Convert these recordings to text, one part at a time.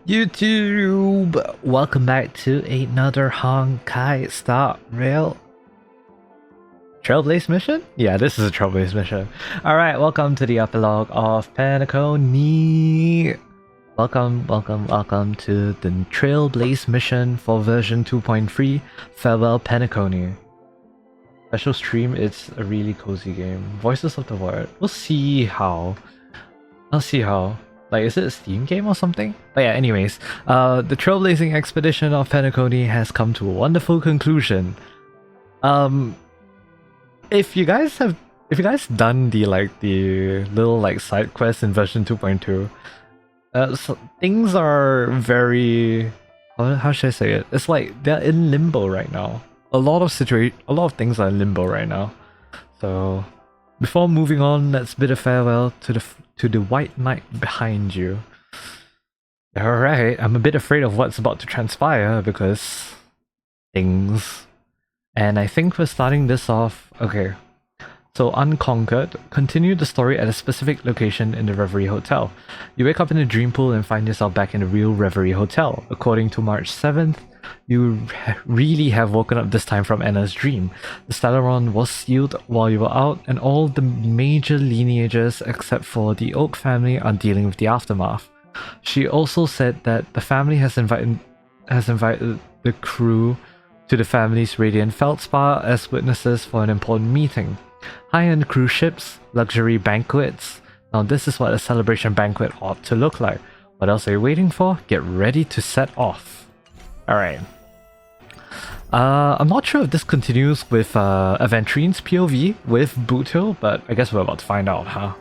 YouTube! Welcome back to another Honkai Star Rail Trailblaze Mission? Yeah, this is a Trailblaze Mission. Alright, welcome to the Epilogue of Penacony. Welcome to the Trailblaze Mission for version 2.3, Farewell Penacony. Special stream, it's a really cozy game. Voices of the Word. We'll see how. I'll see how. Like, is it a Steam game or something? But yeah, anyways, the trailblazing expedition of Penacony has come to a wonderful conclusion. If you guys done the little side quests in version 2.2, so things are very, how should I say it? It's like they're in limbo right now. A lot of things are in limbo right now. So before moving on, let's bid a farewell to the White Knight behind you. Alright, I'm a bit afraid of what's about to transpire because things. And I think we're starting this off. Okay. So, Unconquered, continue the story at a specific location in the Reverie Hotel. You wake up in a dream pool and find yourself back in the real Reverie Hotel. According to March 7th, you really have woken up this time from Anna's dream. The Stellaron was sealed while you were out, and all the major lineages except for the Oak family are dealing with the aftermath. She also said that the family has invited the crew to the family's Radiant Feldspar as witnesses for an important meeting. High-end cruise ships, luxury banquets. Now this is what a celebration banquet ought to look like. What else are you waiting for? Get ready to set off. Alright. I'm not sure if this continues with Aventrine's POV with Boot Hill, but I guess we're about to find out, huh?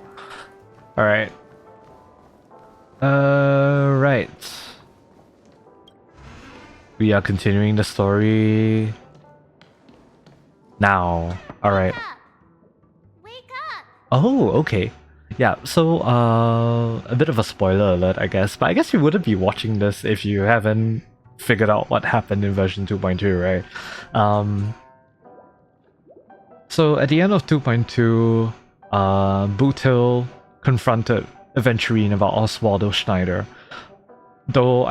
Alright. Right. We are continuing the story now. Alright. Wake up! Oh, okay. Yeah, so a bit of a spoiler alert, I guess. But I guess you wouldn't be watching this if you haven't figured out what happened in version 2.2, right? So at the end of 2.2, Bootil confronted Aventurine about Oswaldo Schneider. Though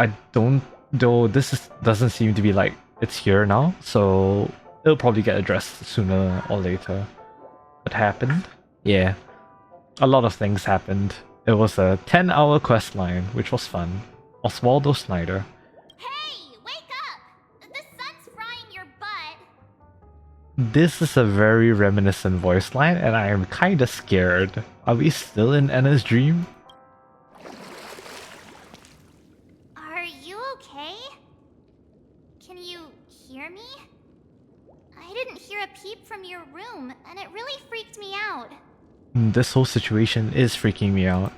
doesn't seem to be like it's here now, so it'll probably get addressed sooner or later. What happened? Yeah. A lot of things happened. It was a 10-hour quest line, which was fun. Oswaldo Schneider. Hey, wake up! The sun's frying your butt. This is a very reminiscent voice line, and I am kinda scared. Are we still in Anna's dream? Are you okay? Can you hear me? I didn't hear a peep from your room, and it really freaked me out. This whole situation is freaking me out.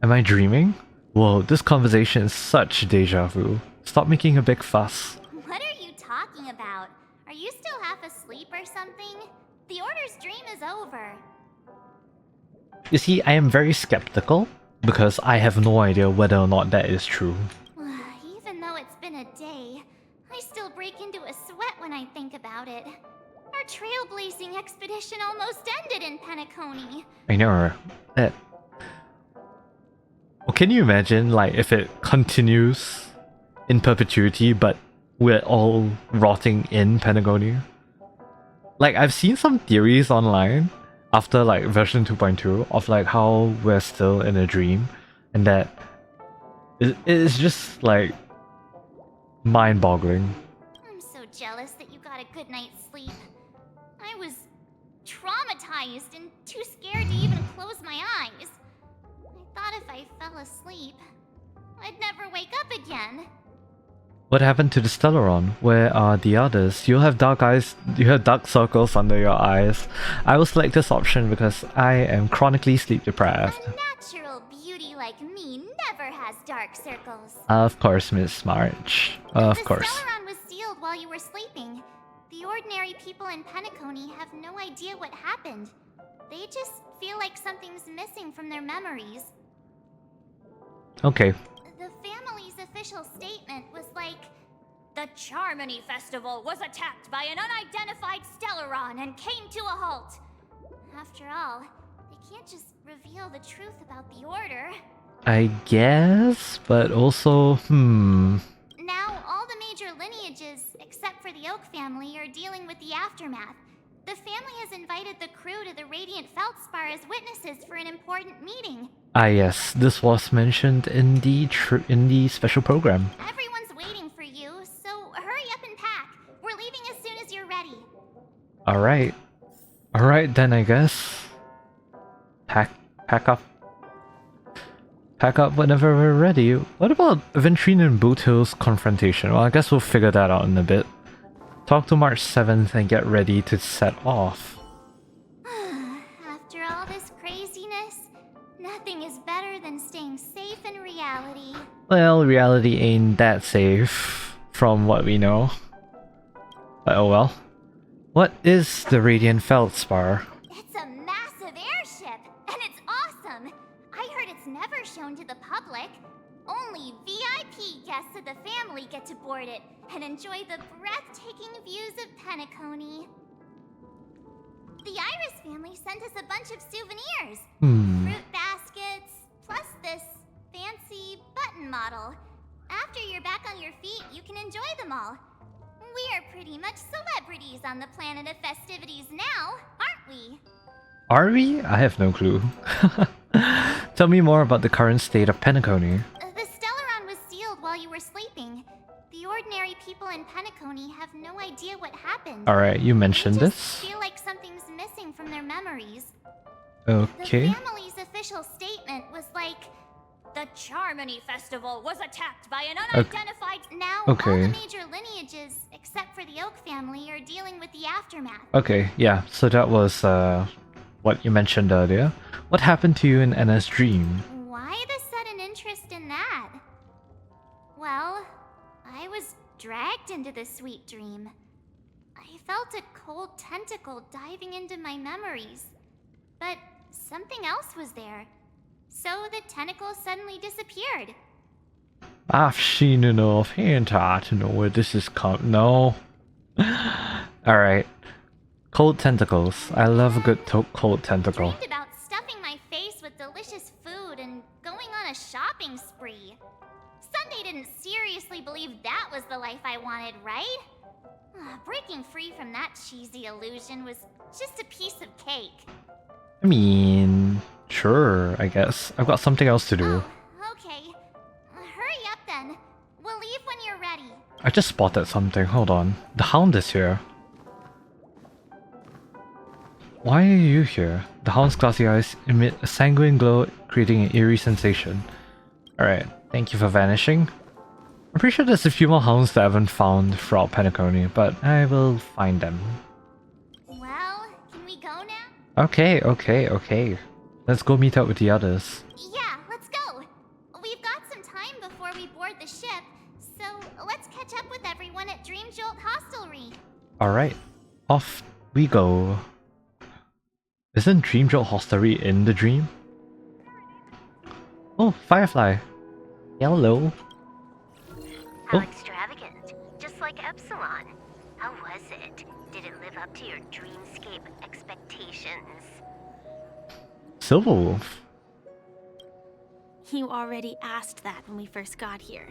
Am I dreaming? Whoa, this conversation is such deja vu. Stop making a big fuss. What are you talking about? Are you still half asleep or something? The Order's dream is over. You see, I am very skeptical because I have no idea whether or not that is true. Even though it's been a day, I still break into a sweat when I think about it. Our trailblazing expedition almost ended in Penacony. I know that. Well, can you imagine, like, if it continues in perpetuity, but we're all rotting in Penacony? Like, I've seen some theories online after like version 2.2 of like how we're still in a dream, and that it is just like mind-boggling. I'm so jealous that you got a good night's sleep. I was traumatized and too scared to even close my eyes. I thought if I fell asleep, I'd never wake up again. What happened to the Stellaron? Where are the others? You have dark eyes. You have dark circles under your eyes. I will select this option because I am chronically sleep deprived. A natural beauty like me never has dark circles. Of course, Miss March. Of course. The Stellaron was sealed while you were sleeping. The ordinary people in Penacony have no idea what happened. They just feel like something's missing from their memories. Okay. The family's official statement was like, the Charmony Festival was attacked by an unidentified Stellaron and came to a halt. After all, they can't just reveal the truth about the Order. I guess, but also, Now, all the major lineages, except for the Oak family, are dealing with the aftermath. The family has invited the crew to the Radiant Feldspar as witnesses for an important meeting. Ah yes, this was mentioned in the special program. Everyone's waiting for you, so hurry up and pack. We're leaving as soon as you're ready. Alright. Alright then, I guess. Pack up. Pack up whenever we're ready. What about Ventrine and Boothill's confrontation? Well, I guess we'll figure that out in a bit. Talk to March 7th and get ready to set off. After all this craziness, nothing is better than staying safe in reality. Well, reality ain't that safe, from what we know. But oh well. What is the Radiant Feldspar? It's a massive airship, and it's awesome! I heard it's never shown to the public. Only VIP guests of the family get to board it and enjoy the breathtaking views of Penacony. The Iris family sent us a bunch of souvenirs. Fruit baskets, plus this fancy button model. After you're back on your feet, you can enjoy them all. We are pretty much celebrities on the planet of festivities now, aren't we? Are we? I have no clue. Tell me more about the current state of Penacony. The Stellaron was sealed while you were sleeping. The ordinary people in Penacony have no idea what happened. Alright, you mentioned They just this. feel like something's missing from their memories. Okay. The family's official statement was like, the Charmony Festival was attacked by an unidentified... Now, all the major lineages, except for the Oak family, are dealing with the aftermath. Okay, yeah, so that was what you mentioned earlier. What happened to you in Anna's dream? Why the sudden interest in that? Well, I was dragged into the sweet dream. I felt a cold tentacle diving into my memories. But something else was there. So the tentacle suddenly disappeared. I've seen enough hentai to know where this is No. Alright. Cold tentacles. I love a good cold tentacle. I dreamed about stuffing my face with delicious food and going on a shopping spree. Sunday didn't seriously believe that was the life I wanted, right? Breaking free from that cheesy illusion was just a piece of cake. I mean, sure, I guess. I've got something else to do. Oh, okay. Hurry up then. We'll leave when you're ready. I just spotted something. Hold on. The Hound is here. Why are you here? The Hound's glassy eyes emit a sanguine glow, creating an eerie sensation. Alright, thank you for vanishing. I'm pretty sure there's a few more hounds that I haven't found throughout Penacony, but I will find them. Well, can we go now? Okay. Let's go meet up with the others. Yeah, let's go. We've got some time before we board the ship, so let's catch up with everyone at Dream Jolt Hostelry. Alright, off we go. Isn't Dream Jolt Hostelry in the dream? Oh, Firefly. Hello. How extravagant. Just like Epsilon. How was it? Did it live up to your dreamscape expectations? Silverwolf. You already asked that when we first got here.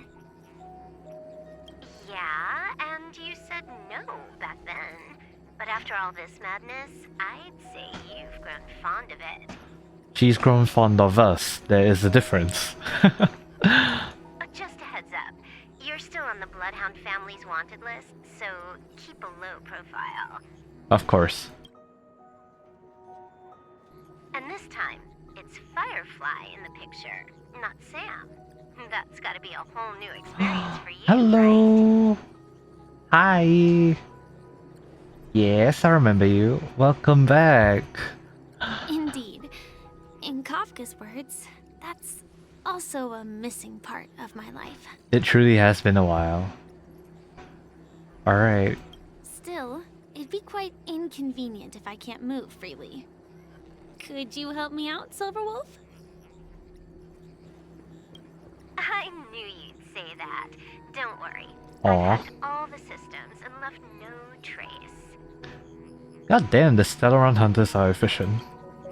Yeah, and you said no back then. But after all this madness, I'd say you've grown fond of it. She's grown fond of us. There is a difference. Just a heads up. You're still on the Bloodhound family's wanted list, so keep a low profile. Of course. And this time, it's Firefly in the picture, not Sam. That's gotta be a whole new experience for you, Hello. right? Hi. Yes, I remember you. Welcome back. Indeed. In Kafka's words, that's also a missing part of my life. It truly has been a while. Alright. Still, it'd be quite inconvenient if I can't move freely. Could you help me out, Silverwolf? I knew you'd say that. Don't worry. Aw. I hacked all the systems and left no trace. God damn, the Stellaron hunters are efficient.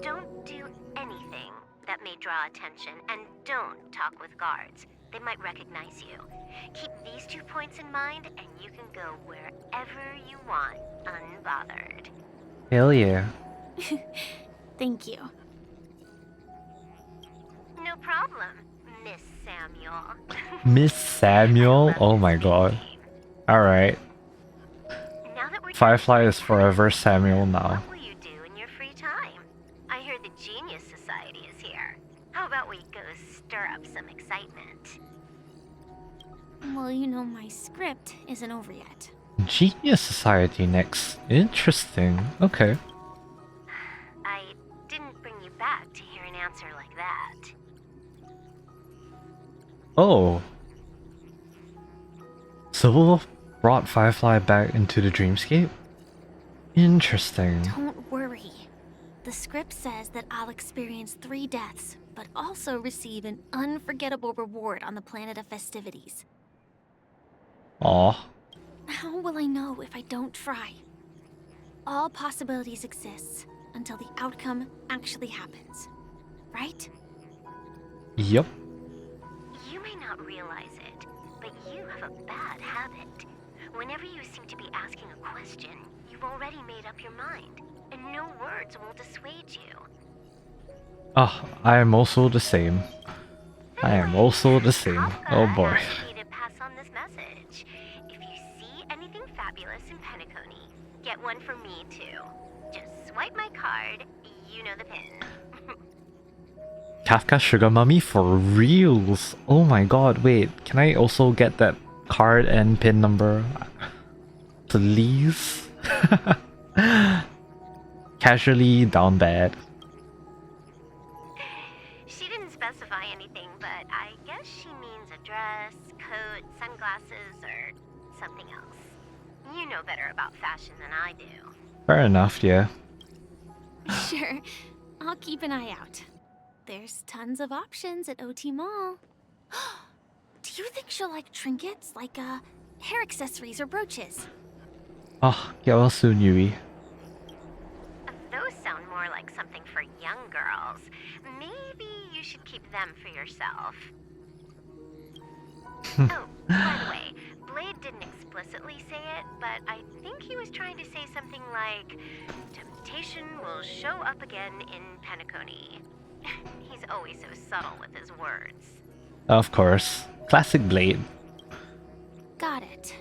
Don't do anything that may draw attention, and don't talk with guards. They might recognize you. Keep these 2 points in mind, and you can go wherever you want, unbothered. Hell yeah. Thank you. No problem, Miss Samuel. Miss Samuel? Oh my god. Alright. Now that we're Firefly is forever Samuel now. What will you do in your free time? I hear the Genius Society is here. How about we go stir up some excitement? Well, you know my script isn't over yet. Genius Society next. Interesting. Okay. I didn't bring you back to hear an answer like that. Oh. Sybil brought Firefly back into the dreamscape? Interesting. Don't worry. The script says that I'll experience 3 deaths, but also receive an unforgettable reward on the planet of festivities. Aw. How will I know if I don't try? All possibilities exist until the outcome actually happens. Right? Yep. You may not realize it, but you have a bad habit. Whenever you seem to be asking a question, you've already made up your mind, and no words will dissuade you. Ah, I am also the same. I am also the same. Oh boy. asked me to pass on this message. If you see anything fabulous in Penacony, get one for me too. Just swipe my card, you know the pin. Kafka Sugar Mummy for reals. Oh my god, wait. Can I also get that card and pin number? Please? Casually down bad. She didn't specify anything, but I guess she means a dress, coat, sunglasses, or something else. You know better about fashion than I do. Fair enough, yeah. Sure. I'll keep an eye out. There's tons of options at OT Mall. Do you think she'll like trinkets, like hair accessories or brooches? Oh, get well soon, Yui. Those sound more like something for young girls. Maybe you should keep them for yourself. Oh, by the way, Blade didn't explicitly say it, but I think he was trying to say something like, temptation will show up again in Penacony. He's always so subtle with his words. Of course. Classic Blade. Got it.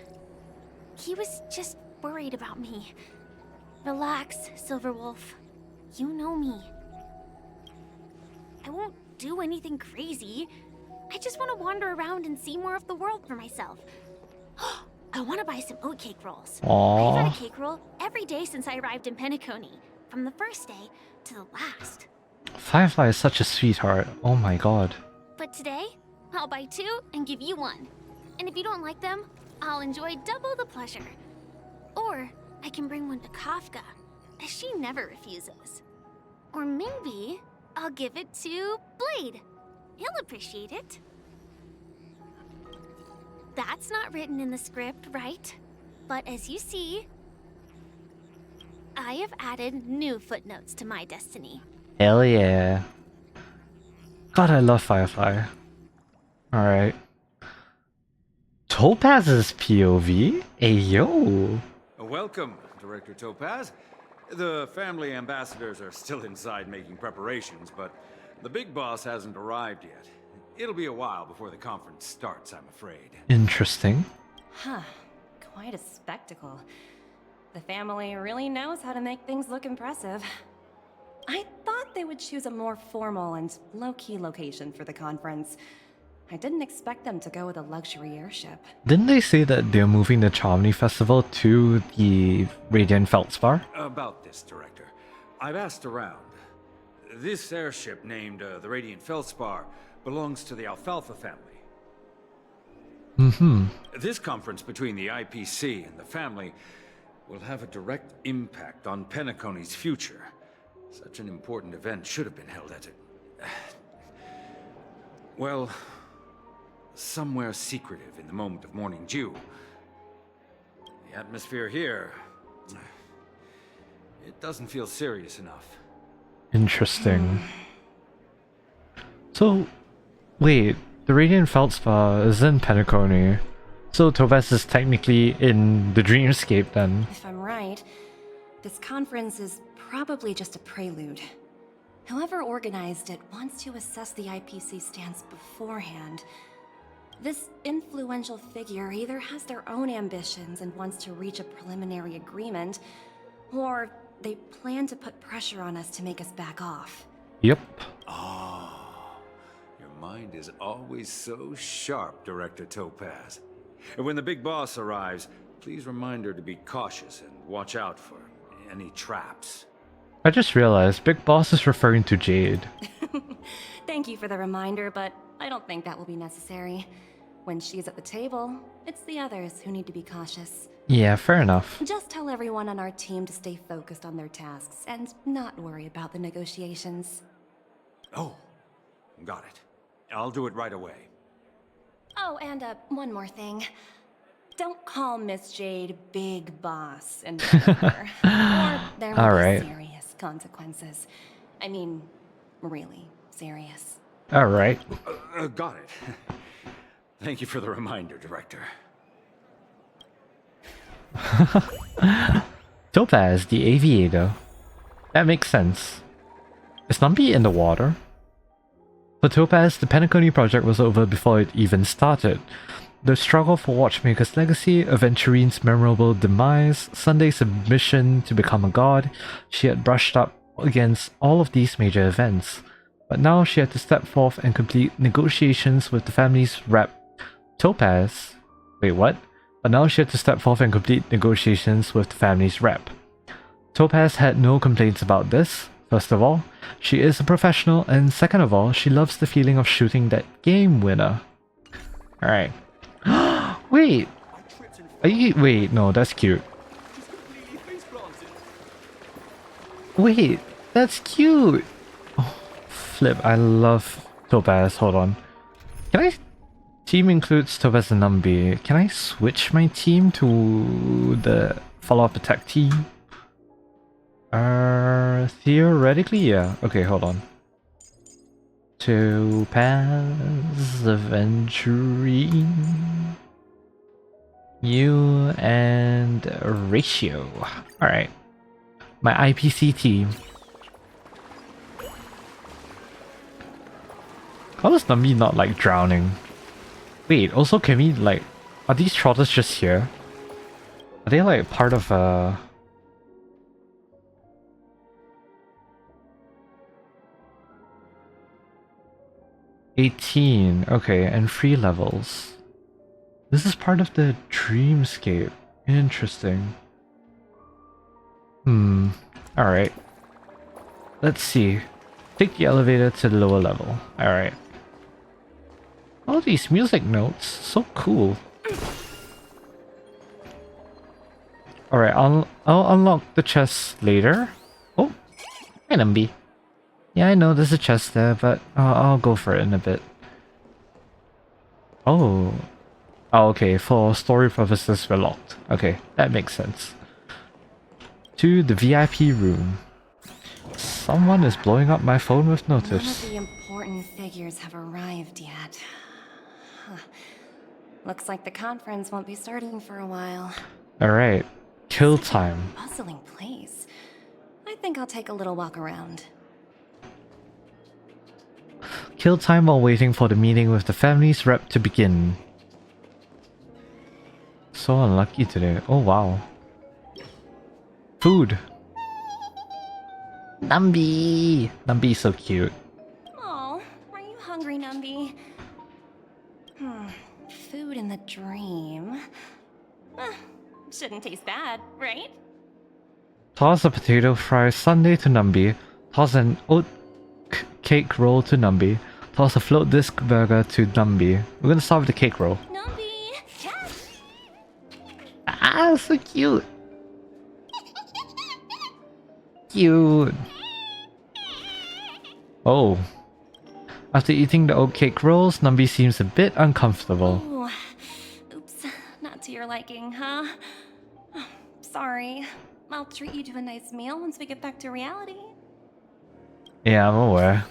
He was just worried about me. Relax, Silverwolf. You know me. I won't do anything crazy. I just want to wander around and see more of the world for myself. I want to buy some oatcake rolls. I've had a Aww. cake roll every day since I arrived in Penacony, from the first day to the last. Firefly is such a sweetheart. Oh my god. But today, I'll buy 2 and give you 1. And if you don't like them, I'll enjoy double the pleasure. Or I can bring one to Kafka, as she never refuses. Or maybe I'll give it to Blade. He'll appreciate it. That's not written in the script, right? But as you see, I have added new footnotes to my destiny. Hell yeah. God, I love Firefly. Alright. Topaz's POV? Ayo! Welcome, Director Topaz. The family ambassadors are still inside making preparations, but the big boss hasn't arrived yet. It'll be a while before the conference starts, I'm afraid. Interesting. Huh. Quite a spectacle. The family really knows how to make things look impressive. I thought they would choose a more formal and low-key location for the conference. I didn't expect them to go with a luxury airship. Didn't they say that they're moving the Charmony Festival to the Radiant Feldspar? About this, Director. I've asked around. This airship, named the Radiant Feldspar, belongs to the Alfalfa family. Mm-hmm. This conference between the IPC and the family will have a direct impact on Penacony's future. Such an important event should have been held at it. Well, somewhere secretive in the moment of morning dew. The atmosphere here, it doesn't feel serious enough. Interesting. So, wait, the Radiant Feldspar is in Penacony, so Topaz is technically in the dreamscape then. If I'm right, this conference is probably just a prelude. Whoever organized it wants to assess the IPC stance beforehand. This influential figure either has their own ambitions and wants to reach a preliminary agreement, or they plan to put pressure on us to make us back off. Yep. Ah, your mind is always so sharp, Director Topaz. And when the big boss arrives, please remind her to be cautious and watch out for any traps. I just realized Big Boss is referring to Jade. Thank you for the reminder, but I don't think that will be necessary. When she's at the table, it's the others who need to be cautious. Yeah, fair enough. Just tell everyone on our team to stay focused on their tasks and not worry about the negotiations. Oh, got it. I'll do it right away. Oh, and one more thing. Don't call Miss Jade Big Boss in front of her, or there will be serious consequences. I mean, really serious. Alright. Got it. Thank you for the reminder, Director. Topaz, the aviator. That makes sense. Is Nambi in the water? For Topaz, the Penacony project was over before it even started. The struggle for Watchmaker's legacy, Aventurine's memorable demise, Sunday's submission to become a god, she had brushed up against all of these major events. But now she had to step forth and complete negotiations with the family's rep, Topaz. Wait, what? But now she had to step forth and complete negotiations with the family's rep. Topaz had no complaints about this. First of all, she is a professional, and second of all, she loves the feeling of shooting that game winner. Alright. Wait! Are you- wait, no, that's cute. Wait, that's cute! Oh, flip, I love Topaz, hold on. Can I... Team includes Topaz and Nambi. Can I switch my team to the follow-up attack team? Theoretically, yeah. Okay, hold on. Topaz, Aventurine, you and Ratio. Alright. My IPC team. How is Nambi not like drowning? Wait, also can we like... Are these trotters just here? Are they like part of a... 18, okay, and 3 levels. This is part of the dreamscape. Interesting. Alright. Let's see. Take the elevator to the lower level. Alright. All these music notes, so cool. Alright, I'll unlock the chest later. Oh, hey Nambi. Yeah, I know there's a chest there, but I'll go for it in a bit. Oh. Oh, okay, for story purposes we're locked. Okay, that makes sense. To the VIP room. Someone is blowing up my phone with None of notice. the important figures have arrived yet. Huh. Looks like the conference won't be starting for a while. Alright, kill time. Bustling place. I think I'll take a little walk around. Kill time while waiting for the meeting with the family's rep to begin. So unlucky today. Oh wow. Food. Nambi! Nambi's so cute. Oh, are you hungry, Nambi? Food in the dream. Shouldn't taste bad, right? Toss a potato fry sundae to Nambi. Toss an oat cake roll to Nambi. Toss a float disc burger to Nambi. We're gonna start with the cake roll. Nambi! Catch! Ah, so cute! Cute! Oh. After eating the oatcake rolls, Nambi seems a bit uncomfortable. Ooh. Oops, not to your liking, huh? Sorry. I'll treat you to a nice meal once we get back to reality. Yeah, I'm aware.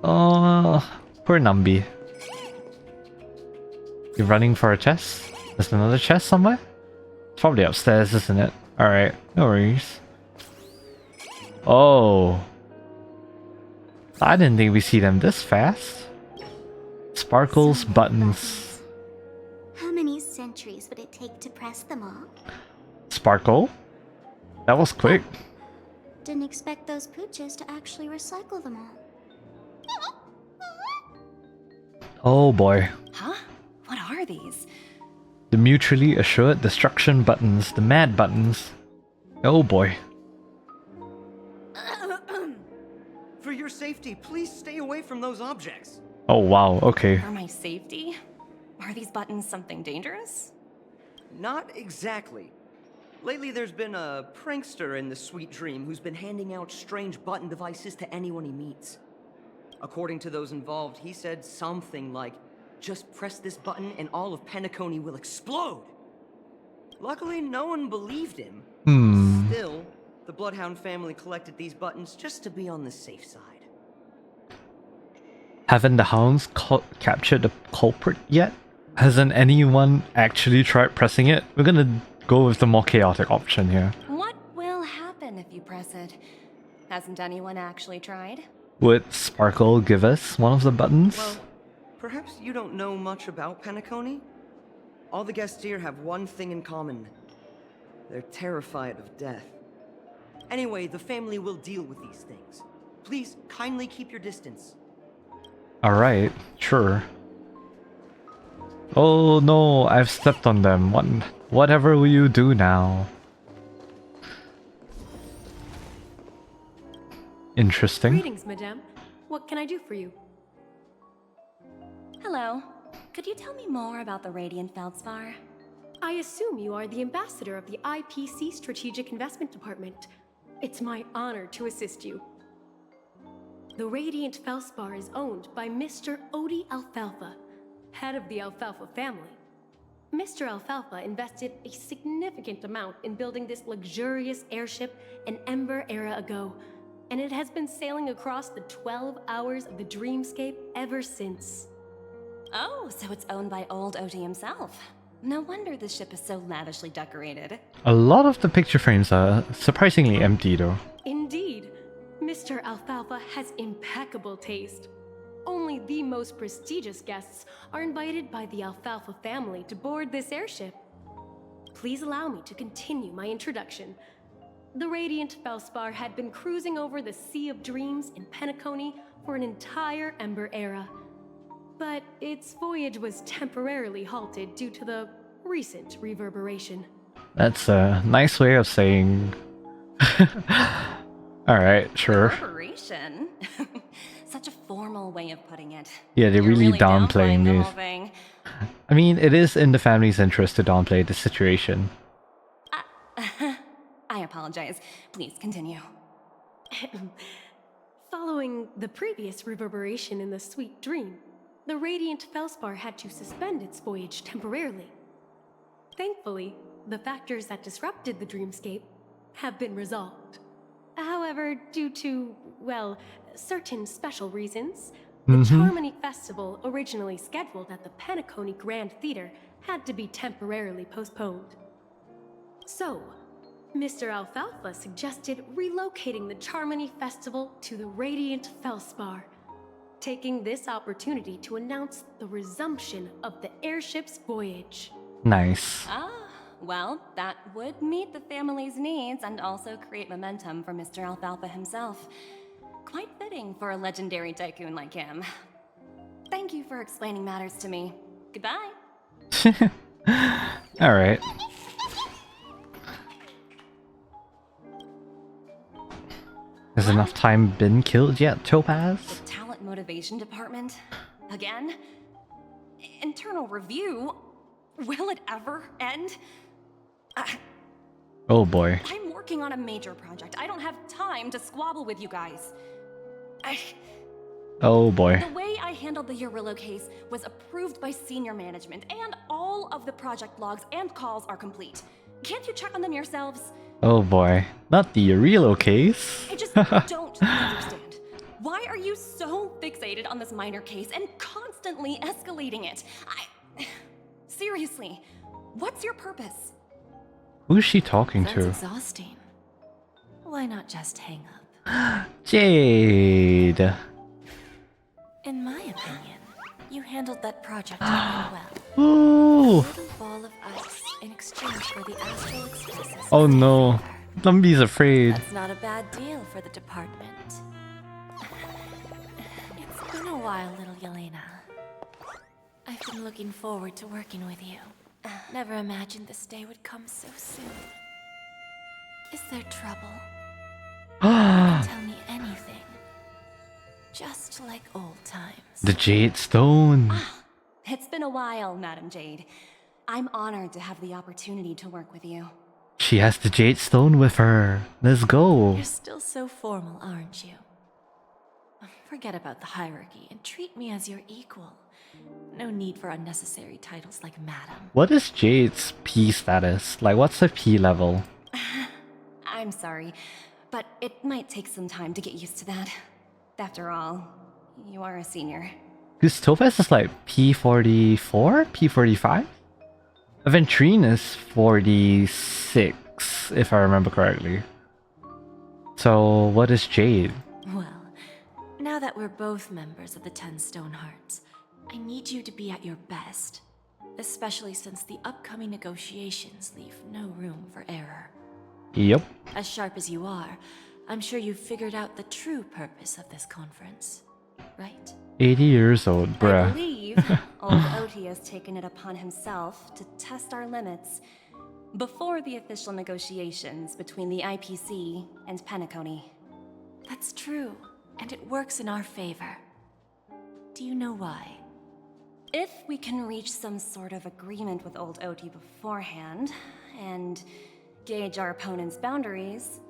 Oh, Poor Nambi. You're running for a chest? There's another chest somewhere? It's probably upstairs, isn't it? Alright, no worries. Oh. I didn't think we see them this fast. Sparkles, buttons. How many centuries would it take to press them all? Sparkle? That was quick. Didn't expect those pooches to actually recycle them all. Oh boy. Huh? What are these? The mutually assured destruction buttons, the mad buttons. Oh boy. For your safety, please stay away from those objects. Oh wow, okay. For my safety? Are these buttons something dangerous? Not exactly. Lately, there's been a prankster in the Sweet Dream who's been handing out strange button devices to anyone he meets. According to those involved, he said something like, "Just press this button and all of Penacony will explode." Luckily, no one believed him. Still, the Bloodhound family collected these buttons just to be on the safe side. Haven't the hounds captured the culprit yet? Hasn't anyone actually tried pressing it? We're gonna go with the more chaotic option here. What will happen if you press it? Hasn't anyone actually tried? Would Sparkle give us one of the buttons? Well, perhaps you don't know much about Penacony? All the guests here have one thing in common. They're terrified of death. Anyway, the family will deal with these things. Please, kindly keep your distance. Alright, sure. Oh no, I've stepped on them. Whatever will you do now? Interesting. Greetings, madame. What can I do for you? Hello. Could you tell me more about the Radiant Feldspar? I assume you are the ambassador of the IPC Strategic Investment Department. It's my honor to assist you. The Radiant Feldspar is owned by Mr. Odie Alfalfa, head of the Alfalfa family. Mr. Alfalfa invested a significant amount in building this luxurious airship an Ember era ago, and it has been sailing across the 12 hours of the dreamscape ever since. Oh, so it's owned by old Odie himself. No wonder the ship is so lavishly decorated. A lot of the picture frames are surprisingly empty though. Indeed, Mr. Alfalfa has impeccable taste. Only the most prestigious guests are invited by the Alfalfa family to board this airship. Please allow me to continue my introduction. The Radiant Feldspar had been cruising over the Sea of Dreams in Penacony for an entire Ember era. But its voyage was temporarily halted due to the recent reverberation. That's a nice way of saying... Alright, sure. Reverberation? Such a formal way of putting it. Yeah, they're You're really downplaying the it. whole thing. I mean, it is in the family's interest to downplay the situation. I apologize. Please continue. Following the previous reverberation in the Sweet Dream, the Radiant Feldspar had to suspend its voyage temporarily. Thankfully, the factors that disrupted the dreamscape have been resolved. However, due to, well, certain special reasons, the Charmony Festival, originally scheduled at the Penacony Grand Theater, had to be temporarily postponed. So, Mr. Alfalfa suggested relocating the Charmony Festival to the Radiant Feldspar, taking this opportunity to announce the resumption of the airship's voyage. Nice. Ah, well, that would meet the family's needs and also create momentum for Mr. Alfalfa himself. Quite fitting for a legendary tycoon like him. Thank you for explaining matters to me. Goodbye. Alright. Has enough time been killed yet, Topaz? The talent motivation department? Again? Internal review? Will it ever end? Oh boy. I'm working on a major project. I don't have time to squabble with you guys. Oh boy. The way I handled the Urillo case was approved by senior management, and all of the project logs and calls are complete. Can't you check on them yourselves? Oh boy. Not the Aurelio case. I just don't understand. Why are you so fixated on this minor case and constantly escalating it? Seriously, what's your purpose? Who's she talking That's to? exhausting. Why not just hang up? Jade. In my opinion, you handled that project really well. Ooh. A little ball of ice in exchange for the astral expresses. Oh no. Lumpy's afraid. That's not a bad deal for the department. It's been a while, little Yelena. I've been looking forward to working with you. Never imagined this day would come so soon. Is there trouble? Tell me anything. Just like old times. The Jade Stone. It's been a while, Madam Jade. I'm honored to have the opportunity to work with you. She has the Jade Stone with her. Let's go. You're still so formal, aren't you? Forget about the hierarchy and treat me as your equal. No need for unnecessary titles like Madam. What is Jade's P status? Like, what's the P level? I'm sorry, but it might take some time to get used to that. After all, you are a senior. Because Topaz is like P44? P45? Aventurine is 46, if I remember correctly. So, what is Jade? Well, now that we're both members of the 10 Stonehearts, I need you to be at your best. Especially since the upcoming negotiations leave no room for error. Yep. As sharp as you are, I'm sure you've figured out the true purpose of this conference, right? 80 years old, I bruh. believe old Oti has taken it upon himself to test our limits before the official negotiations between the IPC and Penacony. That's true, and it works in our favor. Do you know why? If we can reach some sort of agreement with old Oti beforehand, and gauge our opponent's boundaries,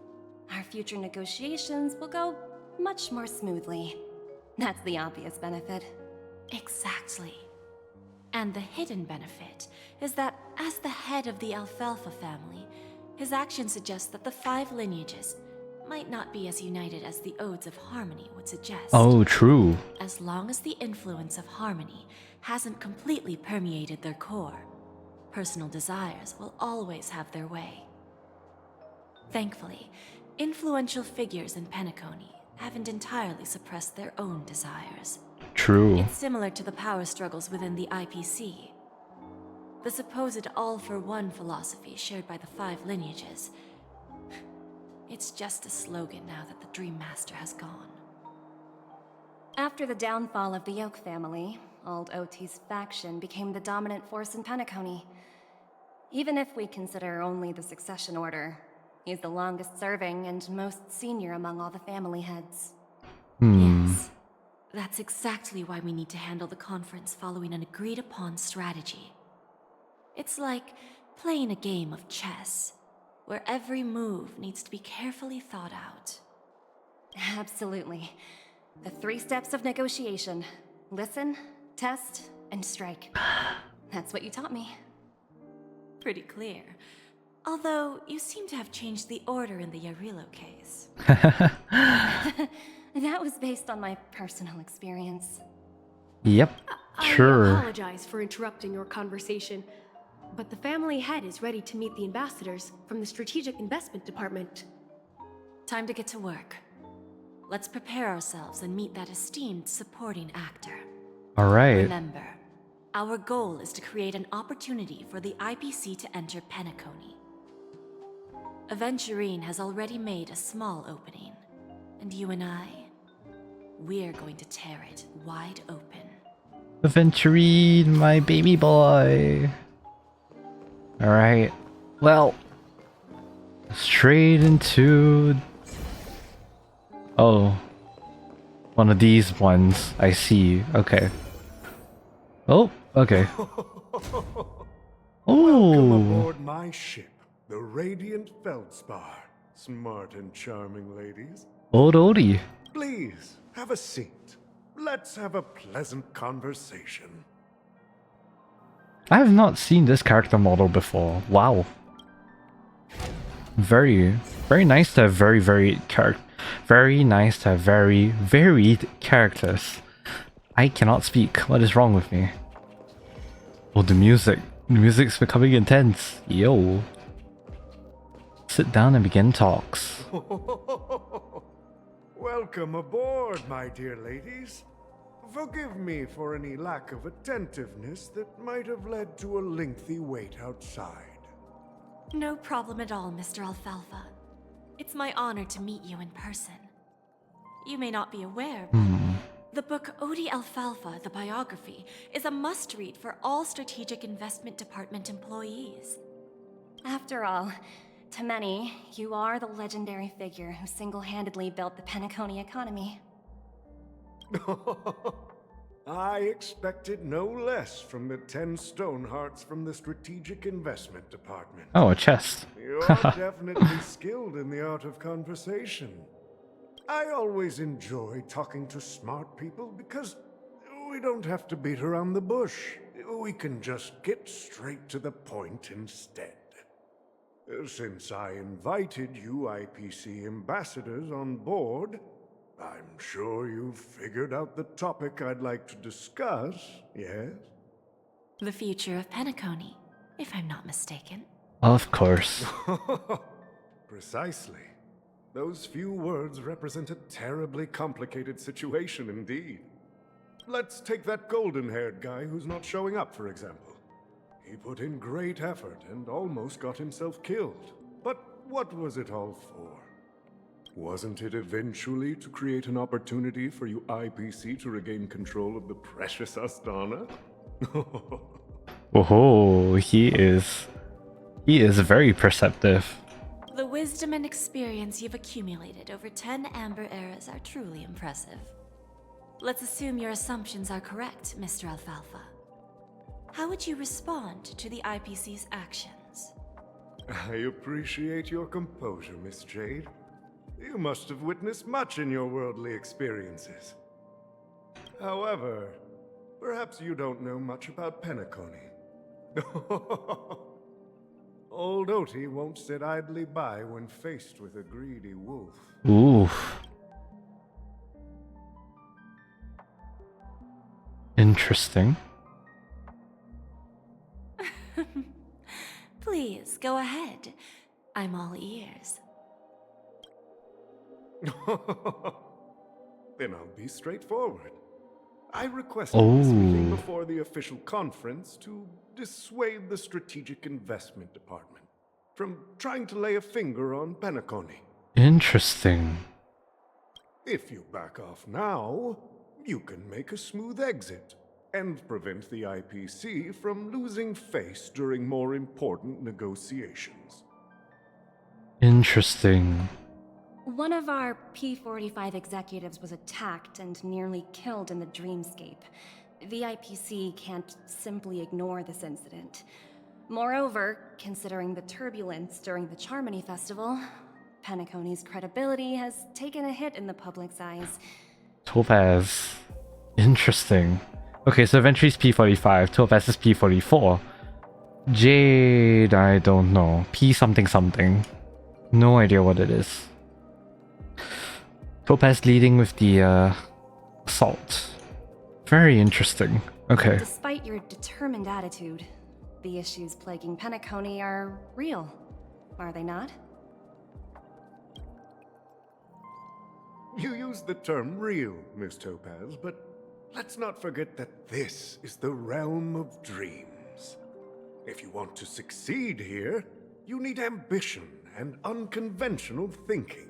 our future negotiations will go much more smoothly. That's the obvious benefit. Exactly. And the hidden benefit is that as the head of the Alfalfa family, his actions suggest that the 5 lineages might not be as united as the Odes of Harmony would suggest. Oh, true. As long as the influence of Harmony hasn't completely permeated their core, personal desires will always have their way. Thankfully, influential figures in Penacony haven't entirely suppressed their own desires. True. It's similar to the power struggles within the IPC. The supposed all-for-one philosophy shared by the 5 lineages. It's just a slogan now that the Dream Master has gone. After the downfall of the Yoke family, old Oti's faction became the dominant force in Penacony. Even if we consider only the succession order, he's the longest serving and most senior among all the family heads. Yes, that's exactly why we need to handle the conference following an agreed-upon strategy. It's like playing a game of chess, where every move needs to be carefully thought out. Absolutely. The 3 steps of negotiation. Listen, test, and strike. That's what you taught me. Pretty clear. Although, you seem to have changed the order in the Yarilo case. That was based on my personal experience. Yep. Sure. I apologize for interrupting your conversation, but the family head is ready to meet the ambassadors from the Strategic Investment Department. Time to get to work. Let's prepare ourselves and meet that esteemed supporting actor. Alright. Remember, our goal is to create an opportunity for the IPC to enter Penacony. Aventurine has already made a small opening, and you and I, we're going to tear it wide open. Aventurine, my baby boy. Alright. Well, straight into... Oh. One of these ones. I see. Okay. Oh, okay. Welcome Oh. aboard my ship, the Radiant Feldspar. Smart and charming ladies. Old Odie. Please, have a seat. Let's have a pleasant conversation. I have not seen this character model before. Wow. Very Very nice to have very varied very varied characters. I cannot speak. What is wrong with me? Oh, the music. The music's becoming intense. Yo. Sit down and begin talks. Welcome aboard, my dear ladies. Forgive me for any lack of attentiveness that might have led to a lengthy wait outside. No problem at all, Mr. Alfalfa. It's my honor to meet you in person. You may not be aware, but the book Odi Alfalfa, the biography, is a must-read for all Strategic Investment Department employees. After all, to many, you are the legendary figure who single-handedly built the Penacony economy. I expected no less from the 10 stone hearts from the Strategic Investment Department. Oh, a chest. You're definitely skilled in the art of conversation. I always enjoy talking to smart people because we don't have to beat around the bush. We can just get straight to the point instead. Since I invited you IPC ambassadors on board, I'm sure you've figured out the topic I'd like to discuss, yes? The future of Penacony, if I'm not mistaken. Of course. Precisely. Those few words represent a terribly complicated situation indeed. Let's take that golden-haired guy who's not showing up, for example. He put in great effort and almost got himself killed. But what was it all for? Wasn't it eventually to create an opportunity for you IPC to regain control of the precious Astana? Oh, he is very perceptive. The wisdom and experience you've accumulated over 10 Amber Eras are truly impressive. Let's assume your assumptions are correct, Mr. Alfalfa. How would you respond to the IPC's actions? I appreciate your composure, Miss Jade. You must have witnessed much in your worldly experiences. However, perhaps you don't know much about Penacony. Old Oti won't sit idly by when faced with a greedy wolf. Oof. Interesting. Please, go ahead. I'm all ears. Then I'll be straightforward. I requested this meeting Oh. before the official conference to dissuade the Strategic Investment Department from trying to lay a finger on Penacony. Interesting. If you back off now, you can make a smooth exit and prevent the IPC from losing face during more important negotiations. Interesting. One of our P-45 executives was attacked and nearly killed in the dreamscape. The IPC can't simply ignore this incident. Moreover, considering the turbulence during the Charmony Festival, Penacony's credibility has taken a hit in the public's eyes. Topaz. Interesting. Okay, so Ventry's P45, Topaz is P44. Jade, I don't know. P something something. No idea what it is. Topaz leading with the assault. Very interesting. Okay. Despite your determined attitude, the issues plaguing Penacony are real, are they not? You used the term real, Miss Topaz, but let's not forget that this is the realm of dreams. If you want to succeed here, you need ambition and unconventional thinking.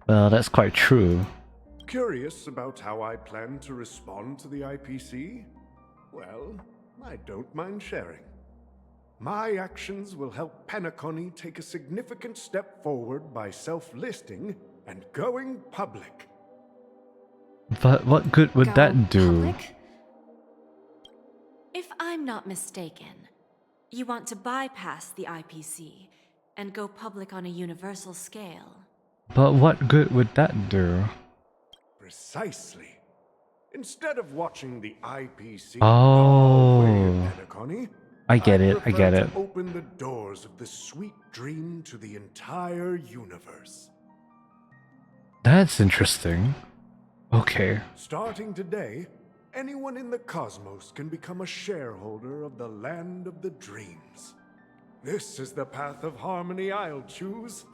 Well, that's quite true. Curious about how I plan to respond to the IPC? Well, I don't mind sharing. My actions will help Penacony take a significant step forward by self-listing and going public. But what good would that do? Public? If I'm not mistaken, you want to bypass the IPC and go public on a universal scale. But what good would that do? Precisely. Instead of watching the IPC Oh. away at Penacony, I get it, I prefer get to it. open open the doors of the sweet dream to the entire universe. That's interesting. Okay. Starting today, anyone in the cosmos can become a shareholder of the land of the dreams. This is the path of harmony I'll choose.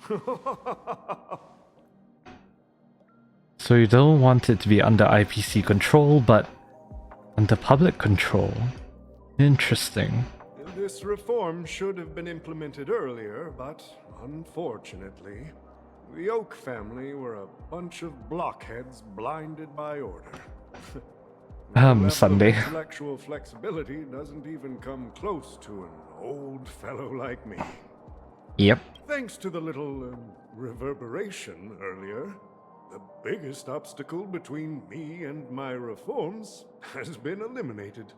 So you don't want it to be under IPC control, but under public control. Interesting. This reform should have been implemented earlier, but unfortunately, the Oak family were a bunch of blockheads blinded by order. Their level of Sunday. intellectual flexibility doesn't even come close to an old fellow like me. Yep. Thanks to the little reverberation earlier, the biggest obstacle between me and my reforms has been eliminated.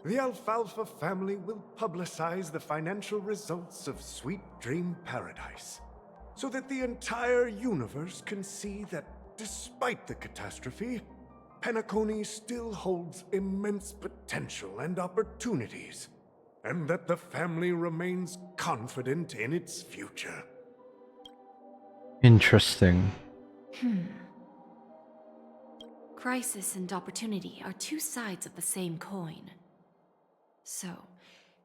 The Alfalfa family will publicize the financial results of Sweet Dream Paradise, so that the entire universe can see that despite the catastrophe, Penacony still holds immense potential and opportunities, and that the family remains confident in its future. Interesting. Crisis and opportunity are two sides of the same coin. So,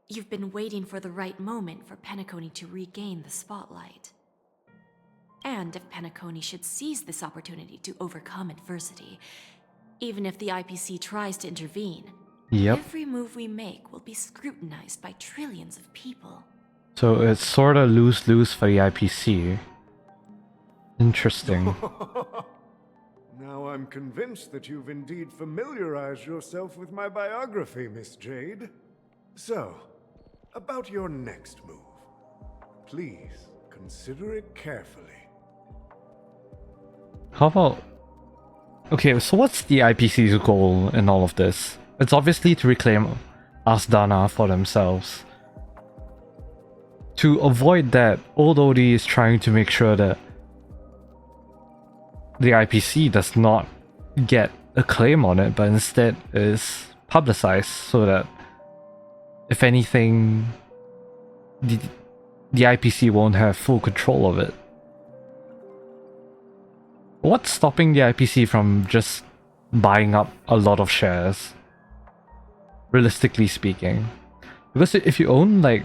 you've been waiting for the right moment for Penacony to regain the spotlight. And if Penacony should seize this opportunity to overcome adversity, even if the IPC tries to intervene, Yep. every move we make will be scrutinized by trillions of people. So it's sort of lose-lose for the IPC. Interesting. Now I'm convinced that you've indeed familiarized yourself with my biography, Miss Jade. So, about your next move. Please, consider it carefully. How about... Okay, so what's the IPC's goal in all of this? It's obviously to reclaim Asdana for themselves. To avoid that, Old Odie is trying to make sure that the IPC does not get a claim on it, but instead is publicized so that, if anything, the IPC won't have full control of it. What's stopping the IPC from just buying up a lot of shares? Realistically speaking. Because if you own like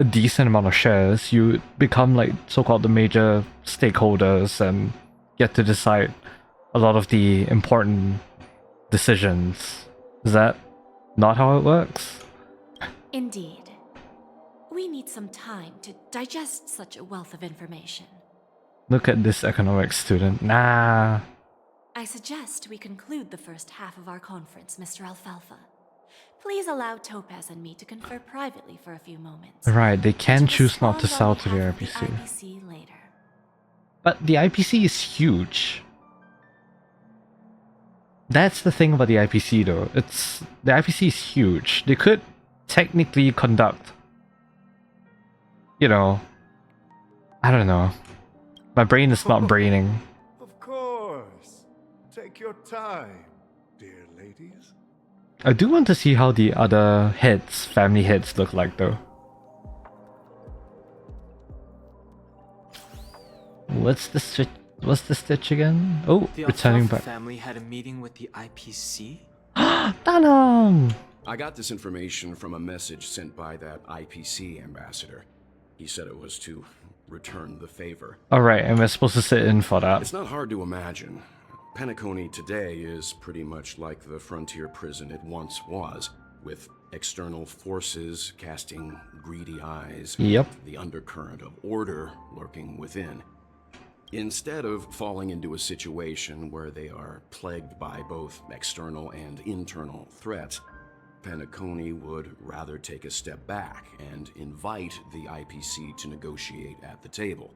a decent amount of shares, you become like so-called the major stakeholders and get to decide a lot of the important decisions. Is that not how it works? Indeed. We need some time to digest such a wealth of information. Look at this economics student. Nah. I suggest we conclude the first half of our conference, Mr. Alfalfa. Please allow Topaz and me to confer privately for a few moments. Right, they can choose not to respond sell on to the behalf of IPC. IPC later. But the IPC is huge. That's the thing about the IPC though. The IPC is huge. They could technically conduct, you know, I don't know. My brain is not braining. Of course. Take your time, dear ladies. I do want to see how the other heads, family heads, look like though. What's the stitch again? Oh, The returning Alfalfa back. family had a meeting with the IPC? Tanong! I got this information from a message sent by that IPC ambassador. He said it was to return the favor. Alright, and we're supposed to sit in for that. It's not hard to imagine. Penacony today is pretty much like the frontier prison it once was, with external forces casting greedy eyes, Yep. and the undercurrent of order lurking within. Instead of falling into a situation where they are plagued by both external and internal threats, Penacony would rather take a step back and invite the IPC to negotiate at the table,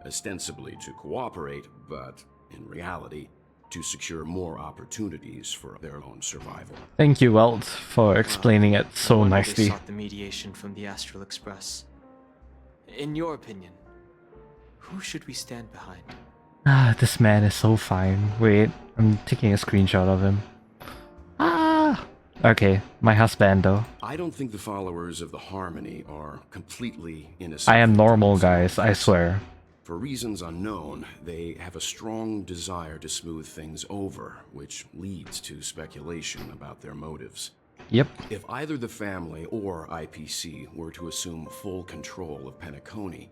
ostensibly to cooperate, but in reality, to secure more opportunities for their own survival. Thank you, Welt, for explaining it so No wonder nicely. They sought the mediation from the Astral Express. In your opinion, who should we stand behind? Ah, this man is so fine. Wait, I'm taking a screenshot of him. Ah! Okay, my husbando. I don't think the followers of the Harmony are completely innocent. I am from normal, doing guys, something I like this. swear. For reasons unknown, they have a strong desire to smooth things over, which leads to speculation about their motives. Yep. If either the family or IPC were to assume full control of Penacony,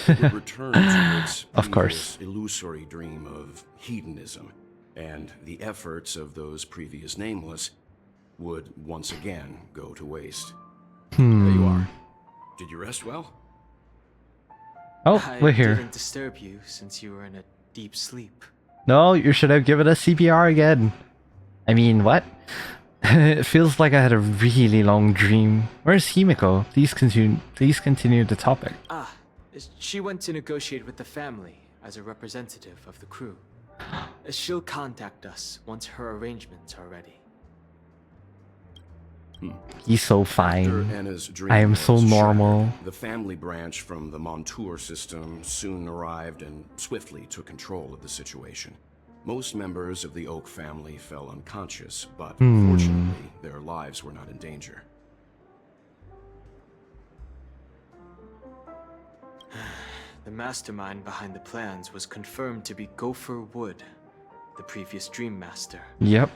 it would return to its Of course. previous illusory dream of hedonism, and the efforts of those previous nameless would once again go to waste. There you are. Did you rest well? Oh, we're I here. didn't disturb you since you were in a deep sleep. No, you should have given us CPR again. I mean, what? It feels like I had a really long dream. Where's Himiko? Please continue the topic. Ah, she went to negotiate with the family as a representative of the crew. She'll contact us once her arrangements are ready. He's so After fine. Anna's dream I am so was normal. shattered, the family branch from the Montour system soon arrived and swiftly took control of the situation. Most members of the Oak family fell unconscious, but fortunately, their lives were not in danger. The mastermind behind the plans was confirmed to be Gopher Wood, the previous Dream Master. Yep.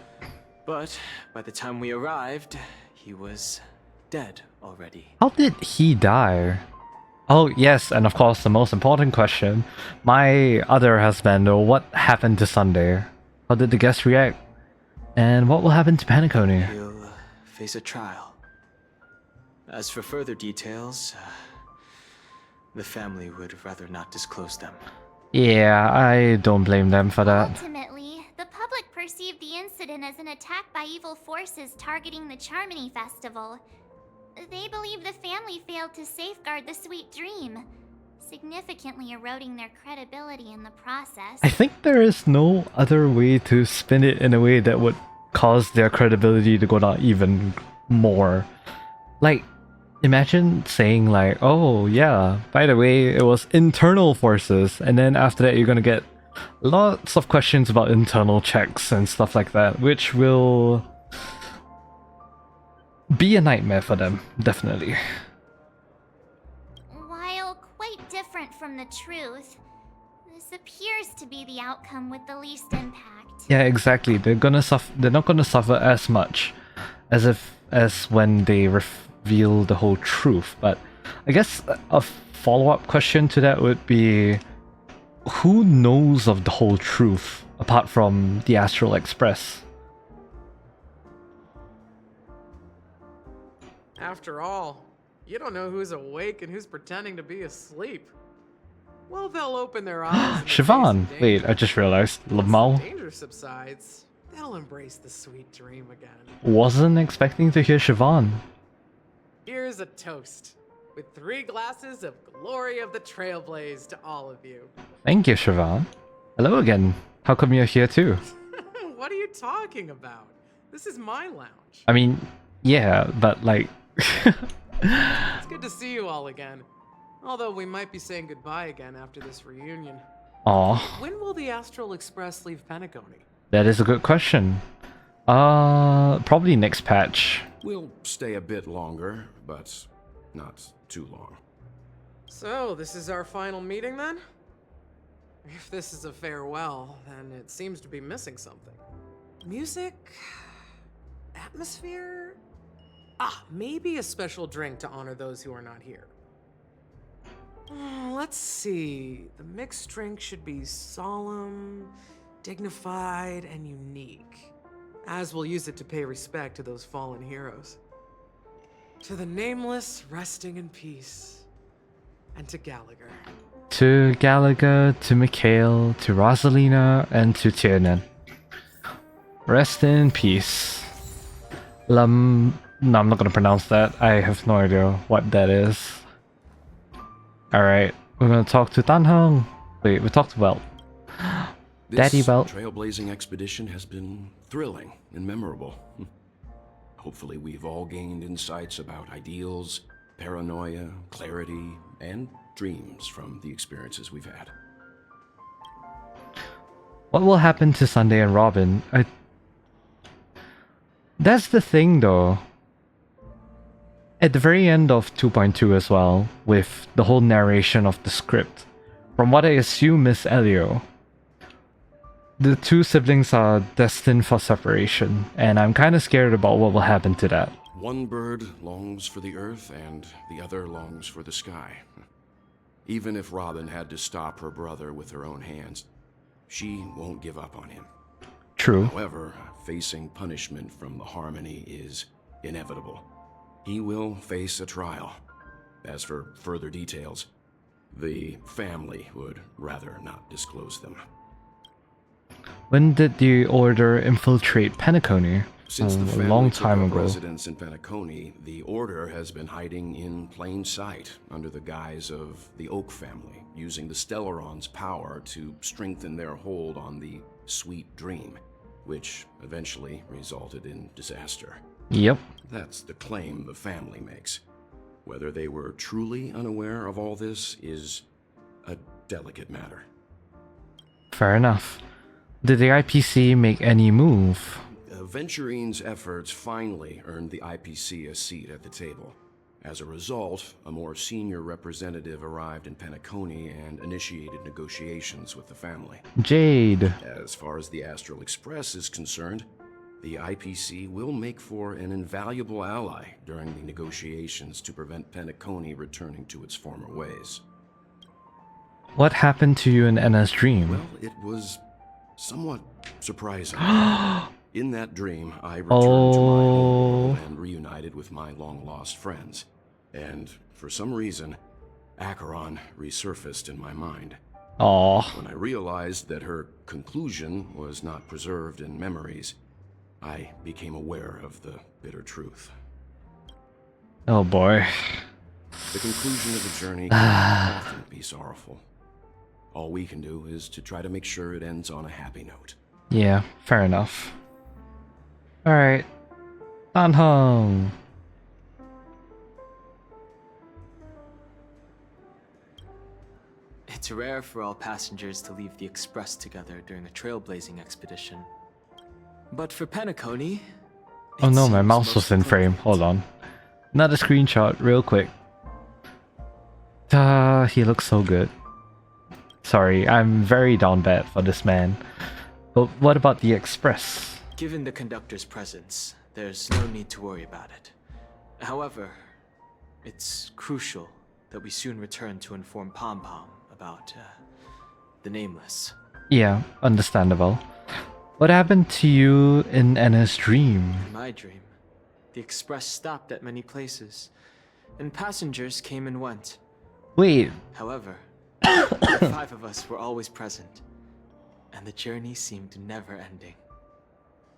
But by the time we arrived, he was dead already. How did he die? Oh, yes, and of course, the most important question. My other husband, or what happened to Sunday? How did the guests react? And what will happen to Penacony? He'll face a trial. As for further details, the family would rather not disclose them. Yeah, I don't blame them for that. Ultimately, the public perceived the incident as an attack by evil forces targeting the Charmony Festival. They believe the family failed to safeguard the sweet dream, significantly eroding their credibility in the process. I think there is no other way to spin it in a way that would cause their credibility to go down even more. Like, imagine saying like, oh yeah, by the way, it was internal forces, and then after that you're gonna get lots of questions about internal checks and stuff like that, which will be a nightmare for them, definitely. While quite different from the truth, this appears to be the outcome with the least impact. Yeah, exactly. They're not gonna suffer as much as when they reveal the whole truth. But I guess a follow-up question to that would be, who knows of the whole truth apart from the Astral Express? After all, you don't know who's awake and who's pretending to be asleep. Well, they'll open their eyes. Siobhan! Wait, I just realized. Lamau. Danger subsides. They'll embrace the sweet dream again. Wasn't expecting to hear Siobhan. Here's a toast, with 3 glasses of glory of the Trailblaze to all of you. Thank you, Siobhan. Hello again. How come you're here too? What are you talking about? This is my lounge. I mean, yeah, but like... It's good to see you all again. Although we might be saying goodbye again after this reunion. Aw. When will the Astral Express leave Penacony? That is a good question. Probably next patch. We'll stay a bit longer, but not too long. So, this is our final meeting then? If this is a farewell, then it seems to be missing something. Music? Atmosphere? Ah, maybe a special drink to honor those who are not here. Let's see. The mixed drink should be solemn, dignified, and unique, as we'll use it to pay respect to those fallen heroes. To the nameless, resting in peace. And to Gallagher. To Gallagher, to Mikhail, to Rosalina, and to Tiernan. Rest in peace. No, I'm not gonna pronounce that. I have no idea what that is. Alright, we're gonna talk to Tanhong. Wait, we talked to Welt. Daddy Welt. This trailblazing expedition has been thrilling and memorable. Hopefully we've all gained insights about ideals, paranoia, clarity, and dreams from the experiences we've had. What will happen to Sunday and Robin? That's the thing though. At the very end of 2.2 as well, with the whole narration of the script, from what I assume is Elio, the two siblings are destined for separation, and I'm kind of scared about what will happen to that. One bird longs for the earth, and the other longs for the sky. Even if Robin had to stop her brother with her own hands, she won't give up on him. True. However, facing punishment from the Harmony is inevitable. He will face a trial. As for further details, the family would rather not disclose them. When did the Order infiltrate Penacony? Since the A family long took time up ago. residence in Penacony, the Order has been hiding in plain sight under the guise of the Oak family, using the Stellaron's power to strengthen their hold on the Sweet Dream, which eventually resulted in disaster. Yep. That's the claim the family makes. Whether they were truly unaware of all this is a delicate matter. Fair enough. Did the IPC make any move? Venturine's efforts finally earned the IPC a seat at the table. As a result, a more senior representative arrived in Penacony and initiated negotiations with the family. Jade. As far as the Astral Express is concerned, the IPC will make for an invaluable ally during the negotiations to prevent Penacony returning to its former ways. What happened to you in NS Dream? Well, it was somewhat surprising. In that dream, I returned to my home world and reunited with my long-lost friends. And for some reason, Acheron resurfaced in my mind. Aww. When I realized that her conclusion was not preserved in memories, I became aware of the bitter truth. Oh boy. The conclusion of the journey can often be sorrowful. All we can do is to try to make sure it ends on a happy note. Yeah, fair enough. Alright. Danhong. It's rare for all passengers to leave the Express together during a trailblazing expedition. But for Penacony... Oh no, my mouse was in frame. Hold on. Another screenshot, real quick. He looks so good. Sorry, I'm very down bad for this man. But what about the Express? Given the conductor's presence, there's no need to worry about it. However, it's crucial that we soon return to inform Pom Pom about the Nameless. Yeah, understandable. What happened to you in NS Dream? In my dream, the Express stopped at many places, and passengers came and went. Wait. However, the 5 of us were always present, and the journey seemed never ending.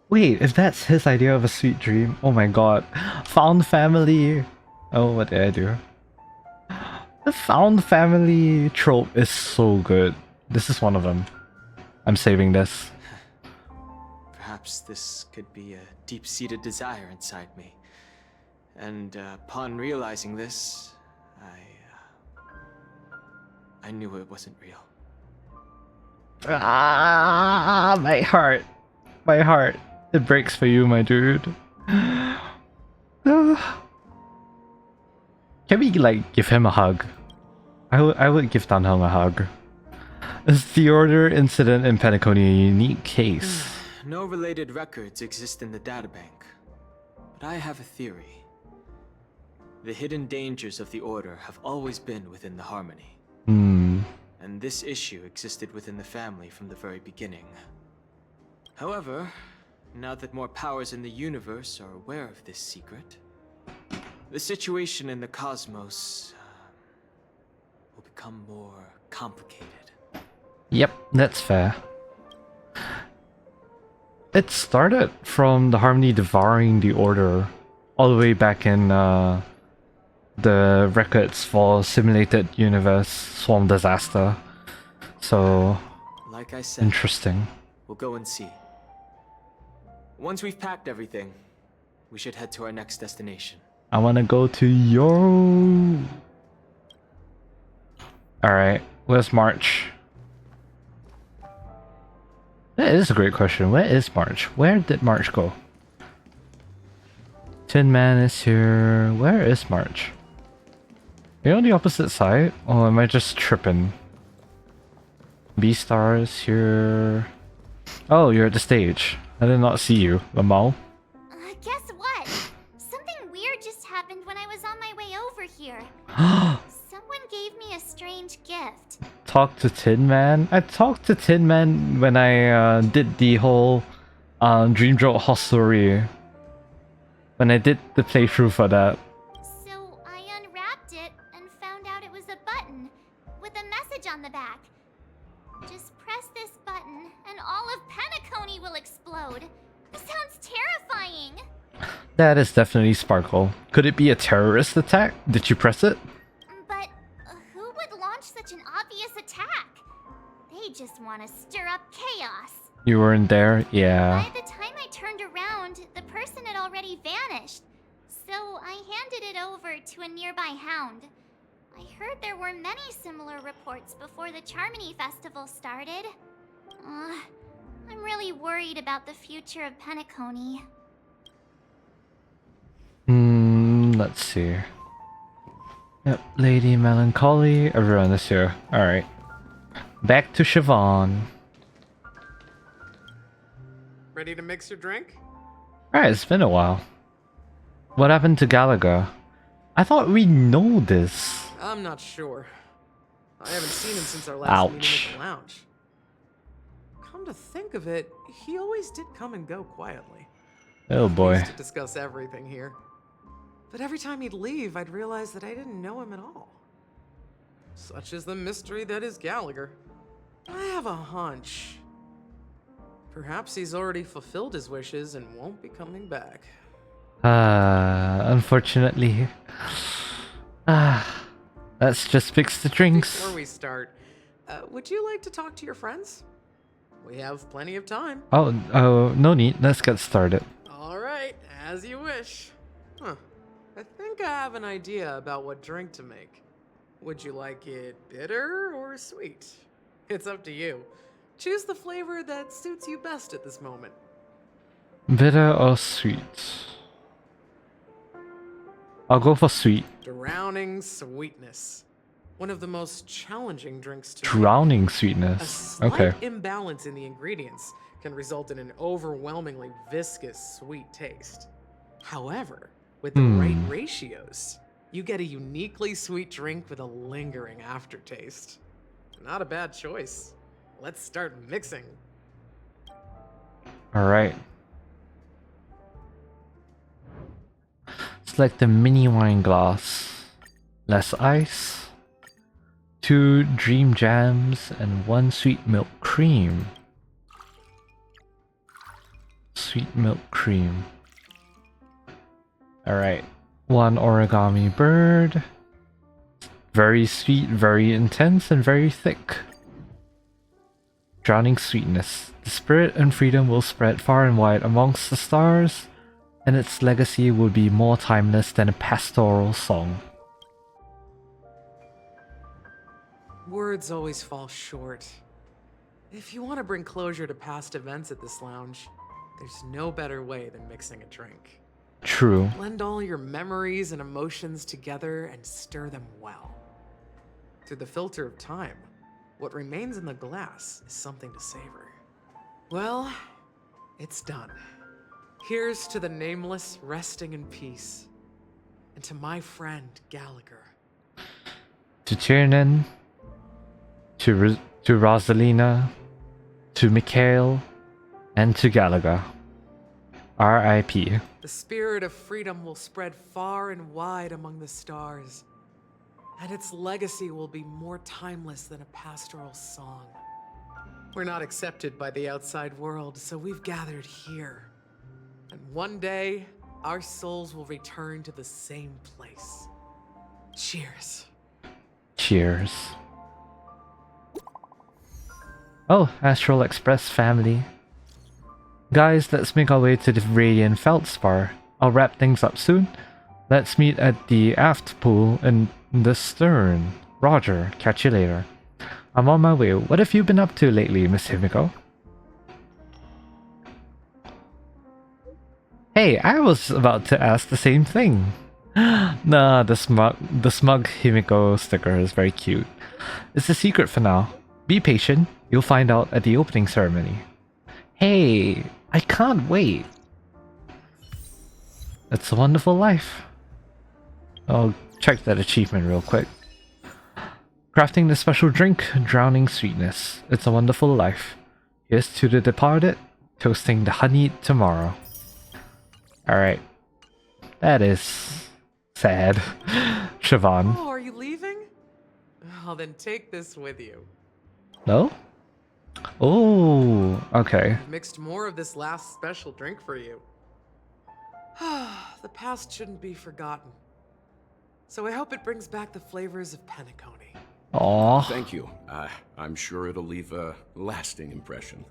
Wait, if that's his idea of a sweet dream, oh my god. Found family. Oh, what did I do? The found family trope is so good. This is one of them. I'm saving this. Perhaps this could be a deep-seated desire inside me. And upon realizing this, I knew it wasn't real. Ah, my heart. My heart. It breaks for you, my dude. Can we, like, give him a hug? I would give Danhong a hug. Is the Order incident in Penacony a unique case? No related records exist in the databank. But I have a theory. The hidden dangers of the Order have always been within the Harmony. And this issue existed within the family from the very beginning. However, now that more powers in the universe are aware of this secret, the situation in the cosmos will become more complicated. Yep, that's fair. It started from the Harmony devouring the Order all the way back in the records for Simulated Universe Swarm Disaster. So, like I said, interesting. We'll go and see. Once we've packed everything, we should head to our next destination. I wanna go to Euro. Alright, where's March? That is a great question. Where is March? Where did March go? Tin Man is here. Where is March? You're on the opposite side? Or am I just tripping? B-Star is here. Oh, you're at the stage. I did not see you, Lamal. Guess what? Something weird just happened when I was on my way over here. Someone gave me a strange gift. Talk to Tin Man? I talked to Tin Man when I did the whole Dream Drop Hostelry. When I did the playthrough for that. So I unwrapped it and found out it was a button with a message on the back. Just press this button and all of Penacony will explode. Sounds terrifying. That is definitely Sparkle. Could it be a terrorist attack? Did you press it? But who would launch such an obvious attack? They just want to stir up chaos. You weren't there? Yeah. By the time I turned around, the person had already vanished. So I handed it over to a nearby hound. I heard there were many similar reports before the Charmony Festival started. I'm really worried about the future of Penacony. Let's see. Yep, Lady Melancholy. Everyone is here. Alright. Back to Siobhan. Ready to mix your drink? Alright, it's been a while. What happened to Gallagher? I thought we know this. I'm not sure. I haven't seen him since our last meeting at the lounge. Come to think of it, he always did come and go quietly. Oh boy. We used to discuss everything here. But every time he'd leave, I'd realize that I didn't know him at all. Such is the mystery that is Gallagher. I have a hunch. Perhaps he's already fulfilled his wishes and won't be coming back. Unfortunately. Let's just fix the drinks. Before we start, would you like to talk to your friends? We have plenty of time. Oh, no need. Let's get started. All right, as you wish. Huh. I think I have an idea about what drink to make. Would you like it bitter or sweet? It's up to you. Choose the flavor that suits you best at this moment. Bitter or sweet? I'll go for sweet. Drowning sweetness. One of the most challenging drinks to Drowning make. sweetness. A slight Okay. imbalance in the ingredients can result in an overwhelmingly viscous sweet taste. However, with the right ratios, you get a uniquely sweet drink with a lingering aftertaste. Not a bad choice. Let's start mixing. Alright. Select the mini wine glass. Less ice. 2 dream jams and 1 sweet milk cream. Sweet milk cream. Alright. 1 origami bird. Very sweet, very intense, and very thick. Drowning sweetness. The spirit and freedom will spread far and wide amongst the stars, and its legacy will be more timeless than a pastoral song. Words always fall short. If you want to bring closure to past events at this lounge, there's no better way than mixing a drink. True. Blend all your memories and emotions together and stir them well. Through the filter of time, what remains in the glass is something to savor. Well, it's done. Here's to the nameless resting in peace, and to my friend Gallagher. To Tiernan, to Rosalina, to Mikhail, and to Gallagher. R.I.P. The spirit of freedom will spread far and wide among the stars, and its legacy will be more timeless than a pastoral song. We're not accepted by the outside world, so we've gathered here. And one day, our souls will return to the same place. Cheers. Cheers. Oh, Astral Express family. Guys, let's make our way to the Radiant Feldspar. I'll wrap things up soon. Let's meet at the aft pool in the stern. Roger, catch you later. I'm on my way. What have you been up to lately, Miss Himiko? Hey, I was about to ask the same thing. Nah, the smug Himiko sticker is very cute. It's a secret for now. Be patient, you'll find out at the opening ceremony. Hey, I can't wait. It's a wonderful life. I'll check that achievement real quick. Crafting the special drink, drowning sweetness. It's a wonderful life. Here's to the departed, toasting the honeyed tomorrow. Alright. That is sad. Siobhan. Oh, are you leaving? Well, then take this with you. No? Oh, okay. I've mixed more of this last special drink for you. The past shouldn't be forgotten. So I hope it brings back the flavors of Penacony. Aww. Thank you. I'm sure it'll leave a lasting impression.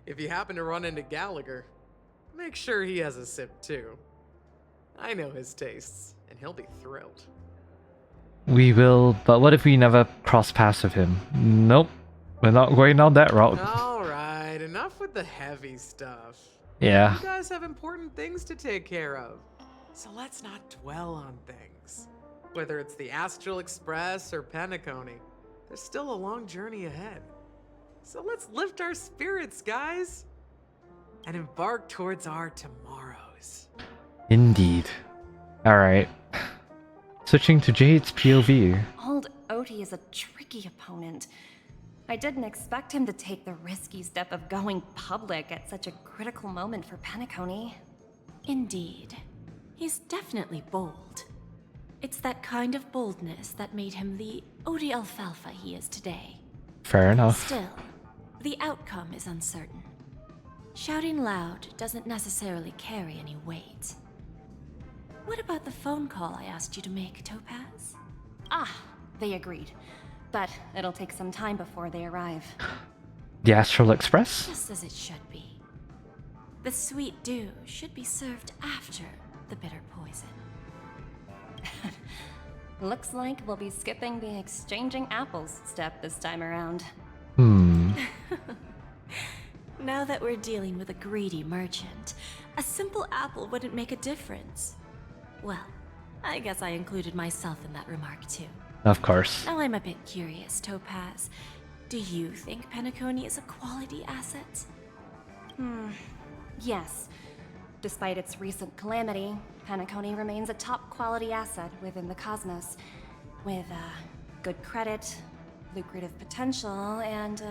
If you happen to run into Gallagher, make sure he has a sip too. I know his tastes, and he'll be thrilled. We will, but what if we never cross paths with him? Nope. We're not going down that route. Alright, enough with the heavy stuff. Yeah. You guys have important things to take care of, so let's not dwell on things. Whether it's the Astral Express or Penacony, there's still a long journey ahead. So let's lift our spirits, guys, and embark towards our tomorrows. Indeed. Alright. Switching to Jade's POV. Old Odie is a tricky opponent. I didn't expect him to take the risky step of going public at such a critical moment for Penacony. Indeed. He's definitely bold. It's that kind of boldness that made him the Odie Alfalfa he is today. Fair enough. Still, the outcome is uncertain. Shouting loud doesn't necessarily carry any weight. What about the phone call I asked you to make, Topaz? Ah, they agreed. But it'll take some time before they arrive. The Astral Express? Just as it should be. The sweet dew should be served after the bitter poison. Looks like we'll be skipping the exchanging apples step this time around. Now that we're dealing with a greedy merchant, a simple apple wouldn't make a difference. Well, I guess I included myself in that remark too. Of course. Now I'm a bit curious, Topaz. Do you think Penacony is a quality asset? Yes. Despite its recent calamity, Penacony remains a top quality asset within the cosmos, with good credit, lucrative potential, and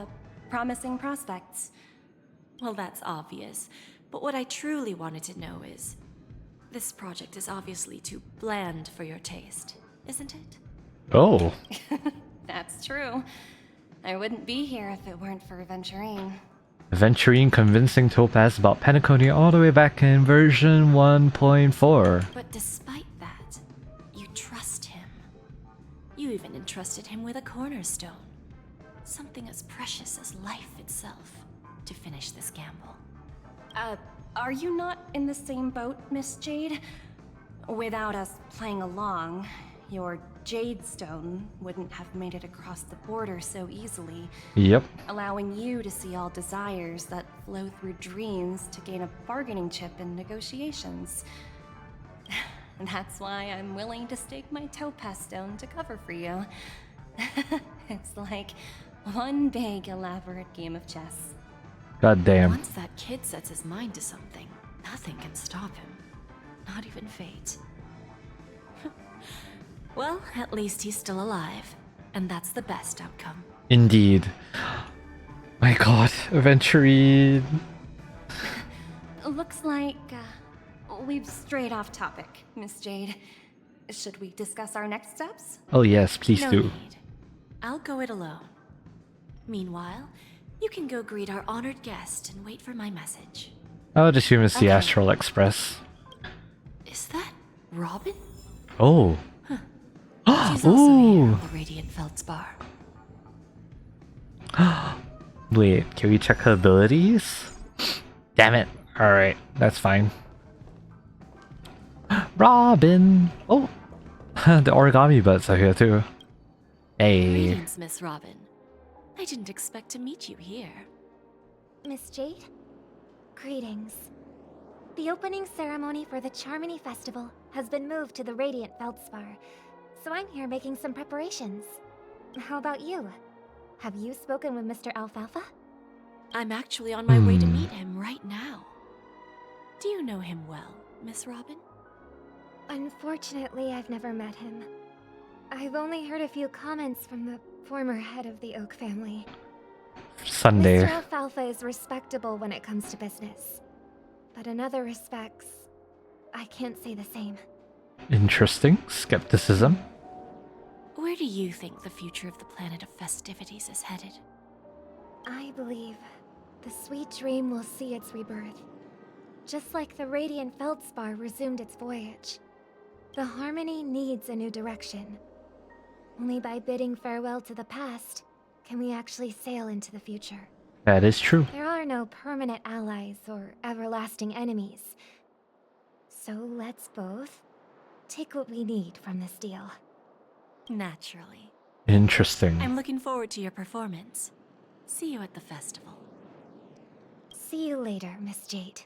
promising prospects. Well, that's obvious, but what I truly wanted to know is, this project is obviously too bland for your taste, isn't it? Oh. That's true. I wouldn't be here if it weren't for Venturine. Venturine convincing Topaz about Penacony all the way back in version 1.4. But despite that, you trust him. You even entrusted him with a cornerstone. Something as precious as life itself, to finish this gamble. Are you not in the same boat, Miss Jade? Without us playing along, your Jade Stone wouldn't have made it across the border so easily. Yep. Allowing you to see all desires that flow through dreams to gain a bargaining chip in negotiations. And that's why I'm willing to stake my Topaz Stone to cover for you. It's like one big elaborate game of chess. God damn. Once that kid sets his mind to something, nothing can stop him. Not even fate. Well, at least he's still alive, and that's the best outcome. Indeed. My god, Venturine. Looks like we've strayed off topic, Miss Jade. Should we discuss our next steps? Oh yes, please No do. need. I'll go it alone. Meanwhile, you can go greet our honored guest and wait for my message. I would assume it's the Okay. Astral Express. Is that Robin? Oh. She's also here at the Radiant Feldspar. Wait, can we check her abilities? Damn it. Alright, that's fine. Robin! Oh! The origami buds are here too. Hey. Greetings, Miss Robin. I didn't expect to meet you here. Miss Jade? Greetings. The opening ceremony for the Charmony Festival has been moved to the Radiant Feldspar, so I'm here making some preparations. How about you? Have you spoken with Mr. Alfalfa? I'm actually on my way to meet him right now. Do you know him well, Miss Robin? Unfortunately, I've never met him. I've only heard a few comments from the former head of the Oak family. Sunday. Mr. Alfalfa is respectable when it comes to business. But in other respects, I can't say the same. Interesting. Skepticism. Where do you think the future of the planet of festivities is headed? I believe the sweet dream will see its rebirth. Just like the Radiant Feldspar resumed its voyage. The Harmony needs a new direction. Only by bidding farewell to the past can we actually sail into the future. That is true. There are no permanent allies or everlasting enemies. So let's both take what we need from this deal. Naturally. Interesting. I'm looking forward to your performance. See you at the festival. See you later, Miss Jade.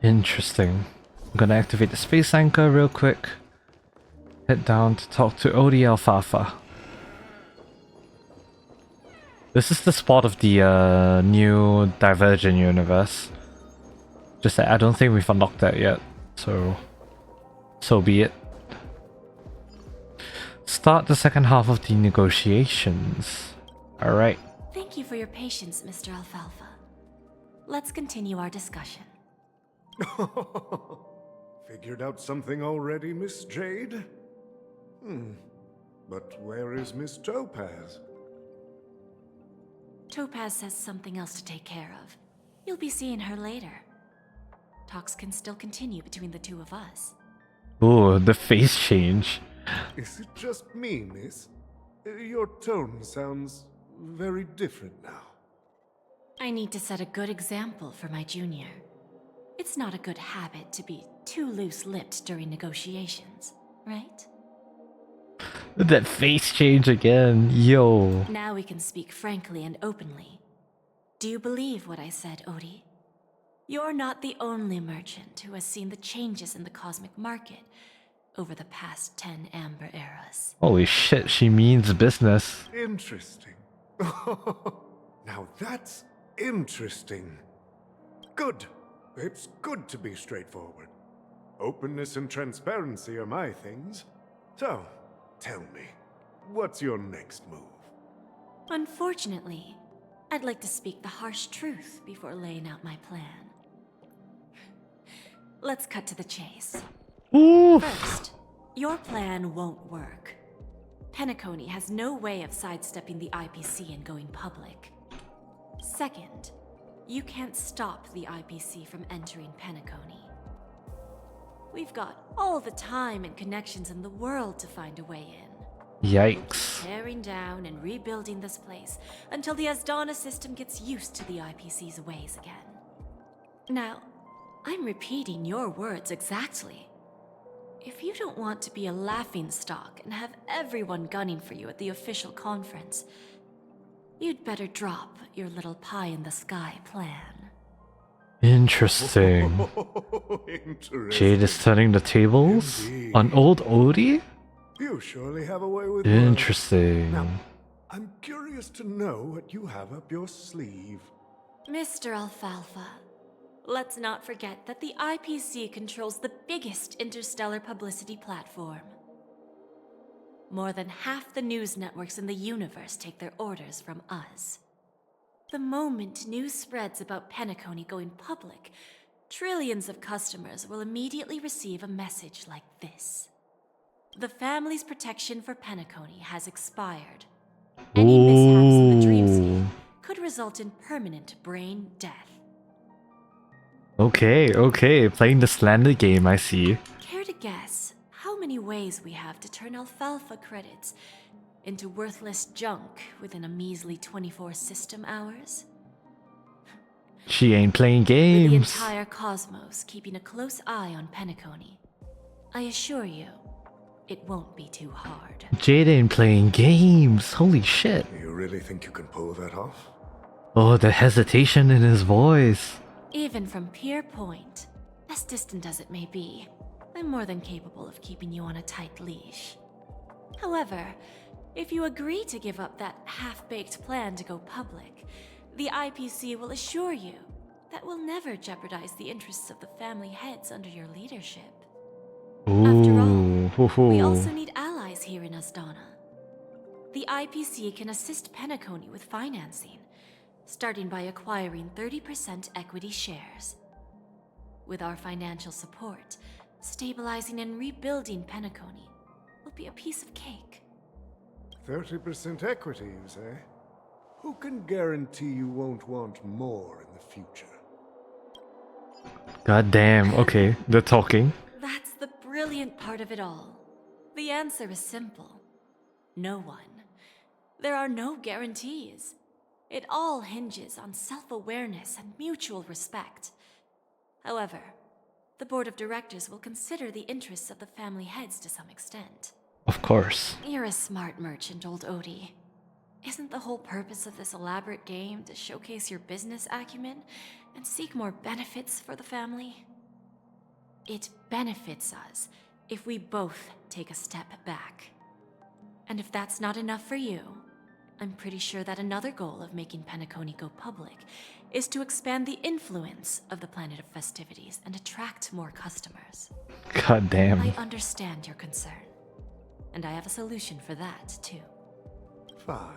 Interesting. I'm gonna activate the space anchor real quick. Head down to talk to Odie Alfalfa. This is the spot of the new Divergent universe. Just that I don't think we've unlocked that yet, so be it. Start the second half of the negotiations. Alright. Thank you for your patience, Mr. Alfalfa. Let's continue our discussion. Figured out something already, Miss Jade? But where is Miss Topaz? Topaz has something else to take care of. You'll be seeing her later. Talks can still continue between the two of us. Ooh, the face change. Is it just me, miss? Your tone sounds very different now. I need to set a good example for my junior. It's not a good habit to be too loose-lipped during negotiations, right? That face change again, yo. Now we can speak frankly and openly. Do you believe what I said, Odie? You're not the only merchant who has seen the changes in the cosmic market over the past 10 Amber Eras. Holy shit, she means business. Interesting. Now that's interesting. Good. It's good to be straightforward. Openness and transparency are my things. So, tell me, what's your next move? Unfortunately, I'd like to speak the harsh truth before laying out my plan. Let's cut to the chase. Oof. First, your plan won't work. Penacony has no way of sidestepping the IPC and going public. Second, you can't stop the IPC from entering Penacony. We've got all the time and connections in the world to find a way in. Yikes. Tearing down and rebuilding this place until the Asdana system gets used to the IPC's ways again. Now, I'm repeating your words exactly. If you don't want to be a laughingstock and have everyone gunning for you at the official conference, you'd better drop your little pie-in-the-sky plan. Interesting. Jade is turning the tables on old Odie? You surely have a way with Interesting. Now, I'm curious to know what you have up your sleeve. Mr. Alfalfa, let's not forget that the IPC controls the biggest interstellar publicity platform. More than half the news networks in the universe take their orders from us. The moment news spreads about Penacony going public, trillions of customers will immediately receive a message like this. The family's protection for Penacony has expired. Any mishaps in the dreamscape could result in permanent brain death. Okay, playing the slander game, I see. Care to guess how many ways we have to turn Alfalfa credits into worthless junk within a measly 24 system hours? She ain't playing With the games. entire cosmos keeping a close eye on Penacony, I assure you, it won't be too hard. Jade ain't playing games. Holy shit. You really think you can pull that off? Oh, the hesitation in his voice. Even from Pier Point, as distant as it may be, I'm more than capable of keeping you on a tight leash. However, if you agree to give up that half-baked plan to go public, the IPC will assure you that we'll never jeopardize the interests of the family heads under your leadership. After all, we also need allies here in Asdana. The IPC can assist Penacony with financing, starting by acquiring 30% equity shares. With our financial support, stabilizing and rebuilding Penacony will be a piece of cake. 30% equity, you say? Who can guarantee you won't want more in the future? God damn, okay, they're talking. That's the brilliant part of it all. The answer is simple. No one. There are no guarantees. It all hinges on self-awareness and mutual respect. However, the board of directors will consider the interests of the family heads to some extent. Of course. You're a smart merchant, old Odie. Isn't the whole purpose of this elaborate game to showcase your business acumen and seek more benefits for the family? It benefits us if we both take a step back. And if that's not enough for you, I'm pretty sure that another goal of making Penacony go public is to expand the influence of the Planet of Festivities and attract more customers. God damn. I understand your concern, and I have a solution for that, too. Fine.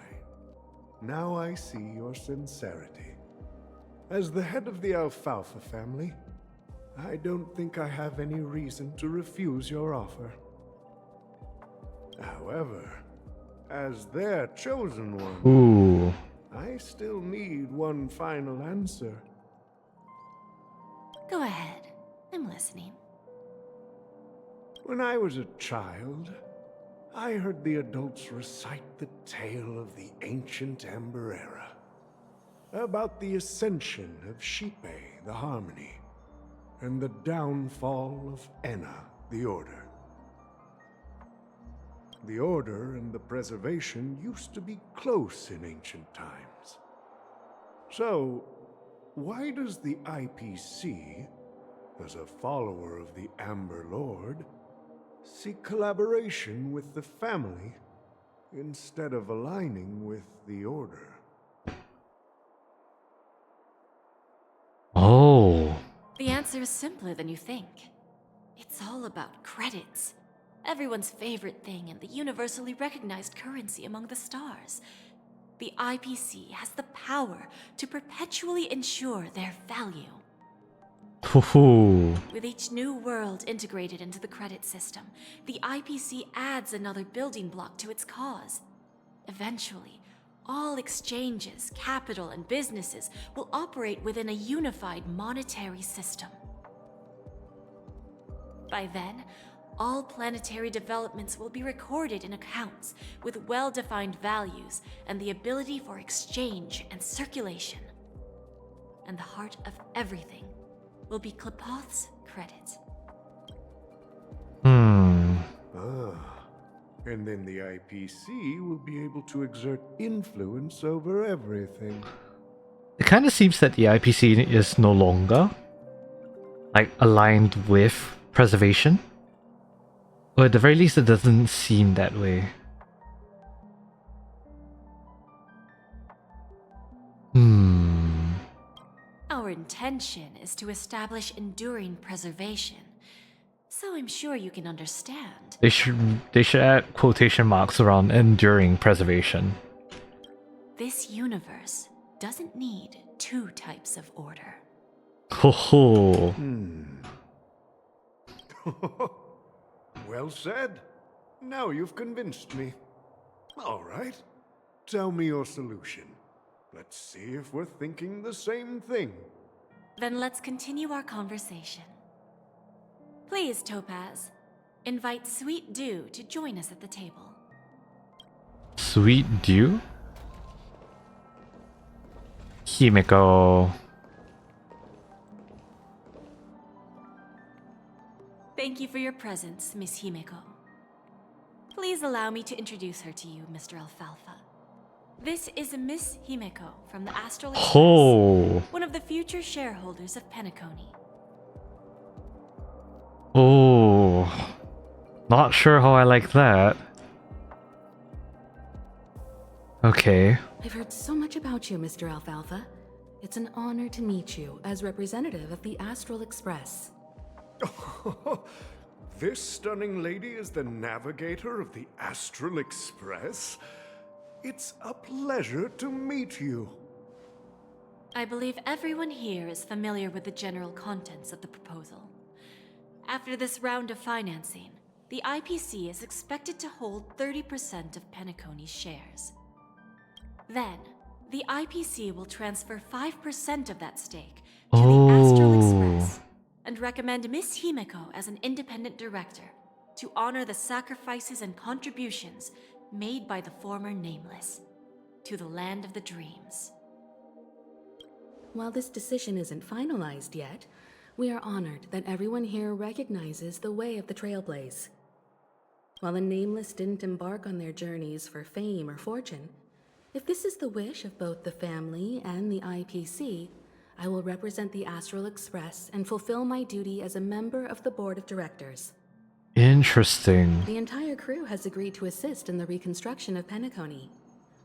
Now I see your sincerity. As the head of the Alfalfa family, I don't think I have any reason to refuse your offer. However, as their chosen one, Ooh. I still need one final answer. Go ahead. I'm listening. When I was a child, I heard the adults recite the tale of the ancient Amber Era, about the ascension of Shipe, the Harmony, and the downfall of Enna, the Order. The Order and the Preservation used to be close in ancient times. So, why does the IPC, as a follower of the Amber Lord, seek collaboration with the family instead of aligning with the Order? Oh. The answer is simpler than you think. It's all about credits. Everyone's favorite thing and the universally recognized currency among the stars. The IPC has the power to perpetually ensure their value. Hoo-hoo. With each new world integrated into the credit system, the IPC adds another building block to its cause. Eventually, all exchanges, capital, and businesses will operate within a unified monetary system. By then, all planetary developments will be recorded in accounts with well-defined values and the ability for exchange and circulation. And the heart of everything will be Klepoth's credit. And then the IPC will be able to exert influence over everything. It kind of seems that the IPC is no longer like aligned with preservation. Or at the very least it doesn't seem that way. Our intention is to establish enduring preservation, so I'm sure you can understand. They should add quotation marks around enduring preservation. This universe doesn't need two types of order. Ho ho. Well said. Now you've convinced me. All right. Tell me your solution. Let's see if we're thinking the same thing. Then let's continue our conversation. Please, Topaz, invite Sweet Dew to join us at the table. Sweet Dew? Himeko. Thank you for your presence, Miss Himeko. Please allow me to introduce her to you, Mr. Alfalfa. This is Miss Himeko from the Astral Express, Oh. one of the future shareholders of Penacony. Oh. Not sure how I like that. Okay. I've heard so much about you, Mr. Alfalfa. It's an honor to meet you as representative of the Astral Express. This stunning lady is the navigator of the Astral Express? It's a pleasure to meet you. I believe everyone here is familiar with the general contents of the proposal. After this round of financing, the IPC is expected to hold 30% of Penacony's shares. Then, the IPC will transfer 5% of that stake to the Astral Express and recommend Miss Himeko as an independent director to honor the sacrifices and contributions made by the former Nameless to the land of the dreams. While this decision isn't finalized yet, we are honored that everyone here recognizes the way of the Trailblaze. While the Nameless didn't embark on their journeys for fame or fortune, if this is the wish of both the family and the IPC, I will represent the Astral Express and fulfill my duty as a member of the board of directors. Interesting. The entire crew has agreed to assist in the reconstruction of Penacony.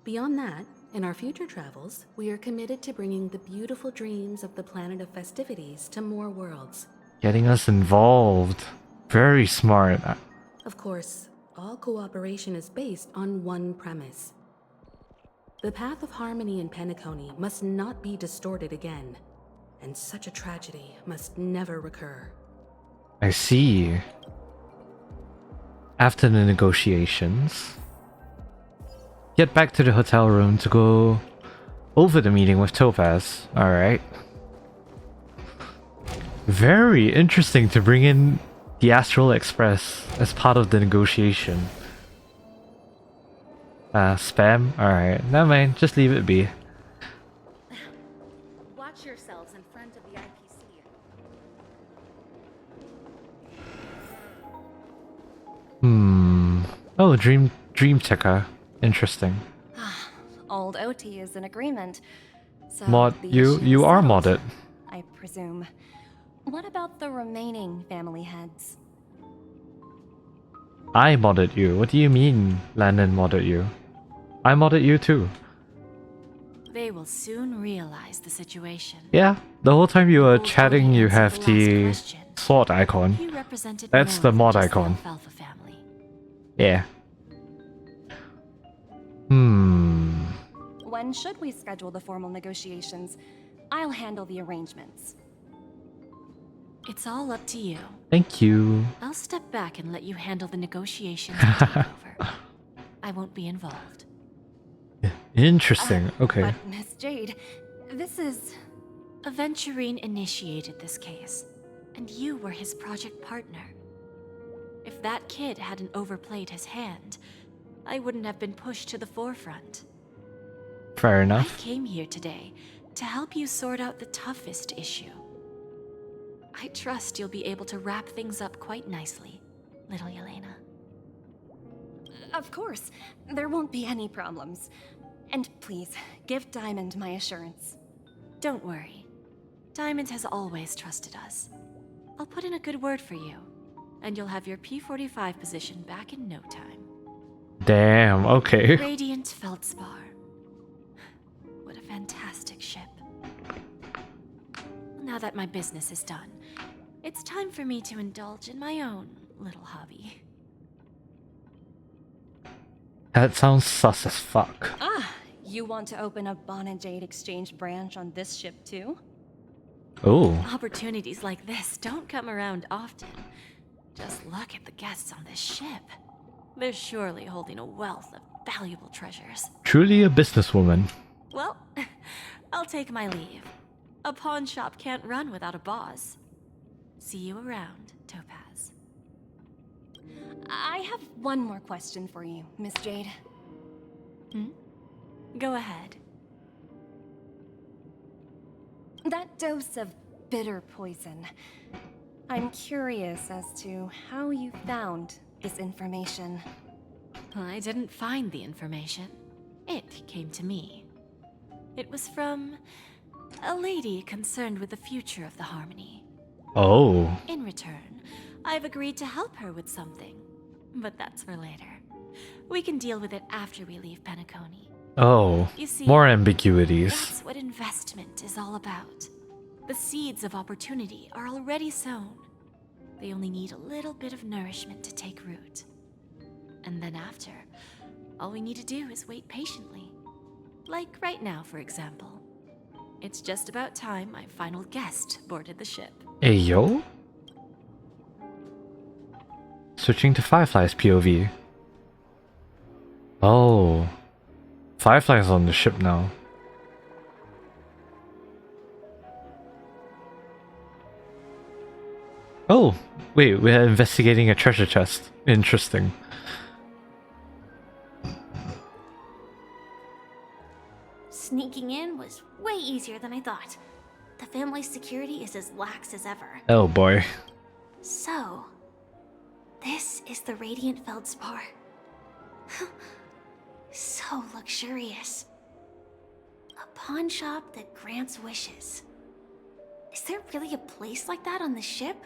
Beyond that, in our future travels, we are committed to bringing the beautiful dreams of the planet of festivities to more worlds. Getting us involved. Very smart. Of course, all cooperation is based on one premise. The path of harmony in Penacony must not be distorted again, and such a tragedy must never recur. I see. After the negotiations, get back to the hotel room to go over the meeting with Topaz. Alright. Very interesting to bring in the Astral Express as part of the negotiation. Spam? Alright, never mind, just leave it be. Watch yourselves in front of the IPC. Oh, dream checker. Interesting. Old OT is in agreement. So Mod, the you issue are is settled, modded. I presume. What about the remaining family heads? I modded you. What do you mean Landon modded you? I modded you too. They will soon realize the situation. Yeah, the whole time you were Old chatting Odie you answered have last the question. sword icon. He represented That's more the than mod just icon. The Alfalfa family. Yeah. When should we schedule the formal negotiations? I'll handle the arrangements. It's all up to you. Thank you. I'll step back and let you handle the negotiations and takeover. I won't be involved. Interesting. Okay. But Miss Jade, this is... Aventurine initiated this case, and you were his project partner. If that kid hadn't overplayed his hand, I wouldn't have been pushed to the forefront. Fair I enough. came here today to help you sort out the toughest issue. I trust you'll be able to wrap things up quite nicely, little Yelena. Of course, there won't be any problems. And please, give Diamond my assurance. Don't worry. Diamond has always trusted us. I'll put in a good word for you, and you'll have your P45 position back in no time. Damn, okay. Radiant Feldspar. What a fantastic ship. Now that my business is done, it's time for me to indulge in my own little hobby. That sounds sus as fuck. Ah, you want to open a Bon and Jade exchange branch on this ship too? Oh. Opportunities like this don't come around often. Just look at the guests on this ship. They're surely holding a wealth of valuable treasures. Truly a businesswoman. Well, I'll take my leave. A pawn shop can't run without a boss. See you around, Topaz. I have one more question for you, Miss Jade. Go ahead. That dose of bitter poison. I'm curious as to how you found this information. I didn't find the information. It came to me. It was from a lady concerned with the future of the Harmony. Oh. In return, I've agreed to help her with something. But that's for later. We can deal with it after we leave Penacony. Oh. You see, More ambiguities. That's what investment is all about. The seeds of opportunity are already sown. They only need a little bit of nourishment to take root. And then after, all we need to do is wait patiently. Like right now, for example. It's just about time my final guest boarded the ship. Hey, yo? Switching to Firefly's POV. Oh. Firefly's on the ship now. Oh, wait, we're investigating a treasure chest. Interesting. Sneaking in was way easier than I thought. The family's security is as lax as ever. Oh boy. So, this is the Radiant Feldspar. So luxurious. A pawn shop that grants wishes. Is there really a place like that on the ship?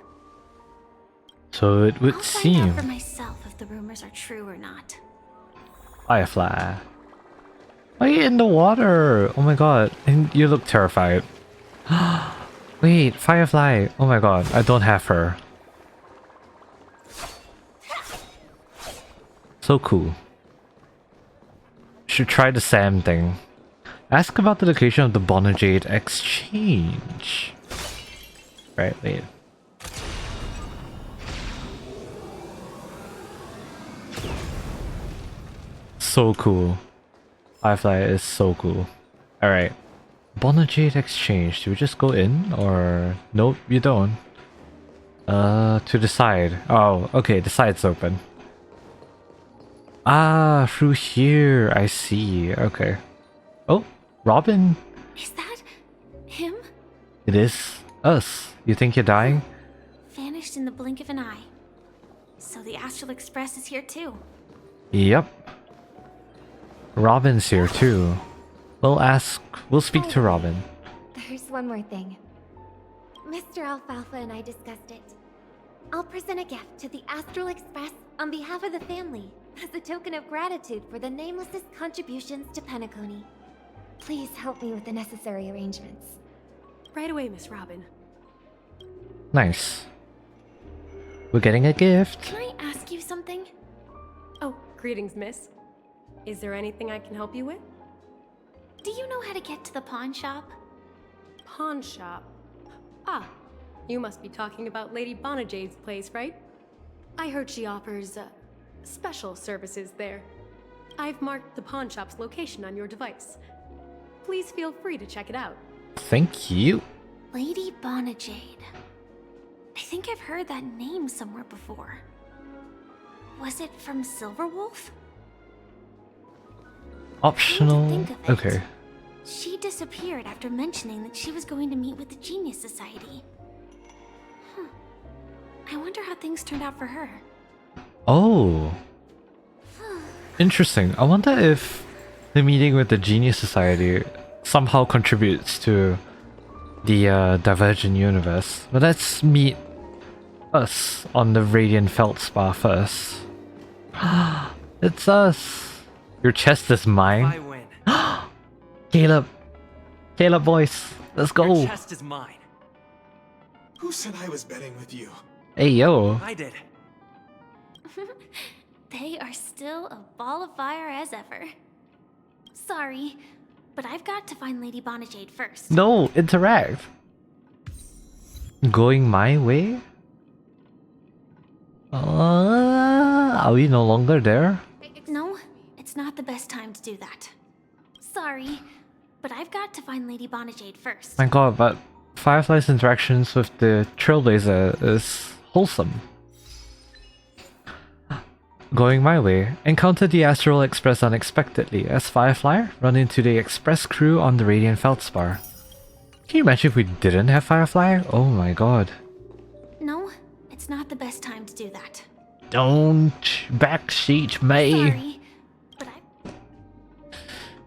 So it would I'll seem. find out for myself if the rumors are true or not. Firefly. Why are you in the water? Oh my god. And you look terrified. Wait, Firefly. Oh my god, I don't have her. So cool. Should try the Sam thing. Ask about the location of the Bonajade exchange. Right, wait. So cool. Firefly is so cool. Alright. Bonajade exchange. Do we just go in? Or... Nope, you don't. To the side. Oh, okay, the side's open. Ah, through here. I see. Okay. Oh, Robin. Is that him? It is us. You think you're dying? Vanished in the blink of an eye. So the Astral Express is here too. Yep. Robin's here too. We'll speak to Robin. There's one more thing. Mr. Alfalfa and I discussed it. I'll present a gift to the Astral Express on behalf of the family as a token of gratitude for the Nameless's contributions to Penacony. Please help me with the necessary arrangements. Right away, Miss Robin. Nice. We're getting a gift. Can I ask you something? Oh, greetings, miss. Is there anything I can help you with? Do you know how to get to the pawn shop? Pawn shop? Ah, you must be talking about Lady Bonajade's place, right? I heard she offers, special services there. I've marked the pawn shop's location on your device. Please feel free to check it out. Thank you. Lady Bonajade. I think I've heard that name somewhere before. Was it from Silverwolf? Optional. Think of it. Okay. She disappeared after mentioning that she was going to meet with the Genius Society. I wonder how things turned out for her. Oh. Interesting. I wonder if the meeting with the Genius Society somehow contributes to the Divergent universe. But let's meet us on the Radiant Feldspar first. It's us. Your chest is mine. I win. Caleb. Caleb boys. Let's go. Your chest is mine. Who said I was betting with you? Hey yo. I did. They are still a ball of fire as ever. Sorry, but I've got to find Lady Bonajade first. No, interact. Going my way? Are we no longer there? No, it's not the best time to do that. Sorry, but I've got to find Lady Bonajade first. My god, but Firefly's interactions with the Trailblazer is wholesome. Going my way, encountered the Astral Express unexpectedly as Firefly run into the express crew on the Radiant Feldspar. Can you imagine if we didn't have Firefly? Oh my god. No, it's not the best time to do that. Don't backseat me. Sorry, but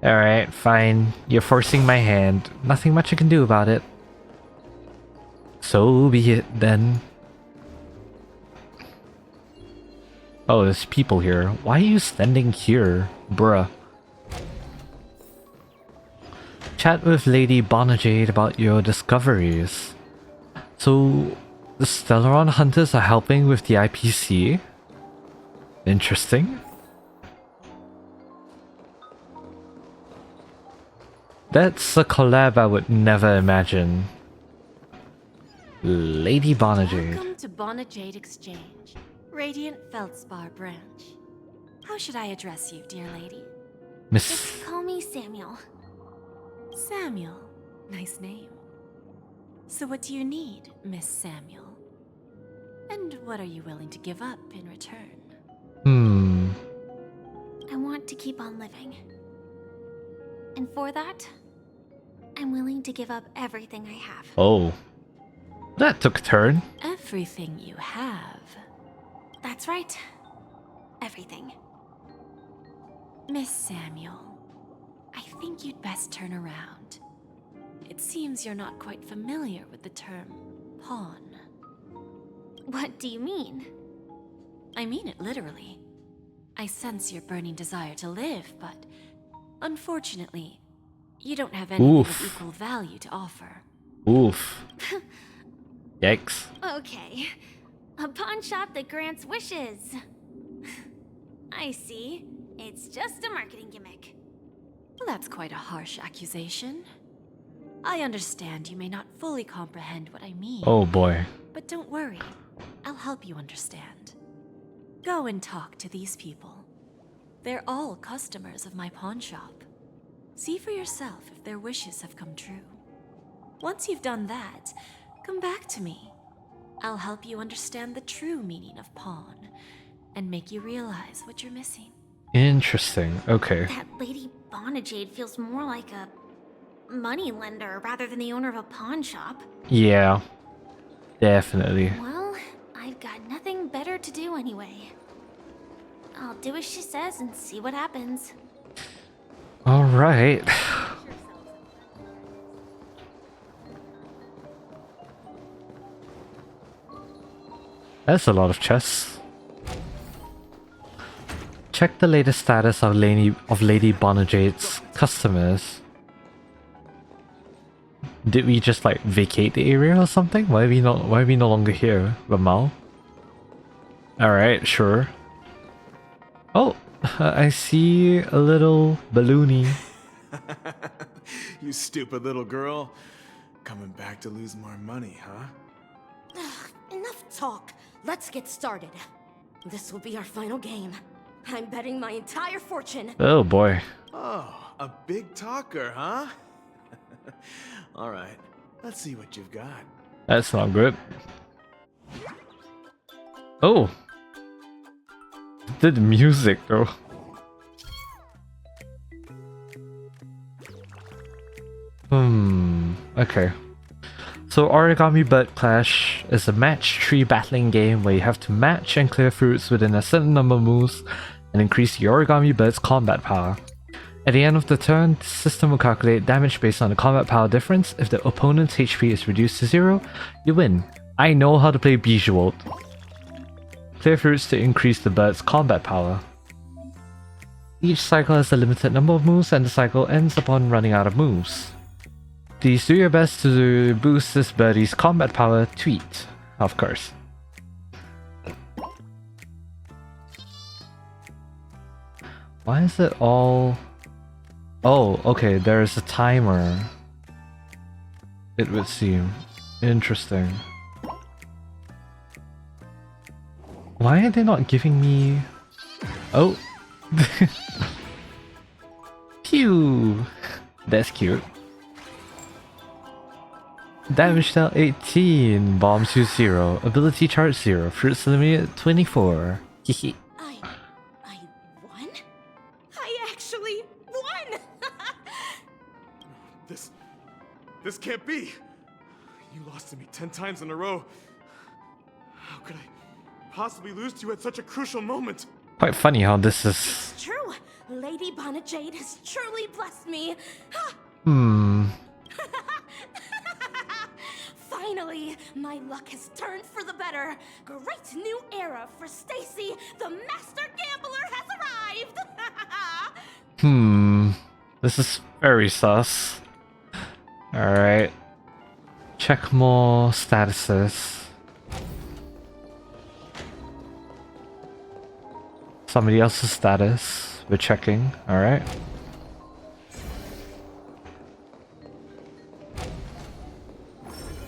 Alright, fine. You're forcing my hand. Nothing much I can do about it. So be it then. Oh, there's people here. Why are you standing here, bruh? Chat with Lady Bonajade about your discoveries. So, the Stellaron Hunters are helping with the IPC? Interesting. That's a collab I would never imagine. Lady Bonajade. Welcome to Bonajade Exchange, Radiant Feldspar branch. How should I address you, dear lady? Miss... Just call me Samuel. Samuel. Nice name. So what do you need, Miss Samuel? And what are you willing to give up in return? I want to keep on living. And for that, I'm willing to give up everything I have. Oh. That took a turn. Everything you have. That's right. Everything. Miss Samuel, I think you'd best turn around. It seems you're not quite familiar with the term pawn. What do you mean? I mean it literally. I sense your burning desire to live, but unfortunately, you don't have anything of equal value to offer. Oof. Yikes. Okay. A pawn shop that grants wishes. I see. It's just a marketing gimmick. Well, that's quite a harsh accusation. I understand you may not fully comprehend what I mean. Oh boy. But don't worry. I'll help you understand. Go and talk to these people. They're all customers of my pawn shop. See for yourself if their wishes have come true. Once you've done that, come back to me. I'll help you understand the true meaning of pawn and make you realize what you're missing. Interesting. Okay. That Lady Bonajade feels more like a money lender rather than the owner of a pawn shop. Yeah. Definitely. Well, I've got nothing better to do anyway. I'll do as she says and see what happens. Alright. That's a lot of chests. Check the latest status of Lady Bonajade's customers. Did we just like vacate the area or something? Why are we no longer here, Ramal? Alright, sure. Oh, I see a little balloony. You stupid little girl. Coming back to lose more money, huh? Enough talk. Let's get started. This will be our final game. I'm betting my entire fortune. Oh boy. Oh, a big talker, huh? Alright, let's see what you've got. That's not good. Oh. The music though. Okay. So Origami Bird Clash is a match tree battling game where you have to match and clear fruits within a certain number of moves and increase your Origami Bird's combat power. At the end of the turn, the system will calculate damage based on the combat power difference. If the opponent's HP is reduced to 0, you win. I know how to play Bijouworld. Clear fruits to increase the bird's combat power. Each cycle has a limited number of moves and the cycle ends upon running out of moves. Please do your best to boost this birdie's combat power. Tweet, of course. Why is it all... Oh, okay, there's a timer. It would seem. Interesting. Why are they not giving me... Oh! Pew! That's cute. Damage dealt 18, bombs use 0, ability charge 0, fruits limited 24. Hehe. I won? I actually won! This can't be! You lost to me 10 times in a row. How could I possibly lose to you at such a crucial moment? Quite funny how this is... It's true. Lady Bonajade has truly blessed me. Finally, my luck has turned for the better. Great new era for Stacy. The master gambler has arrived. This is very sus. Alright. Check more statuses. Somebody else's status. We're checking. Alright.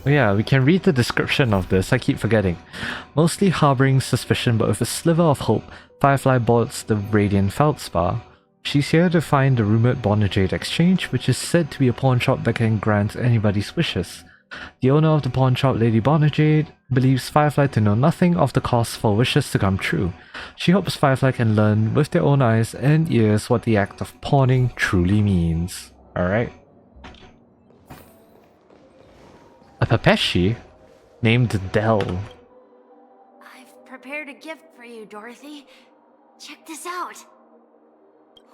Oh yeah, we can read the description of this, I keep forgetting. Mostly harboring suspicion but with a sliver of hope, Firefly boards the Radiant Feldspar. She's here to find the rumored Bonajade Exchange, which is said to be a pawn shop that can grant anybody's wishes. The owner of the pawn shop, Lady Bonajade, believes Firefly to know nothing of the cost for wishes to come true. She hopes Firefly can learn with their own eyes and ears what the act of pawning truly means. Alright. A Pepeshi named Dell. I've prepared a gift for you, Dorothy. Check this out.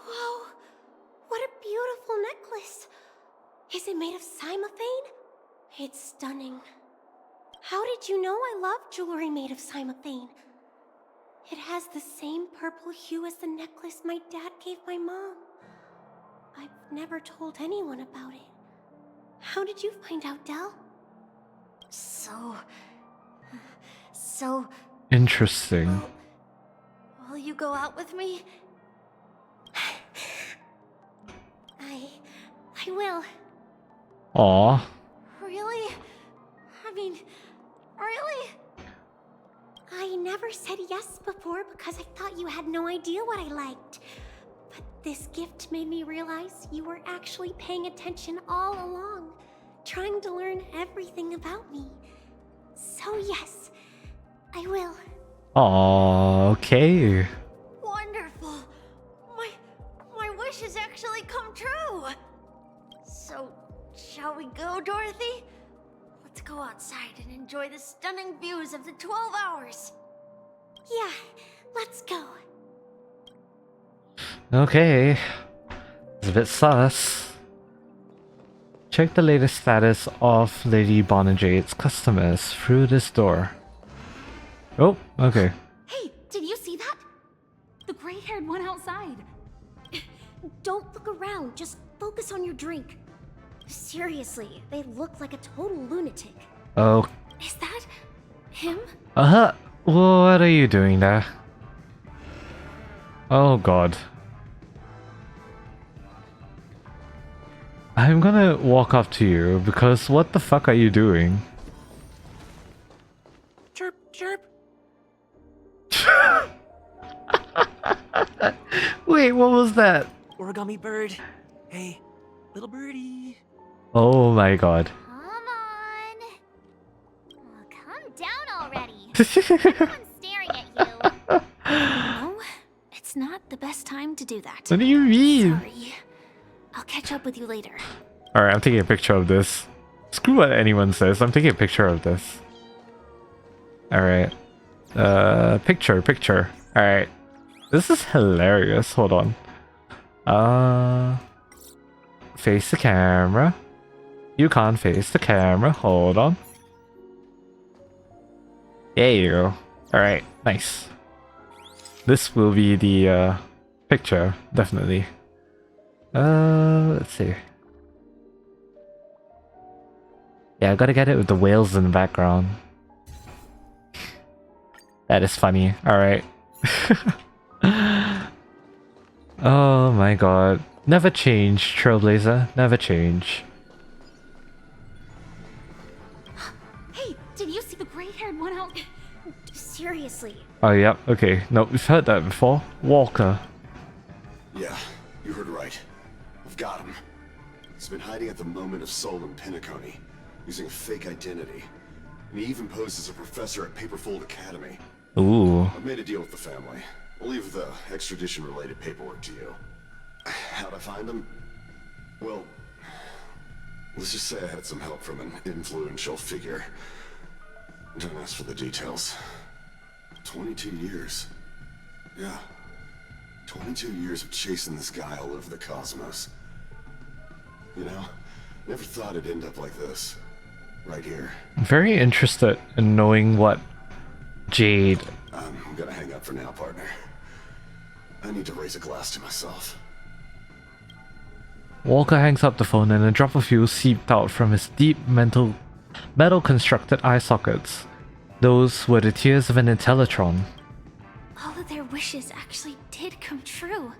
Whoa, what a beautiful necklace. Is it made of cymophane? It's stunning. How did you know I love jewelry made of cymophane? It has the same purple hue as the necklace my dad gave my mom. I've never told anyone about it. How did you find out, Dell? So... Interesting. Will you go out with me? I will. Aww. Really? I mean, really? I never said yes before because I thought you had no idea what I liked. But this gift made me realize you were actually paying attention all along, trying to learn everything about me. So yes, I will. Aww, okay. Wonderful. My wish has actually come true. So, shall we go, Dorothy? Let's go outside and enjoy the stunning views of the 12 hours. Yeah, let's go. Okay. It's a bit sus. Check the latest status of Lady Bonajade's customers through this door. Oh, okay. Hey, did you see that? The gray-haired one outside. Don't look around, just focus on your drink. Seriously, they look like a total lunatic. Oh. Is that him? What are you doing there? Oh god. I'm gonna walk up to you because what the fuck are you doing? Chirp, chirp. Wait, what was that? Origami bird. Hey, little birdie. Oh my god. Come on. Oh, calm down already. Everyone's staring at you. No, it's not the best time to do that. What do you mean? Sorry. I'll catch up with you later. Alright, I'm taking a picture of this. Screw what anyone says, I'm taking a picture of this. Alright. Picture. Alright. This is hilarious. Hold on. Face the camera. You can't face the camera. Hold on. There you go. Alright, nice. This will be the picture, definitely. Let's see. Yeah, I gotta get it with the whales in the background. That is funny. Alright. Oh my god. Never change, Trailblazer. Never change. Hey, did you see the gray-haired one out? Seriously. Oh, yep. Okay. No, we've heard that before. Walker. Yeah, you heard right. I've got him. He's been hiding at the moment of soul in Penacony, using a fake identity. And he even posed as a professor at Paperfold Academy. Ooh. I've made a deal with the family. I'll leave the extradition-related paperwork to you. How'd I find him? Well, let's just say I had some help from an influential figure. Don't ask for the details. 22 years. Yeah. 22 years of chasing this guy all over the cosmos. You know, never thought it'd end up like this. Right here. I'm very interested in knowing what Jade... I'm gonna hang up for now, partner. I need to raise a glass to myself. Walker hangs up the phone and a drop of fuel seeped out from his deep metal-constructed eye sockets. Those were the tears of an Intellitron. All of their wishes actually did come true.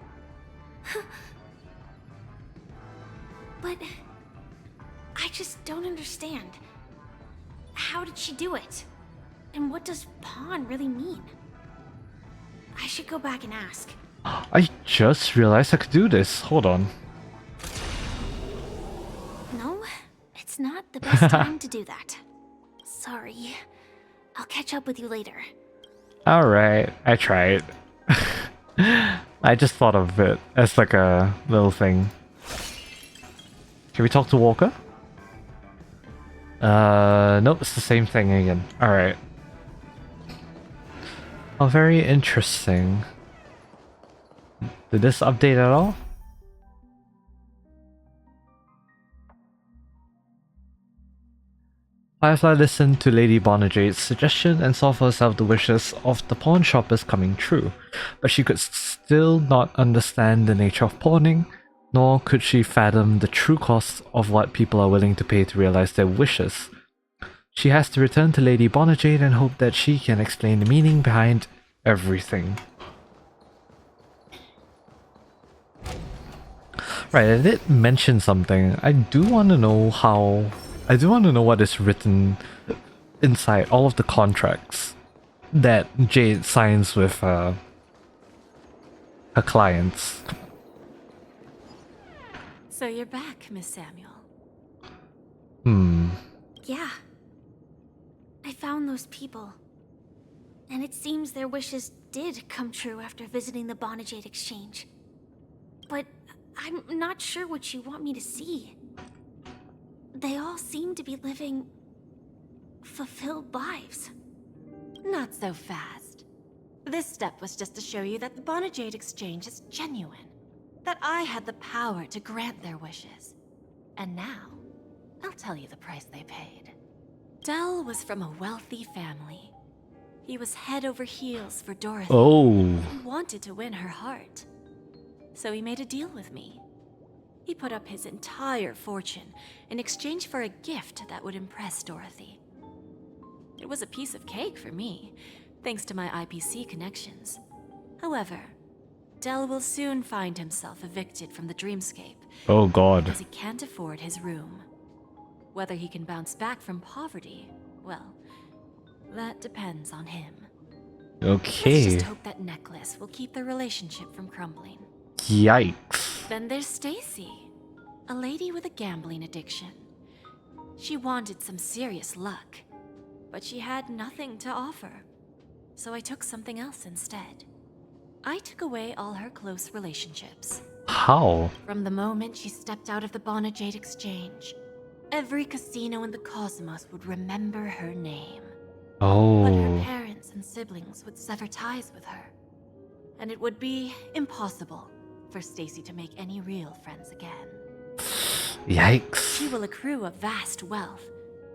But I just don't understand. How did she do it? And what does pawn really mean? I should go back and ask. I just realized I could do this. Hold on. No, it's not the best time to do that. Sorry. I'll catch up with you later. Alright, I tried. I just thought of it as like a little thing. Can we talk to Walker? Nope, it's the same thing again. Alright. Oh, very interesting. Did this update at all? Firefly listened to Lady Bonajade's suggestion and saw for herself the wishes of the pawn shoppers coming true, but she could still not understand the nature of pawning, nor could she fathom the true cost of what people are willing to pay to realize their wishes. She has to return to Lady Bonajade and hope that she can explain the meaning behind everything. Right, I did mention something. I do want to know what is written inside all of the contracts that Jade signs with her clients. So you're back, Miss Samuel. Yeah. I found those people. And it seems their wishes did come true after visiting the Bonajade Exchange. But I'm not sure what you want me to see. They all seem to be living fulfilled lives. Not so fast. This step was just to show you that the Bonajade Exchange is genuine. That I had the power to grant their wishes. And now, I'll tell you the price they paid. Del was from a wealthy family. He was head over heels for Dorothy. Oh. He wanted to win her heart. So he made a deal with me. He put up his entire fortune in exchange for a gift that would impress Dorothy. It was a piece of cake for me, thanks to my IPC connections. However, Del will soon find himself evicted from the dreamscape. Oh god. Because he can't afford his room. Whether he can bounce back from poverty, well, that depends on him. Okay. Let's just hope that necklace will keep their relationship from crumbling. Yikes. Then there's Stacy, a lady with a gambling addiction. She wanted some serious luck, but she had nothing to offer. So I took something else instead. I took away all her close relationships. How? From the moment she stepped out of the Bonajade Exchange, every casino in the cosmos would remember her name. Oh. But her parents and siblings would sever ties with her. And it would be impossible for Stacy to make any real friends again. Yikes. She will accrue a vast wealth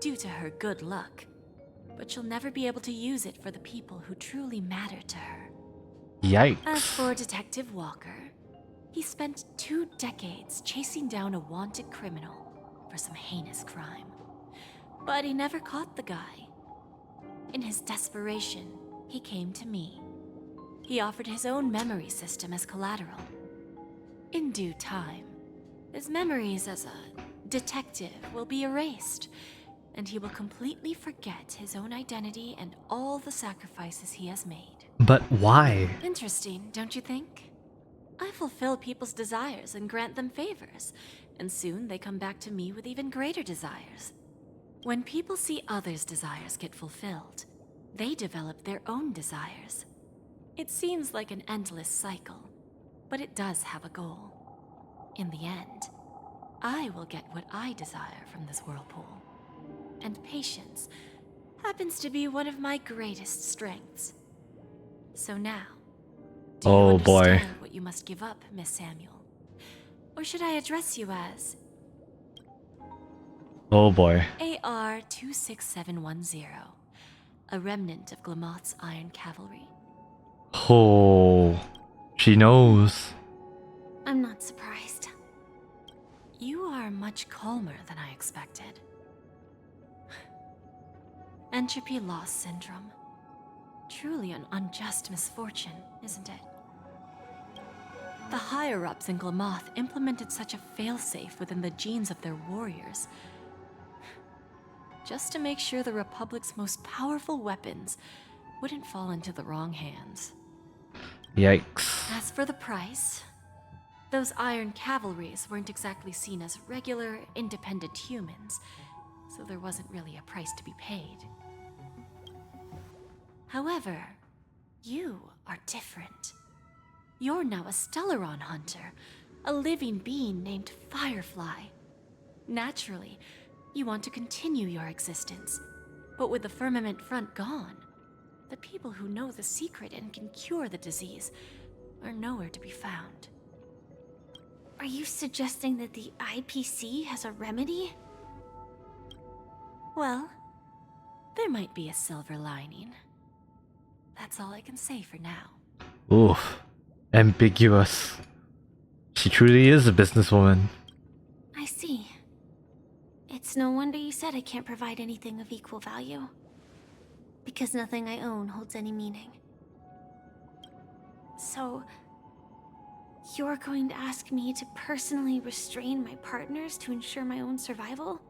due to her good luck, but she'll never be able to use it for the people who truly matter to her. Yikes. As for Detective Walker, he spent 2 decades chasing down a wanted criminal for some heinous crime. But he never caught the guy. In his desperation, he came to me. He offered his own memory system as collateral. In due time, his memories as a detective will be erased, and he will completely forget his own identity and all the sacrifices he has made. But why? Interesting, don't you think? I fulfill people's desires and grant them favors, and soon they come back to me with even greater desires. When people see others' desires get fulfilled, they develop their own desires. It seems like an endless cycle, but it does have a goal. In the end, I will get what I desire from this whirlpool. And patience happens to be one of my greatest strengths. So now, Do you Oh boy. understand what you must give up, Miss Samuel? Or should I address you as Oh boy. AR-26710, a remnant of Glamoth's Iron Cavalry? Oh, she knows. I'm not surprised. You are much calmer than I expected. Entropy loss syndrome. Truly an unjust misfortune, isn't it? The higher-ups in Glamoth implemented such a failsafe within the genes of their warriors, just to make sure the Republic's most powerful weapons wouldn't fall into the wrong hands. Yikes. As for the price, those Iron Cavalries weren't exactly seen as regular, independent humans, so there wasn't really a price to be paid. However, you are different. You're now a Stellaron hunter, a living being named Firefly. Naturally, you want to continue your existence, but with the firmament front gone, the people who know the secret and can cure the disease are nowhere to be found. Are you suggesting that the IPC has a remedy? Well, there might be a silver lining. That's all I can say for now. Oof. Ambiguous. She truly is a businesswoman. I see. It's no wonder you said I can't provide anything of equal value. Because nothing I own holds any meaning. So, you're going to ask me to personally restrain my partners to ensure my own survival?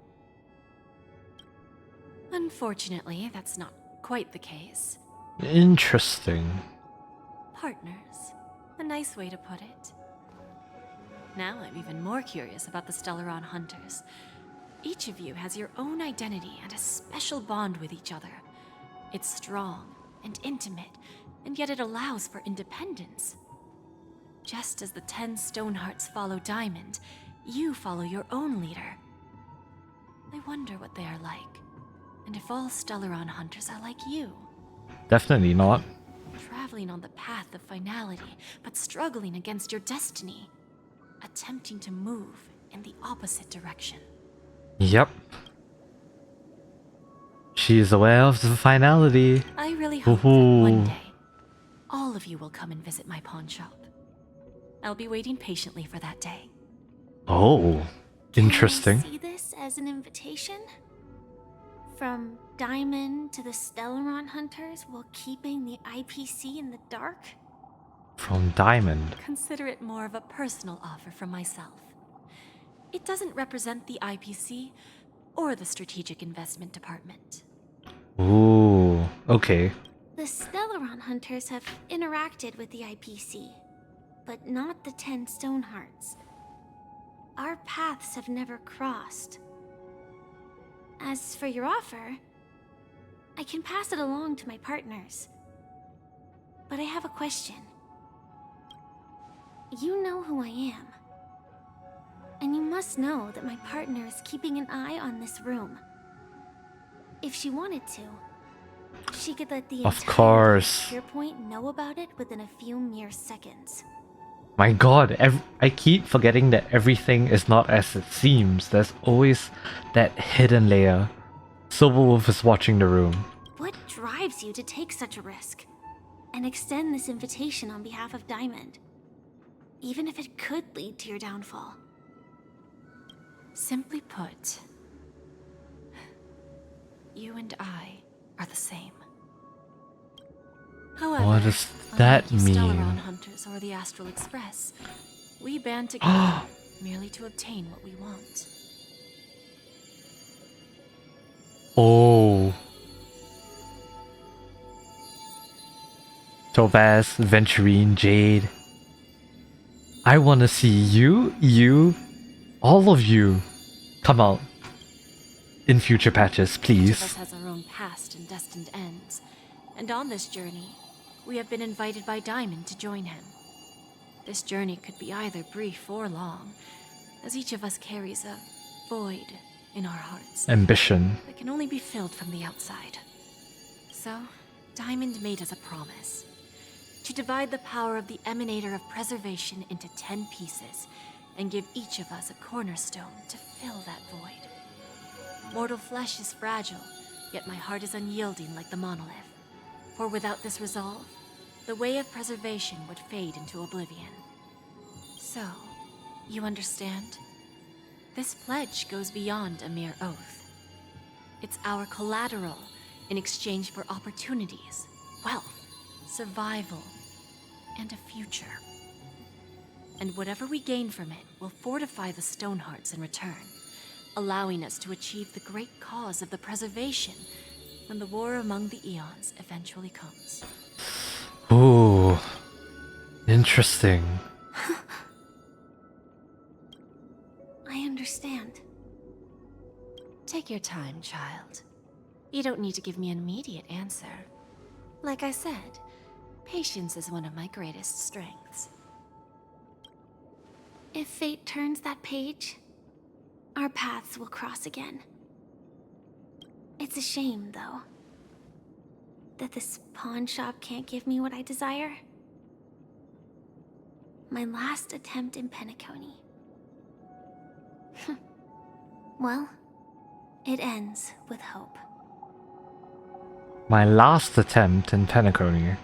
Unfortunately, that's not quite the case. Interesting. Partners. A nice way to put it. Now I'm even more curious about the Stellaron Hunters. Each of you has your own identity and a special bond with each other. It's strong and intimate, and yet it allows for independence. Just as the 10 Stonehearts follow Diamond, you follow your own leader. I wonder what they are like, and if all Stellaron Hunters are like you. Definitely not. Traveling on the path of finality, but struggling against your destiny. Attempting to move in the opposite direction. Yep. She is aware of the finality. I really hope that one day, all of you will come and visit my pawn shop. I'll be waiting patiently for that day. Oh, interesting. Can I see this as an invitation? From Diamond to the Stellaron Hunters while keeping the IPC in the dark? From Diamond. Consider it more of a personal offer from myself. It doesn't represent the IPC or the Strategic Investment Department. Ooh, okay. The Stellaron Hunters have interacted with the IPC, but not the 10 Stonehearts. Our paths have never crossed. As for your offer, I can pass it along to my partners. But I have a question. You know who I am. And you must know that my partner is keeping an eye on this room. If she wanted to, she could let the entire Pierpoint know about it within a few mere seconds. My god, I keep forgetting that everything is not as it seems. There's always that hidden layer. Silverwolf is watching the room. What drives you to take such a risk? And extend this invitation on behalf of Diamond? Even if it could lead to your downfall. Simply put, you and I are the same. However, what does that unlike you mean? Stellaron Hunters or the Astral Express, we band together merely to obtain what we want. Oh. Topaz, Venturine, Jade. I want to see you, all of you come out in future patches, Each please. of us has our own past and destined ends, and on this journey, we have been invited by Diamond to join him. This journey could be either brief or long, as each of us carries a void in our hearts. Ambition. That can only be filled from the outside. So, Diamond made us a promise. to divide the power of the Emanator of Preservation into 10 pieces, and give each of us a cornerstone to fill that void. Mortal flesh is fragile, yet my heart is unyielding like the monolith. For without this resolve, the way of preservation would fade into oblivion. So, you understand? This pledge goes beyond a mere oath. It's our collateral in exchange for opportunities, wealth, survival, and a future. And whatever we gain from it will fortify the Stonehearts in return, allowing us to achieve the great cause of the preservation when the war among the eons eventually comes. Ooh, interesting. I understand. Take your time, child. You don't need to give me an immediate answer. Like I said, patience is one of my greatest strengths. If fate turns that page, our paths will cross again. It's a shame, though, that this pawn shop can't give me what I desire. My last attempt in Penacony. Well, it ends with hope. My last attempt in Penacony.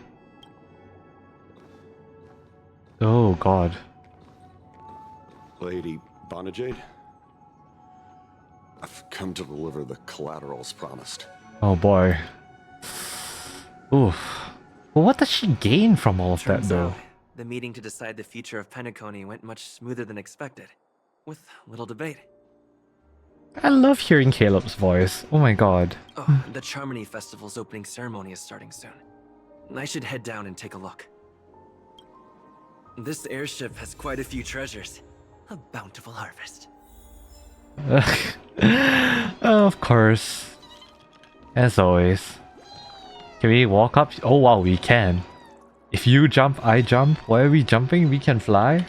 Oh god. Lady Bonajade? I've come to deliver the collaterals promised. Oh boy. Oof. Well, what does she gain from all of that, though? The meeting to decide the future of Penacony went much smoother than expected, with little debate. I love hearing Caleb's voice. Oh my god. Oh, the Charmony Festival's opening ceremony is starting soon. I should head down and take a look. This airship has quite a few treasures. A bountiful harvest. Of course. As always. Can we walk up? Oh wow, we can. If you jump, I jump. Why are we jumping? We can fly?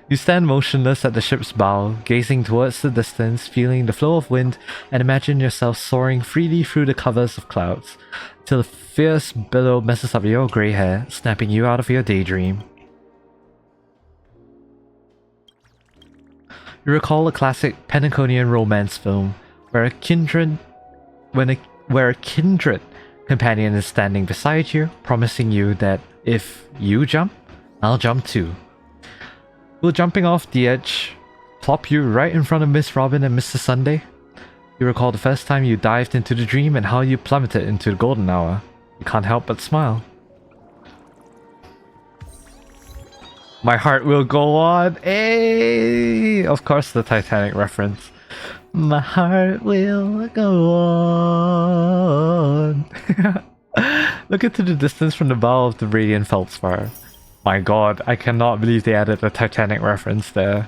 You stand motionless at the ship's bow, gazing towards the distance, feeling the flow of wind, and imagine yourself soaring freely through the covers of clouds, till a fierce billow messes up your grey hair, snapping you out of your daydream. You recall a classic Penaconian romance film, where a kindred companion is standing beside you, promising you that if you jump, I'll jump too. Will jumping off the edge plop you right in front of Miss Robin and Mr. Sunday? You recall the first time you dived into the dream and how you plummeted into the golden hour. You can't help but smile. My heart will go on. Hey! Of course, the Titanic reference. My heart will go on. Look into the distance from the bow of the radiant feldspar. My god, I cannot believe they added a Titanic reference there.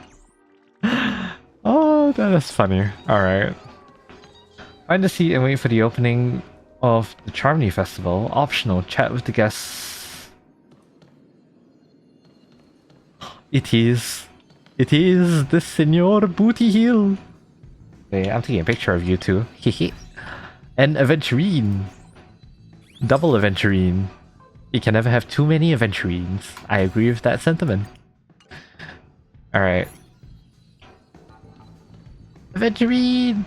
Oh, that is funny. Alright. Find a seat and wait for the opening of the Charmony Festival. Optional, chat with the guests. It is the Senor Booty Heel. Hey, I'm taking a picture of you two. Hehe. And Aventurine. Double Aventurine. You can never have too many Aventurines. I agree with that sentiment. Alright. Aventurine!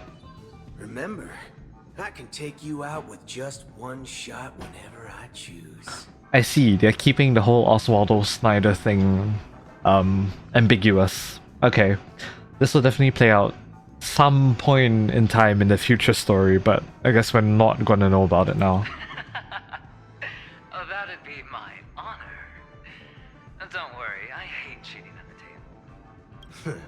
Remember, I can take you out with just one shot whenever I choose. I see, they're keeping the whole Oswaldo Snyder thing ambiguous. Okay. This will definitely play out some point in time in the future story, but I guess we're not gonna know about it now. Oh, that'd be my honor. Don't worry, I hate cheating at the table.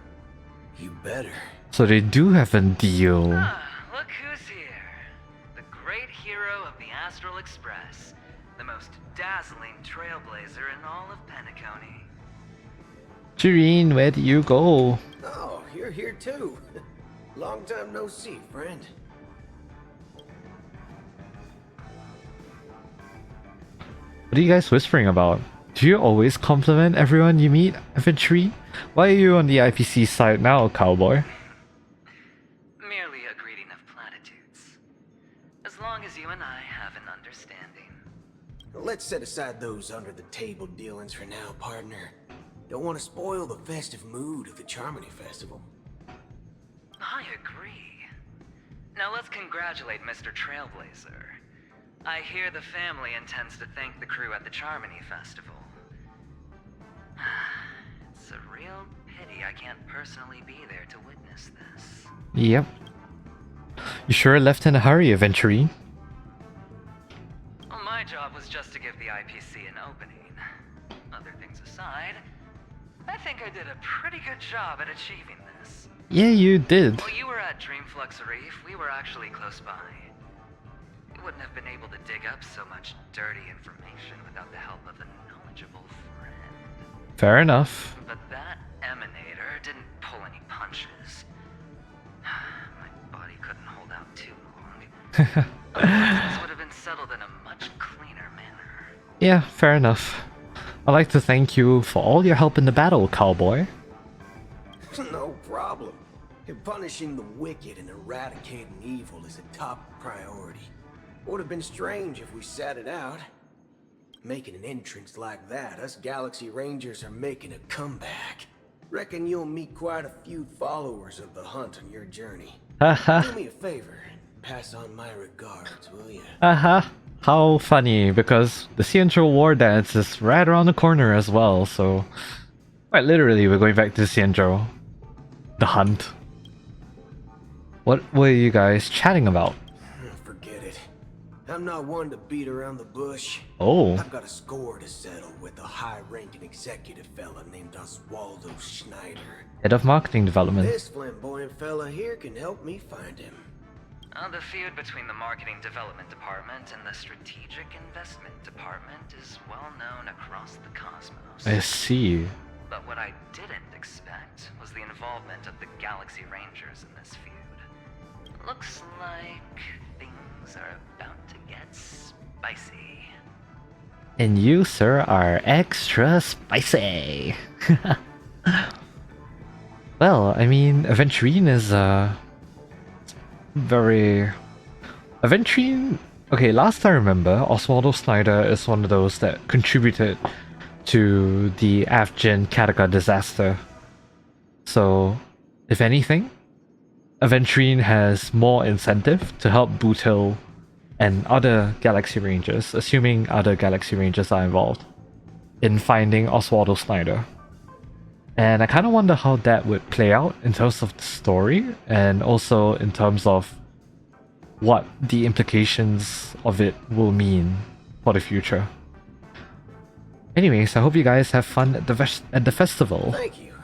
You better. So they do have a deal. Look who's here. The great hero of the Astral Express. The most dazzling trailblazer in all of Penacony. Jireen, where do you go? Oh, you're here too. Long time no see, friend. What are you guys whispering about? Do you always compliment everyone you meet, Aventurine? Why are you on the IPC side now, cowboy? Merely a greeting of platitudes. As long as you and I have an understanding. Let's set aside those under-the-table dealings for now, partner. Don't want to spoil the festive mood of the Charmony Festival. I agree. Now let's congratulate Mr. Trailblazer. I hear the family intends to thank the crew at the Charmony Festival. It's a real pity I can't personally be there to witness this. Yep. You sure left in a hurry, Aventurine. Well, my job was just to give the IPC an opening. Other things aside, I think I did a pretty good job at achieving this. Yeah, you did. While you were at Dreamflux Reef, we were actually close by. We wouldn't have been able to dig up so much dirty information without the help of a knowledgeable friend. Fair enough. But that emanator didn't pull any punches. My body couldn't hold out too long. Things would have been settled in a much cleaner manner. Yeah, fair enough. I'd like to thank you for all your help in the battle, cowboy. No problem. Punishing the wicked and eradicating evil is a top priority. Would have been strange if we sat it out. Making an entrance like that, us Galaxy Rangers are making a comeback. Reckon you'll meet quite a few followers of the hunt on your journey. Do me a favor, pass on my regards, will you? How funny, because the Ciancho War Dance is right around the corner as well, so... Quite literally, we're going back to Ciancho. The hunt. What were you guys chatting about? Forget it. I'm not one to beat around the bush. Oh. I've got a score to settle with a high-ranking executive fella named Oswaldo Schneider. Head of Marketing Development. This flamboyant fella here can help me find him. The feud between the Marketing Development Department and the Strategic Investment Department is well known across the cosmos. I see. But what I didn't expect was the involvement of the Galaxy Rangers in this feud. Looks like things are about to get spicy. And you, sir, are extra spicy. Well, I mean, Aventurine is very... Aventurine... Okay, last I remember, Oswaldo Snyder is one of those that contributed to the Afghan Kattegat disaster. So, if anything, Aventurine has more incentive to help Bootil and other Galaxy Rangers, assuming other Galaxy Rangers are involved, in finding Oswaldo Snyder. And I kind of wonder how that would play out in terms of the story, and also in terms of what the implications of it will mean for the future. Anyways, I hope you guys have fun at the festival. Thank you.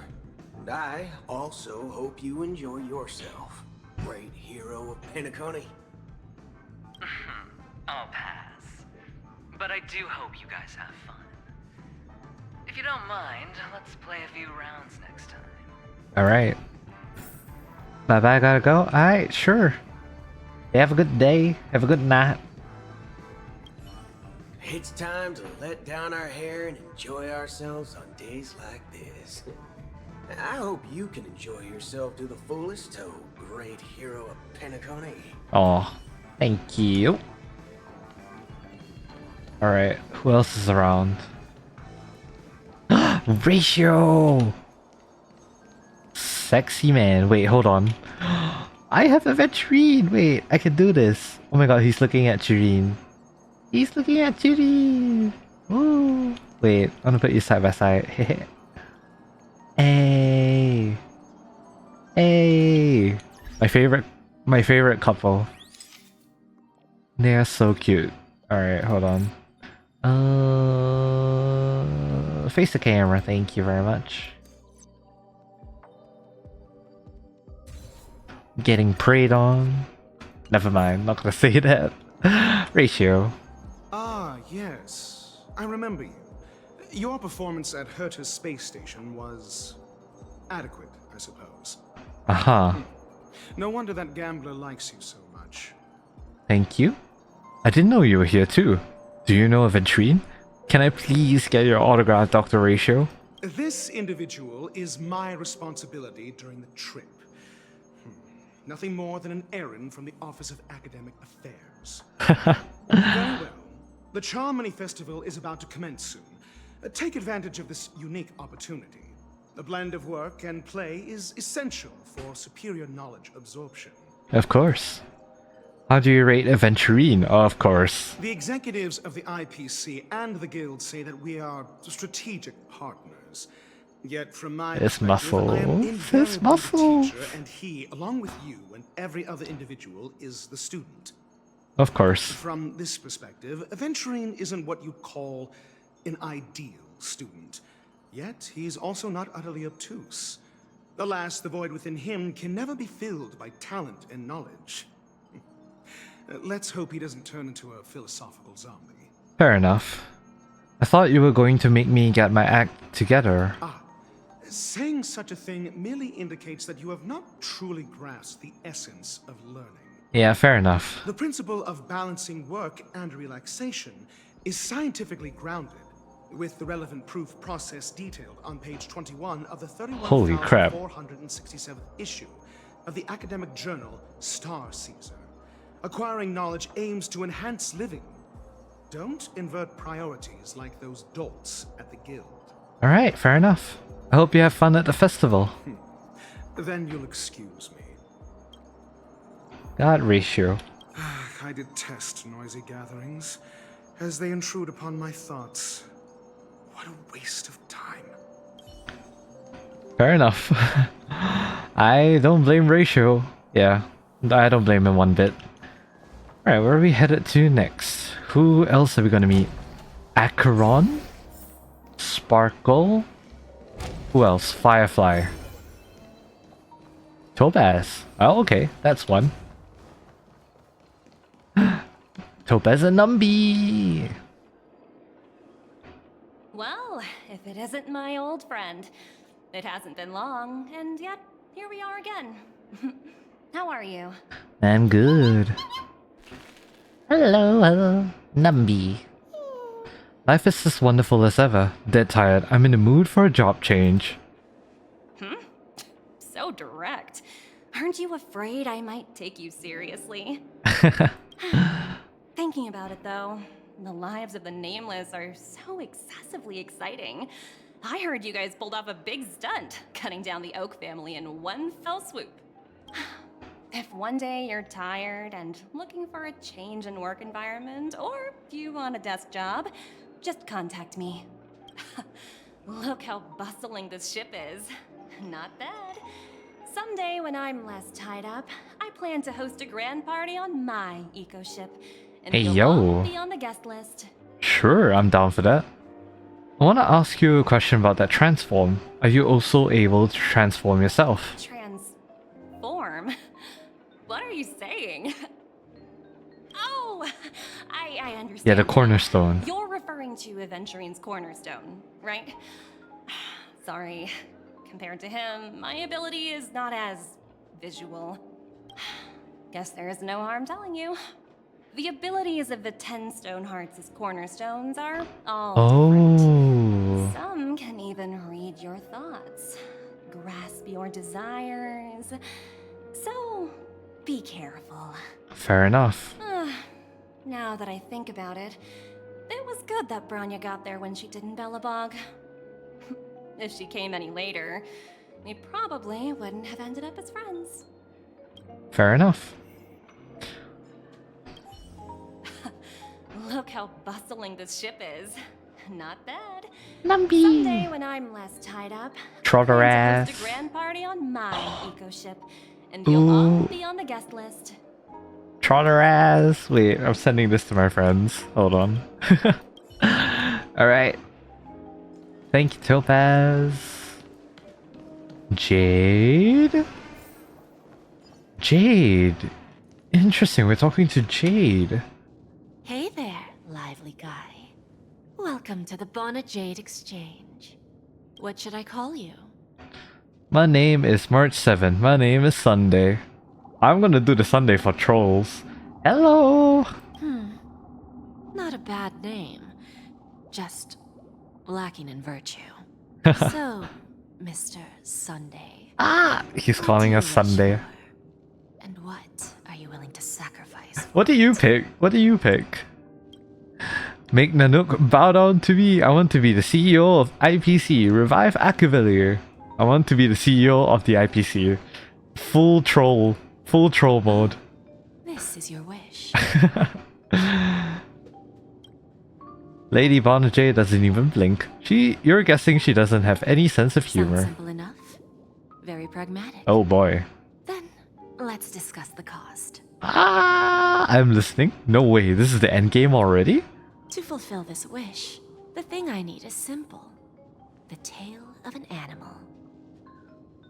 And I also hope you enjoy yourself, great hero of Penacony. I'll pass. But I do hope you guys have fun. If you don't mind, let's play a few rounds next time. Alright. Bye-bye, gotta go? Alright, sure. Have a good day. Have a good night. It's time to let down our hair and enjoy ourselves on days like this. I hope you can enjoy yourself to the fullest, oh great hero of Penacony. Oh, thank you. Alright, who else is around? Ratio! Sexy man. Wait, hold on. I have a Aventurine! Wait, I can do this. Oh my god, he's looking at Jireen. He's looking at Jireen! Woo! Wait, I'm gonna put you side by side. Hey! Hey! My favorite couple. They are so cute. Alright, hold on. Face the camera, thank you very much. Getting preyed on. Never mind, not gonna say that. Ratio. Ah, yes. I remember you. Your performance at Herta's space station was adequate, I suppose. Aha. No wonder that gambler likes you so much. Thank you. I didn't know you were here too. Do you know Aventurine? Can I please get your autograph, Dr. Ratio? This individual is my responsibility during the trip. Nothing more than an errand from the Office of Academic Affairs. Very well. The Charmony Festival is about to commence soon. Take advantage of this unique opportunity. A blend of work and play is essential for superior knowledge absorption. Of course. How do you rate Aventurine? Of course. The executives of the IPC and the Guild say that we are strategic partners. Yet from my perspective, I am invariably the teacher, and he, along with you and every other individual, is the student. Of course. From this perspective, Aventurine isn't what you'd call an ideal student. Yet, he's also not utterly obtuse. Alas, the void within him can never be filled by talent and knowledge. Let's hope he doesn't turn into a philosophical zombie. Fair enough. I thought you were going to make me get my act together. Saying such a thing merely indicates that you have not truly grasped the essence of learning. Yeah, fair enough. The principle of balancing work and relaxation is scientifically grounded, with the relevant proof process detailed on page 21 of the Holy crap. 31,467th issue of the academic journal Star Caesar. Acquiring knowledge aims to enhance living. Don't invert priorities like those dolts at the guild. Alright, fair enough. I hope you have fun at the festival. Then you'll excuse me. God, ratio. I detest noisy gatherings, as they intrude upon my thoughts. What a waste of time. Fair enough. I don't blame Ratio. Yeah, I don't blame him one bit. Alright, where are we headed to next? Who else are we gonna meet? Acheron? Sparkle? Who else? Firefly. Topaz. Oh, okay, that's one. Topaz and Numby! Well, if it isn't my old friend. It hasn't been long, and yet, here we are again. How are you? I'm good. Hello, Numby. Life is as wonderful as ever. Dead tired. I'm in the mood for a job change. So direct. Aren't you afraid I might take you seriously? Thinking about it though, the lives of the Nameless are so excessively exciting. I heard you guys pulled off a big stunt, cutting down the Oak family in one fell swoop. If one day you're tired and looking for a change in work environment, or you want a desk job, just contact me. Look how bustling this ship is. Not bad. Someday when I'm less tied up, I plan to host a grand party on my eco ship. And Hey, you'll yo. all be on the guest list. Sure, I'm down for that. I want to ask you a question about that transform. Are you also able to transform yourself? Transform? What are you saying? Oh, I understand. Yeah, the cornerstone. You're referring to Aventurine's cornerstone, right? Sorry. Compared to him, my ability is not as visual. Guess there is no harm telling you. The abilities of the 10 stone hearts' cornerstones are all different. Some can even read your thoughts, grasp your desires. So, be careful. Fair enough. Now that I think about it, it was good that Branya got there when she did in Bellabog. If she came any later, we probably wouldn't have ended up as friends. Fair enough. Look how bustling this ship is. Not bad. Numby. Someday when I'm less tied up, Trotter I'm ass. to host a grand party on my eco ship, and you'll all be on the guest list. Trotter ass. Wait, I'm sending this to my friends. Hold on. Alright. Thank you, Topaz. Jade? Jade. Interesting, we're talking to Jade. Hey there, lively guy. Welcome to the Bonnet Jade Exchange. What should I call you? My name is March 7. My name is Sunday. I'm gonna do the Sunday for trolls. Hello! Not a bad name. Just lacking in virtue. So, Mr. Sunday. He's calling us Sunday. And what are you willing to sacrifice? What do you pick? What do you pick? Make Nanook bow down to me. I want to be the CEO of IPC. Revive Akavalier. I want to be the CEO of the IPC. Full troll mode. This is your wish. Lady Bonajay doesn't even blink. You're guessing she doesn't have any sense of humor. Sounds simple enough. Very pragmatic. Oh boy. Then let's discuss the cost. I'm listening. No way, this is the end game already? To fulfill this wish, the thing I need is simple. The tail of an animal.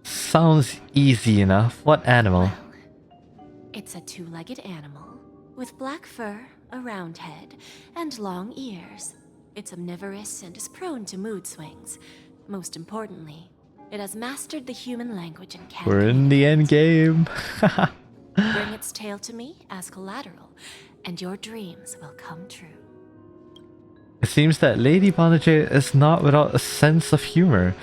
Sounds easy enough. What animal? It's a two-legged animal with black fur, a round head, and long ears. It's omnivorous and is prone to mood swings. Most importantly, it has mastered the human language and can We're in the end game. bring its tail to me as collateral, and your dreams will come true. It seems that Lady Bonajay is not without a sense of humor,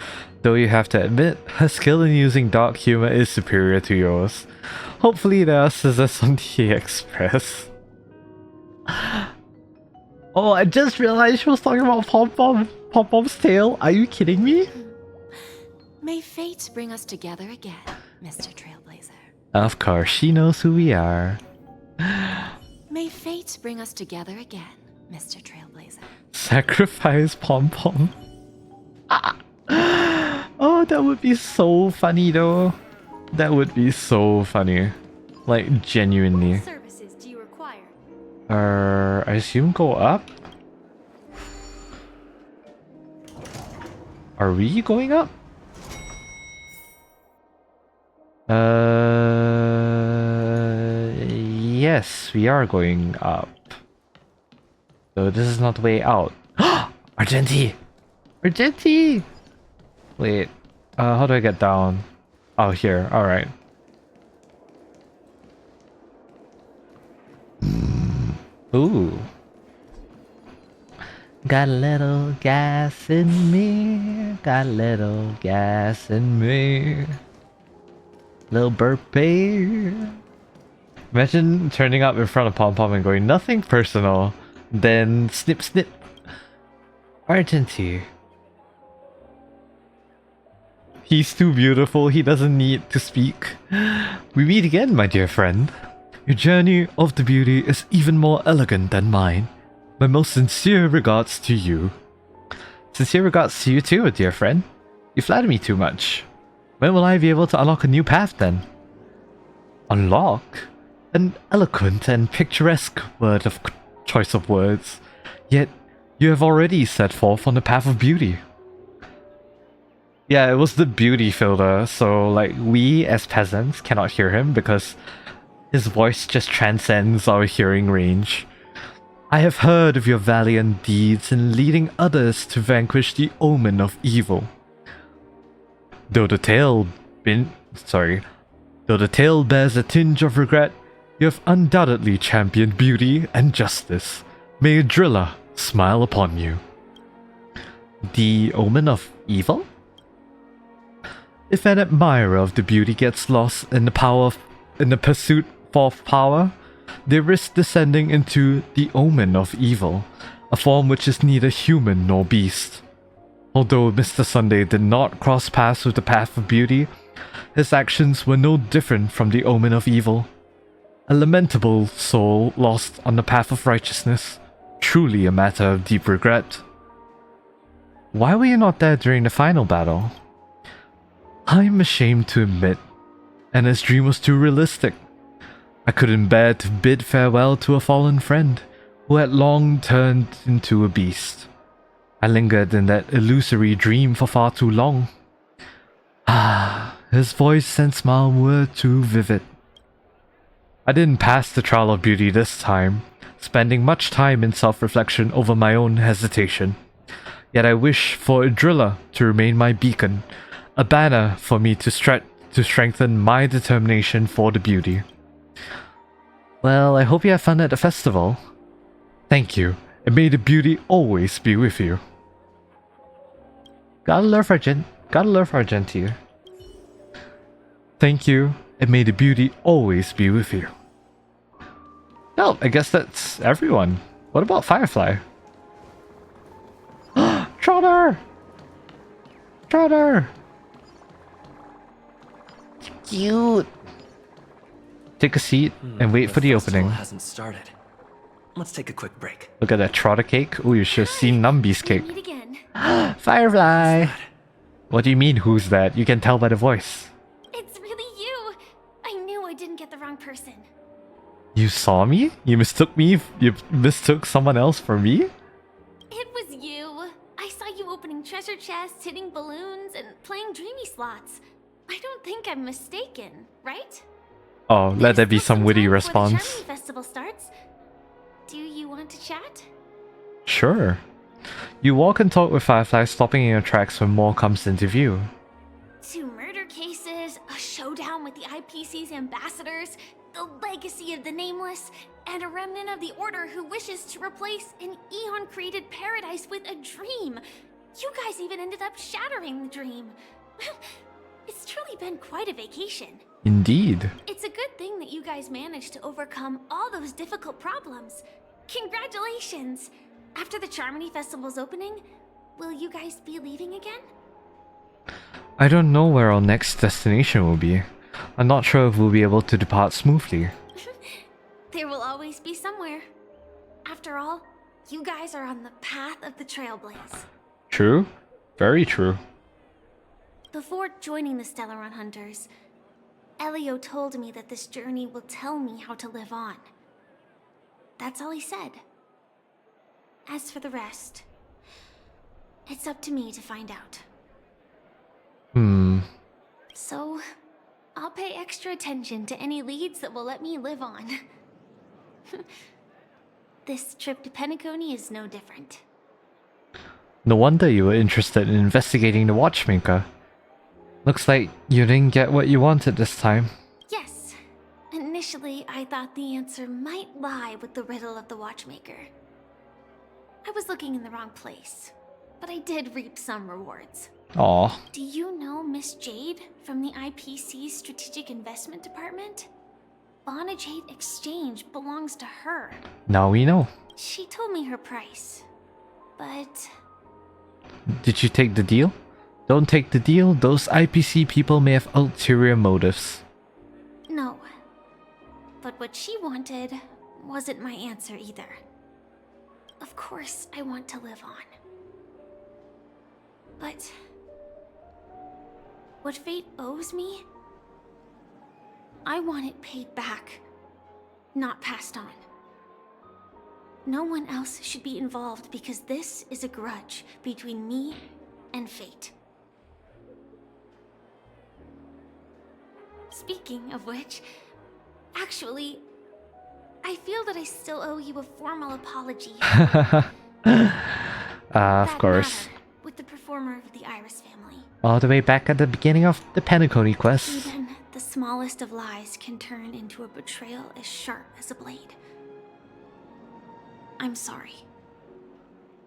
though you have to admit her skill in using dark humor is superior to yours. Hopefully there are scissors on the Express. Oh, I just realized she was talking about Pom-Pom's tail. Are you kidding me? May fate bring us together again, Mr. Trailblazer. Of course, she knows who we are. May fate bring us together again, Mr. Trailblazer. Sacrifice Pom-Pom. Oh, that would be so funny though. That would be so funny. Like, genuinely. What services do you require? I assume go up? Are we going up? Yes, we are going up. So this is not the way out. Argenti! Argenti! Wait, how do I get down? Oh, here, alright. Ooh. Got a little gas in me. Got a little gas in me. Little burpee. Imagine turning up in front of Pom-Pom and going, nothing personal. Then snip snip. Argenti. He's too beautiful, he doesn't need to speak. We meet again, my dear friend. Your journey of the beauty is even more elegant than mine. My most sincere regards to you. Sincere regards to you too, dear friend. You flatter me too much. When will I be able to unlock a new path then? Unlock? An eloquent and picturesque word of choice of words. Yet, you have already set forth on the path of beauty. Yeah, it was the beauty filter, so like we as peasants cannot hear him because his voice just transcends our hearing range. I have heard of your valiant deeds in leading others to vanquish the omen of evil. Though the tale bears a tinge of regret, you have undoubtedly championed beauty and justice. May a driller smile upon you. The omen of evil? If an admirer of the beauty gets lost in the pursuit of power, they risk descending into the omen of evil, a form which is neither human nor beast. Although Mr. Sunday did not cross paths with the path of beauty, his actions were no different from the omen of evil. A lamentable soul lost on the path of righteousness, truly a matter of deep regret. Why were you not there during the final battle? I'm ashamed to admit, Anna's dream was too realistic. I couldn't bear to bid farewell to a fallen friend who had long turned into a beast. I lingered in that illusory dream for far too long. His voice and smile were too vivid. I didn't pass the trial of beauty this time, spending much time in self-reflection over my own hesitation. Yet I wish for a driller to remain my beacon, a banner for me to strengthen my determination for the beauty. Well, I hope you have fun at the festival. Thank you, and may the beauty always be with you. Gotta love Argenti. Thank you, and may the beauty always be with you. Well, I guess that's everyone. What about Firefly? Trotter! Cute! Take a seat and wait for the festival opening. Hasn't started. Let's take a quick break. Look at that Trotter cake. Oh, you should have seen Numby's cake. Meet again. Firefly! What do you mean, who's that? You can tell by the voice. It's really you. I knew I didn't get the wrong person. You saw me? You mistook me? You mistook someone else for me? It was you. I saw you opening treasure chests, hitting balloons, and playing dreamy slots. I don't think I'm mistaken, right? Oh, let that be some witty Before the response. Charming Festival starts. Do you want to chat? Sure. You walk and talk with Firefly, stopping in your tracks when more comes into view. 2 murder cases, a showdown with the IPC's ambassadors, the legacy of the Nameless, and a remnant of the Order who wishes to replace an Eon-created paradise with a dream. You guys even ended up shattering the dream. It's truly been quite a vacation. Indeed. It's a good thing that you guys managed to overcome all those difficult problems. Congratulations! After the Charmony Festival's opening, will you guys be leaving again? I don't know where our next destination will be. I'm not sure if we'll be able to depart smoothly. There will always be somewhere. After all, you guys are on the path of the Trailblaze. True? Very true. Before joining the Stellaron Hunters, Elio told me that this journey will tell me how to live on. That's all he said. As for the rest, it's up to me to find out. So, I'll pay extra attention to any leads that will let me live on. This trip to Penacony is no different. No wonder you were interested in investigating the Watchmaker. Looks like you didn't get what you wanted this time. Yes. Initially, I thought the answer might lie with the riddle of the Watchmaker. I was looking in the wrong place, but I did reap some rewards. Aw. Do you know Miss Jade from the IPC's Strategic Investment Department? Bonajade Exchange belongs to her. Now we know. She told me her price, but... Did you take the deal? Don't take the deal. Those IPC people may have ulterior motives. No. But what she wanted wasn't my answer either. Of course, I want to live on. But... what fate owes me? I want it paid back, not passed on. No one else should be involved because this is a grudge between me and fate. Speaking of which, actually, I feel that I still owe you a formal apology. Of course. With the performer of the Iris family. All the way back at the beginning of the Penacony quest. Even the smallest of lies can turn into a betrayal as sharp as a blade. I'm sorry.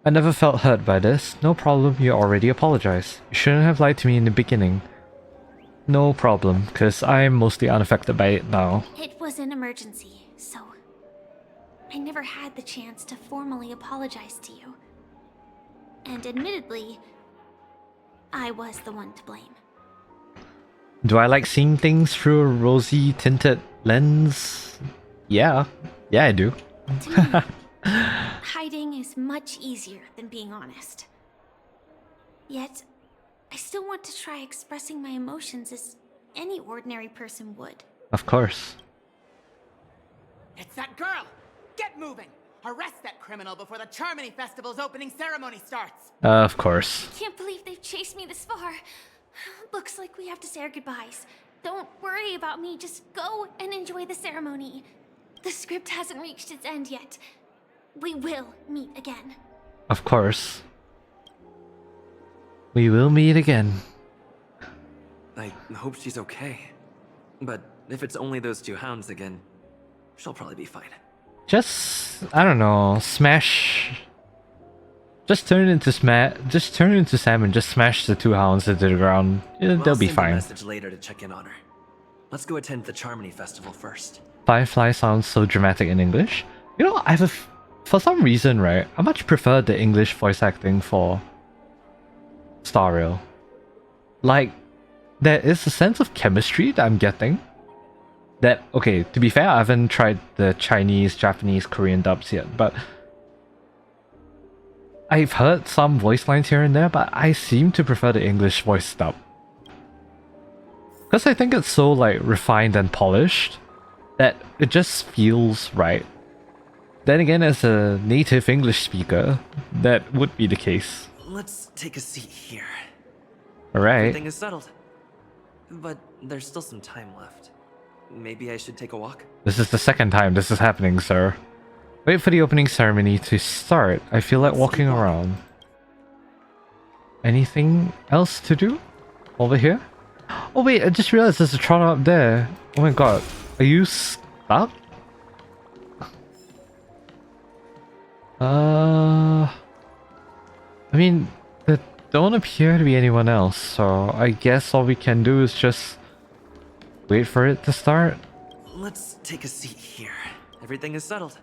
I never felt hurt by this. No problem, you already apologized. You shouldn't have lied to me in the beginning. No problem, because I'm mostly unaffected by it now. It was an emergency, so I never had the chance to formally apologize to you. And admittedly, I was the one to blame. Do I like seeing things through a rosy tinted lens? Yeah. Yeah, I do. Hiding is much easier than being honest. Yet, I still want to try expressing my emotions as any ordinary person would. Of course. It's that girl! Get moving! Arrest that criminal before the Charmony Festival's opening ceremony starts! Of course. Can't believe they've chased me this far. Looks like we have to say our goodbyes. Don't worry about me, just go and enjoy the ceremony. The script hasn't reached its end yet. We will meet again. Of course. We will meet again. I hope she's okay. But if it's only those 2 hounds again, she'll probably be fine. Just, I don't know, smash... Just turn into Sam and just smash the 2 hounds into the ground. Yeah, they'll be I'll send a fine. message later to check in on her. Let's go attend the Charmony Festival first. Firefly sounds so dramatic in English. You know, for some reason, right, I much prefer the English voice acting for Star Rail. like, there is a sense of chemistry that I'm getting. That, okay, to be fair, I haven't tried the Chinese, Japanese, Korean dubs yet, but I've heard some voice lines here and there, but I seem to prefer the English voice dub. Because I think it's so, like, refined and polished that it just feels right. Then again, as a native English speaker, that would be the case. Let's take a seat here. Alright. Everything is settled. But there's still some time left. Maybe I should take a walk? This is the second time this is happening, sir. Wait for the opening ceremony to start. I feel like walking around. Anything else to do? Over here? Oh wait, I just realized there's a trotter up there. Oh my god. Are you stuck? I mean, there don't appear to be anyone else, so I guess all we can do is just wait for it to start. Let's take a seat here. Everything is settled.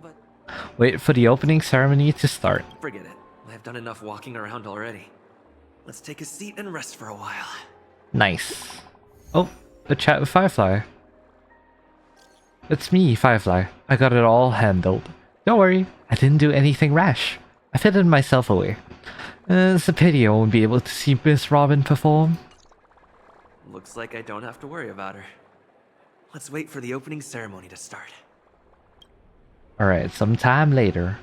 But wait for the opening ceremony to start. forget it. I've done enough walking around already. Let's take a seat and rest for a while. Nice. Oh, a chat with Firefly. It's me, Firefly. I got it all handled. Don't worry, I didn't do anything rash. I fitted myself away. It's a pity I won't be able to see Miss Robin perform. Looks like I don't have to worry about her. Let's wait for the opening ceremony to start. Alright, sometime later.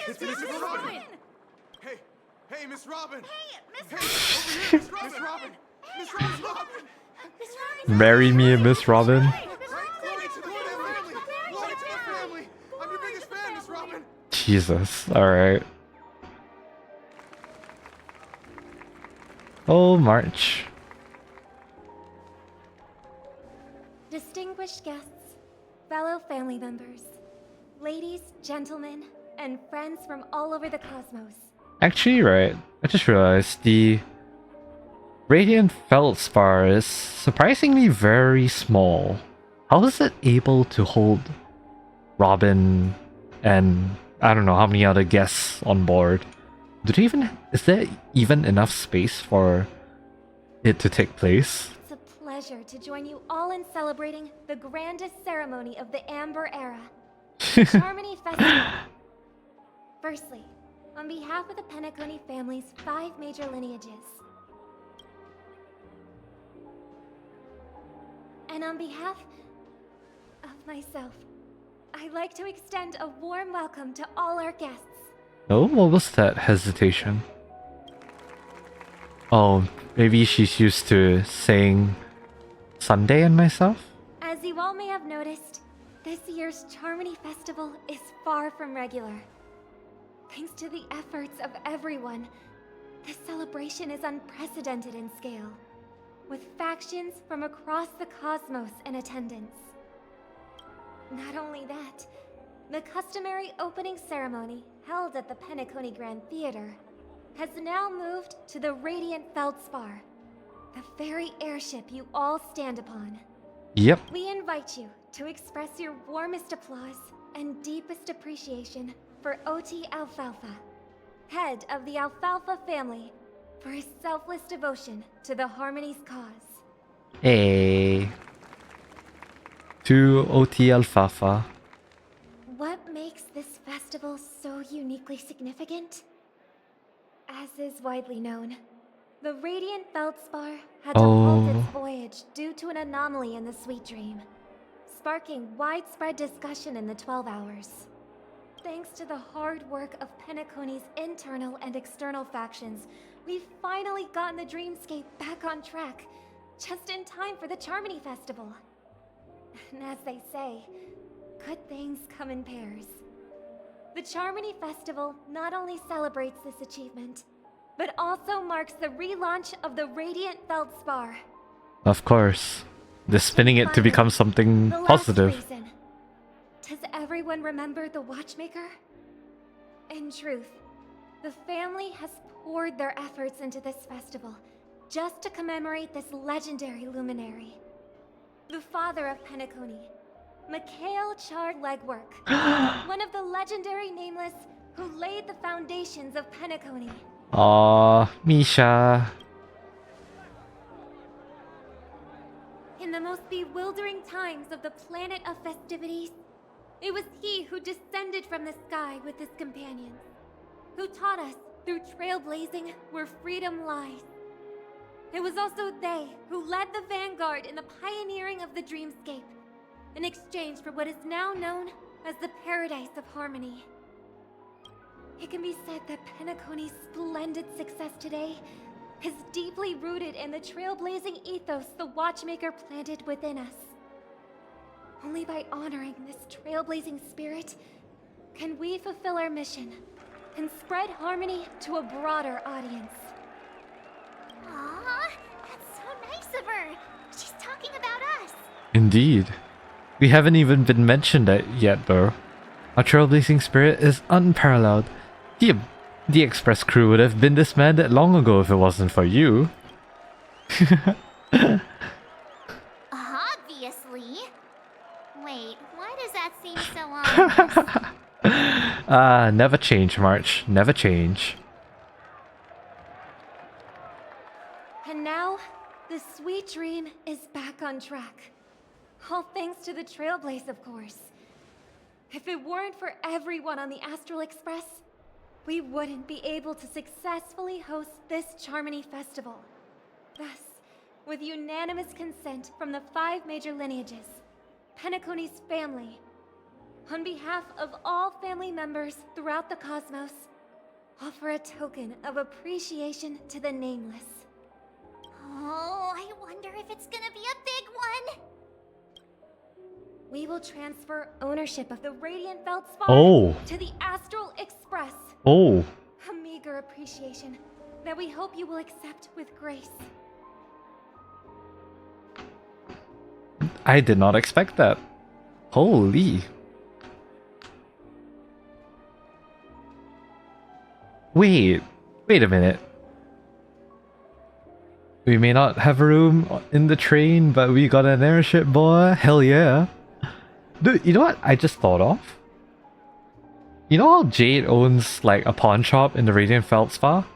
It's Miss Robin! Hey, Miss Robin! Hey, over here, Miss Robin! Miss Robin! Marry me, Miss Robin. Jesus, alright. Oh, March. Distinguished guests, fellow family members, ladies, gentlemen, and friends from all over the cosmos. Actually, right, I just realized the Radiant Feldspar is surprisingly very small. How is it able to hold Robin and I don't know how many other guests on board? Is there even enough space for it to take place? It's a pleasure to join you all in celebrating the grandest ceremony of the Amber Era, the Harmony Festival. Firstly, on behalf of the Penacony family's 5 major lineages, and on behalf of myself, I'd like to extend a warm welcome to all our guests. Oh, what was that hesitation? Oh, maybe she's used to saying Sunday and myself? As you all may have noticed, this year's Charmony Festival is far from regular. Thanks to the efforts of everyone, this celebration is unprecedented in scale, with factions from across the cosmos in attendance. Not only that, the customary opening ceremony held at the Penacony Grand Theater has now moved to the Radiant Feldspar, the very airship you all stand upon. Yep. We invite you to express your warmest applause and deepest appreciation for OT Alfalfa, head of the Alfalfa family, for his selfless devotion to the Harmony's cause. Hey. To OT Alfalfa. What makes this festival so uniquely significant? As is widely known, the Radiant Feldspar had to halt its voyage due to an anomaly in the Sweet Dream, sparking widespread discussion in the 12 hours. Thanks to the hard work of Penacony's internal and external factions, we've finally gotten the dreamscape back on track, just in time for the Charmony Festival. And as they say, good things come in pairs. The Charmony Festival not only celebrates this achievement, but also marks the relaunch of the Radiant Feldspar. Of course. They're spinning it to become something The last positive. reason. Does everyone remember the Watchmaker? In truth, the family has poured their efforts into this festival just to commemorate this legendary luminary. The father of Penacony, Mikhail Char Legwork, one of the legendary Nameless who laid the foundations of Penacony. Aw, Misha. In the most bewildering times of the planet of festivities, it was he who descended from the sky with his companions, who taught us through trailblazing where freedom lies. It was also they who led the vanguard in the pioneering of the dreamscape, in exchange for what is now known as the Paradise of Harmony. It can be said that Penacony's splendid success today is deeply rooted in the trailblazing ethos the Watchmaker planted within us. Only by honoring this trailblazing spirit can we fulfill our mission and spread harmony to a broader audience. Aw, that's so nice of her. She's talking about us. Indeed. We haven't even been mentioned yet though. Our trailblazing spirit is unparalleled. The Express crew would have been disbanded long ago if it wasn't for you. Obviously. Wait, why does that seem so obvious? Never change, March. Never change. And now, the sweet dream is back on track. All thanks to the Trailblaze, of course. If it weren't for everyone on the Astral Express, we wouldn't be able to successfully host this Charmony Festival. Thus, with unanimous consent from the 5 major lineages, Penacony's family, on behalf of all family members throughout the cosmos, offer a token of appreciation to the Nameless. Oh, I wonder if it's gonna be a big one. We will transfer ownership of the Radiant Feldspar to the Astral Express. Oh. A meager appreciation that we hope you will accept with grace. I did not expect that. Holy. Wait a minute. We may not have a room in the train, but we got an airship, boy. Hell yeah. Dude, you know what I just thought of? You know how Jade owns like a pawn shop in the Radiant Feldspar?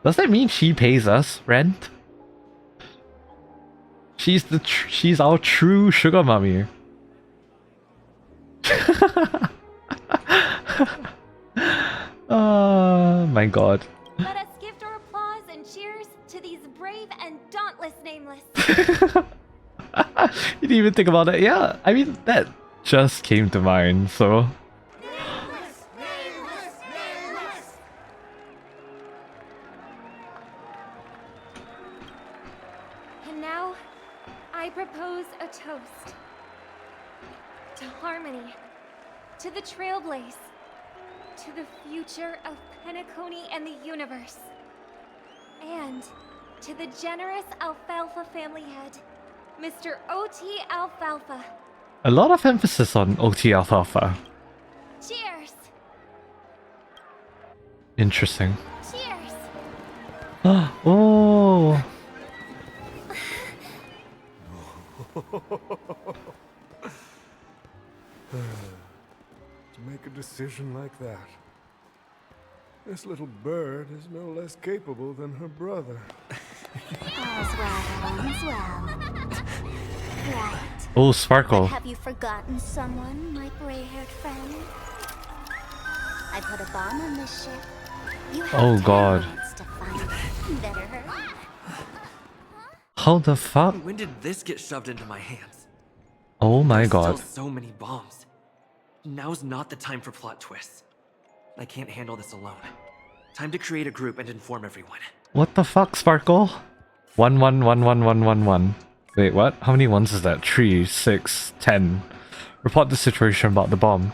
Does that mean she pays us rent? She's our true sugar mummy. Oh my god. Let us give our applause and cheers to these brave and dauntless Nameless. You didn't even think about it. Yeah, I mean, that just came to mind, so... And now, I propose a toast. To harmony. To the Trailblaze. To the future of Penacony and the universe. And to the generous Alfalfa family head, Mr. O.T. Alfalfa. A lot of emphasis on O.T. Alfalfa. Cheers! Interesting. Cheers! Oh! To make a decision like that. This little bird is no less capable than her brother. All's well, all's well. Right. Oh, Sparkle. But have you forgotten someone, my gray-haired friend? I put a bomb on this ship. You have Oh 10 god. minutes to find it. Better hurry. How the fuck? When did this get shoved into my hands? Oh my There's god. Still so many bombs. Now's not the time for plot twists. I can't handle this alone. Time to create a group and inform everyone. What the fuck, Sparkle? 1111111. Wait, what? How many ones is that? 3, 6, 10. Report the situation about the bomb.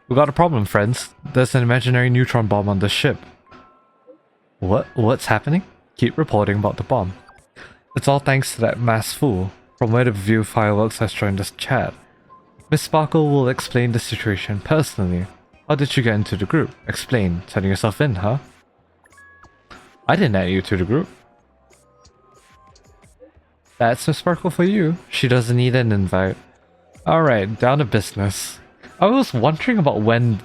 We got a problem, friends. There's an imaginary neutron bomb on the ship. What's happening? Keep reporting about the bomb. It's all thanks to that mass fool. From where the View Fireworks has joined this chat. Miss Sparkle will explain the situation personally. How did you get into the group? Explain. Turning yourself in, huh? I didn't add you to the group. That's Miss Sparkle for you. She doesn't need an invite. Alright, down to business. I was wondering about when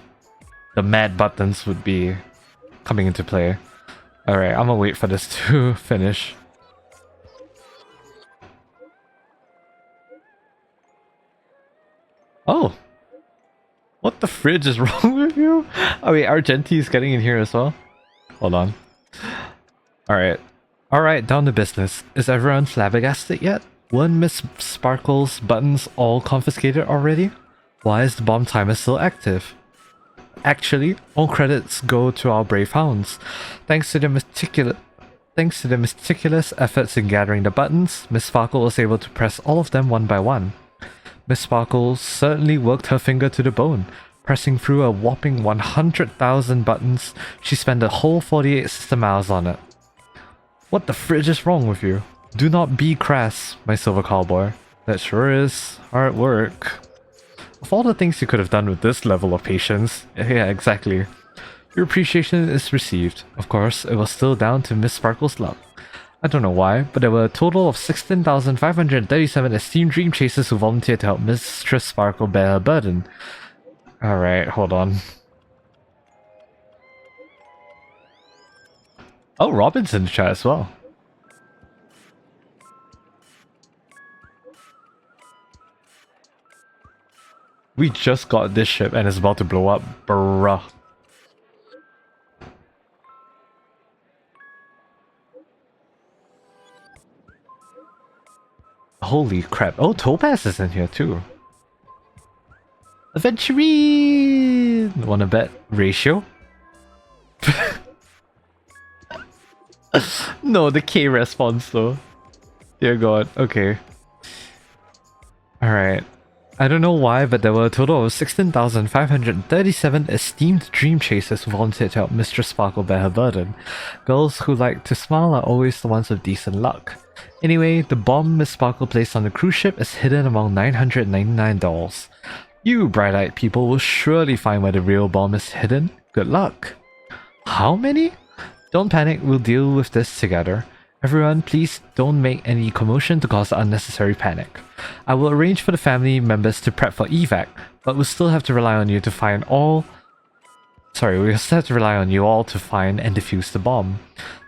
the mad buttons would be coming into play. Alright, I'm gonna wait for this to finish. Oh! What the fridge is wrong with you? Oh wait, Argenti's getting in here as well. Hold on. Alright, down to business. Is everyone flabbergasted yet? Weren't Miss Sparkle's buttons all confiscated already? Why is the bomb timer still active? Actually, all credits go to our brave hounds. Thanks to their meticulous efforts in gathering the buttons, Miss Sparkle was able to press all of them one by one. Miss Sparkle certainly worked her finger to the bone. Pressing through a whopping 100,000 buttons, she spent a whole 48 system hours on it. What the fridge is wrong with you? Do not be crass, my silver cowboy. That sure is hard work. Of all the things you could have done with this level of patience, yeah, exactly. Your appreciation is received. Of course, it was still down to Miss Sparkle's luck. I don't know why, but there were a total of 16,537 esteemed dream chasers who volunteered to help Mistress Sparkle bear her burden. Alright, hold on. Oh, Robin's in the chat as well. We just got this ship and it's about to blow up, bruh. Holy crap. Oh, Topaz is in here too. Adventurine! Wanna bet ratio? No, the K response though. Dear God, okay. Alright. I don't know why, but there were a total of 16,537 esteemed dream chasers who volunteered to help Mistress Sparkle bear her burden. Girls who like to smile are always the ones with decent luck. Anyway, the bomb Miss Sparkle placed on the cruise ship is hidden among 999 dolls. You bright-eyed people will surely find where the real bomb is hidden. Good luck. How many? Don't panic, we'll deal with this together. Everyone, please don't make any commotion to cause unnecessary panic. I will arrange for the family members to prep for evac, but we'll still have to rely on you to find all... we'll still have to rely on you all to find and defuse the bomb.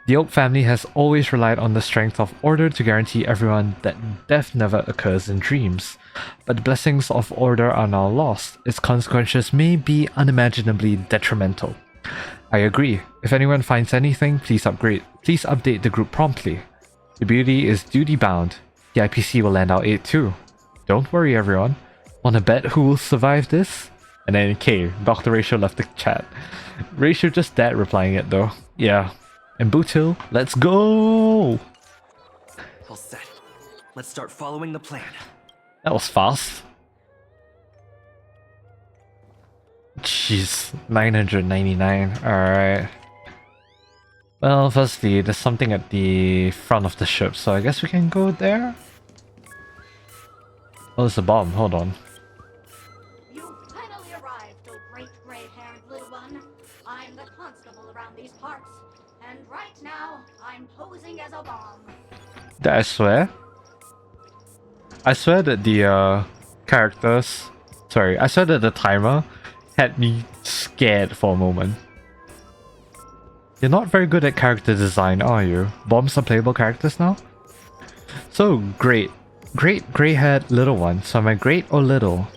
The Oak family has always relied on the strength of order to guarantee everyone that death never occurs in dreams. But the blessings of order are now lost. Its consequences may be unimaginably detrimental. I agree. If anyone finds anything, please update the group promptly. The beauty is duty bound. The IPC will lend out aid too. Don't worry everyone. Wanna bet who will survive this? And then K, Dr. Ratio left the chat. Ratio just dead replying it though. Yeah. And Boot Hill, let's go! All set. Let's start following the plan. That was fast. Jeez, 999. Alright. Well, firstly, there's something at the front of the ship, so I guess we can go there? Oh, it's a bomb. Hold on. You finally arrived, oh great gray-haired little one. I'm the constable around these parts, and right now, I'm posing as a bomb. I swear? I swear that the characters... Sorry, I swear that the timer had me scared for a moment. You're not very good at character design, are you? Bombs are playable characters now? So, great. Great grey-haired little one. So am I great or little?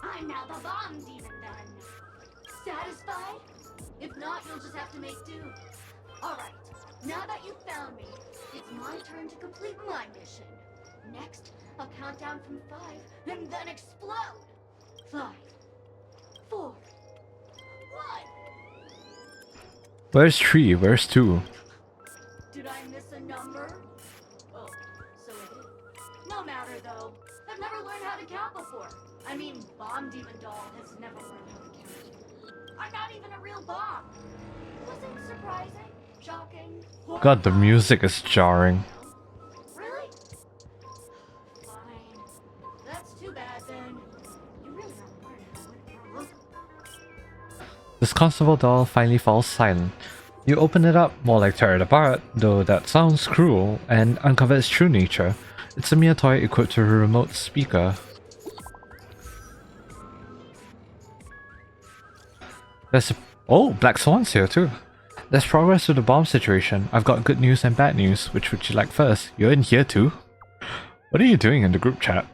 I'm now the bomb demon then. Satisfied? If not, you'll just have to make do. Alright, now that you've found me, it's my turn to complete my mission. Next, I'll count down from 5 and then explode. 5, 4, 1. Where's 3? Where's 2? Did I miss a number? Oh, so it is. No matter though. I've never learned how to count before. I mean, Bomb Demon Doll has never learned how to count. I'm not even a real bomb. Was it surprising? Shocking? God, the music is jarring. Really? Fine. That's too bad then. You really don't learn how to win a look. This constable doll finally falls silent. You open it up, more like tear it apart, though that sounds cruel, and uncover its true nature. It's a mere toy equipped to a remote speaker. There's a... Oh, Black Swan's here too. There's progress with the bomb situation. I've got good news and bad news. Which would you like first? You're in here too? What are you doing in the group chat?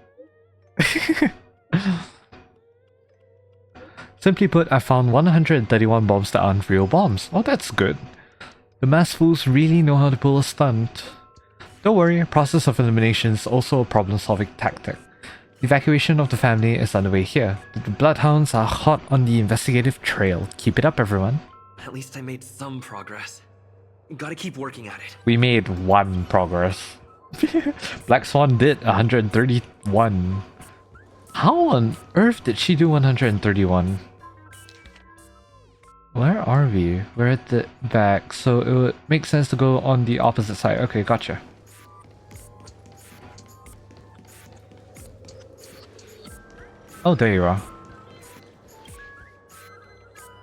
Simply put, I found 131 bombs that aren't real bombs. Oh, that's good. The mass fools really know how to pull a stunt. Don't worry, process of elimination is also a problem-solving tactic. Evacuation of the family is underway here. The bloodhounds are hot on the investigative trail. Keep it up, everyone. At least I made some progress. Gotta keep working at it. We made 1 progress. Black Swan did 131. How on earth did she do 131? Where are we? We're at the back, so it would make sense to go on the opposite side. Okay, gotcha. Oh, there you are.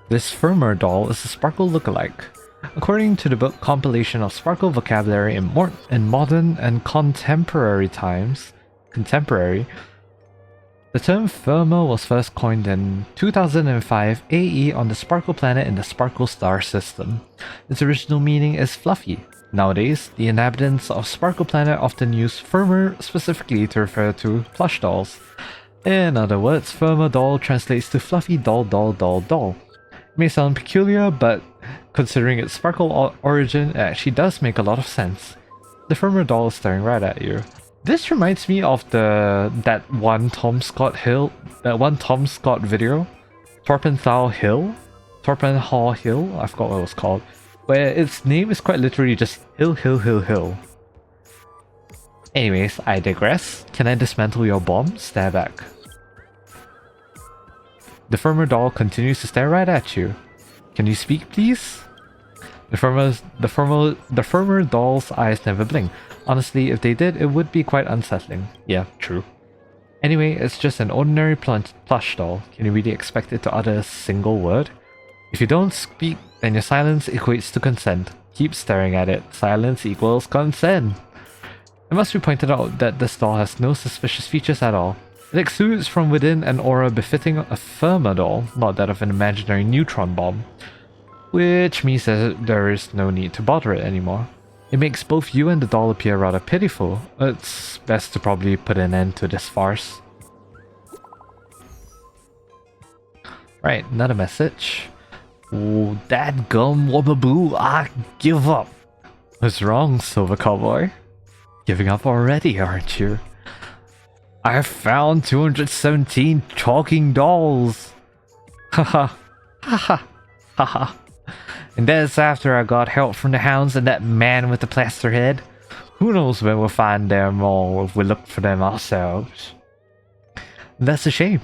This Firmer doll is a Sparkle lookalike. According to the book Compilation of Sparkle Vocabulary in Modern and Contemporary Times, the term Firmer was first coined in 2005 AE on the Sparkle planet in the Sparkle star system. Its original meaning is fluffy. Nowadays, the inhabitants of Sparkle planet often use Firmer specifically to refer to plush dolls. In other words, Firmer doll translates to fluffy doll. It may sound peculiar, but considering its Sparkle origin, it actually does make a lot of sense. The Firmer doll is staring right at you. This reminds me of that one Tom Scott video, Torpenthal Hill, I forgot what it was called, where its name is quite literally just Hill. Anyways, I digress. Can I dismantle your bomb? Stare back. The Firmer doll continues to stare right at you. Can you speak, please? The Firmer doll's eyes never blink. Honestly, if they did, it would be quite unsettling. Yeah, true. Anyway, it's just an ordinary plush doll. Can you really expect it to utter a single word? If you don't speak, then your silence equates to consent. Keep staring at it. Silence equals consent. It must be pointed out that this doll has no suspicious features at all. It exudes from within an aura befitting a Firmer doll, not that of an imaginary neutron bomb. Which means that there is no need to bother it anymore. It makes both you and the doll appear rather pitiful. It's best to probably put an end to this farce. Right, another message. Oh, dadgum wababoo, I give up. What's wrong, Silver Cowboy? Giving up already, aren't you? I found 217 talking dolls. Haha. Haha. And that's after I got help from the hounds and that man with the plaster head. Who knows when we'll find them or if we look for them ourselves. And that's a shame.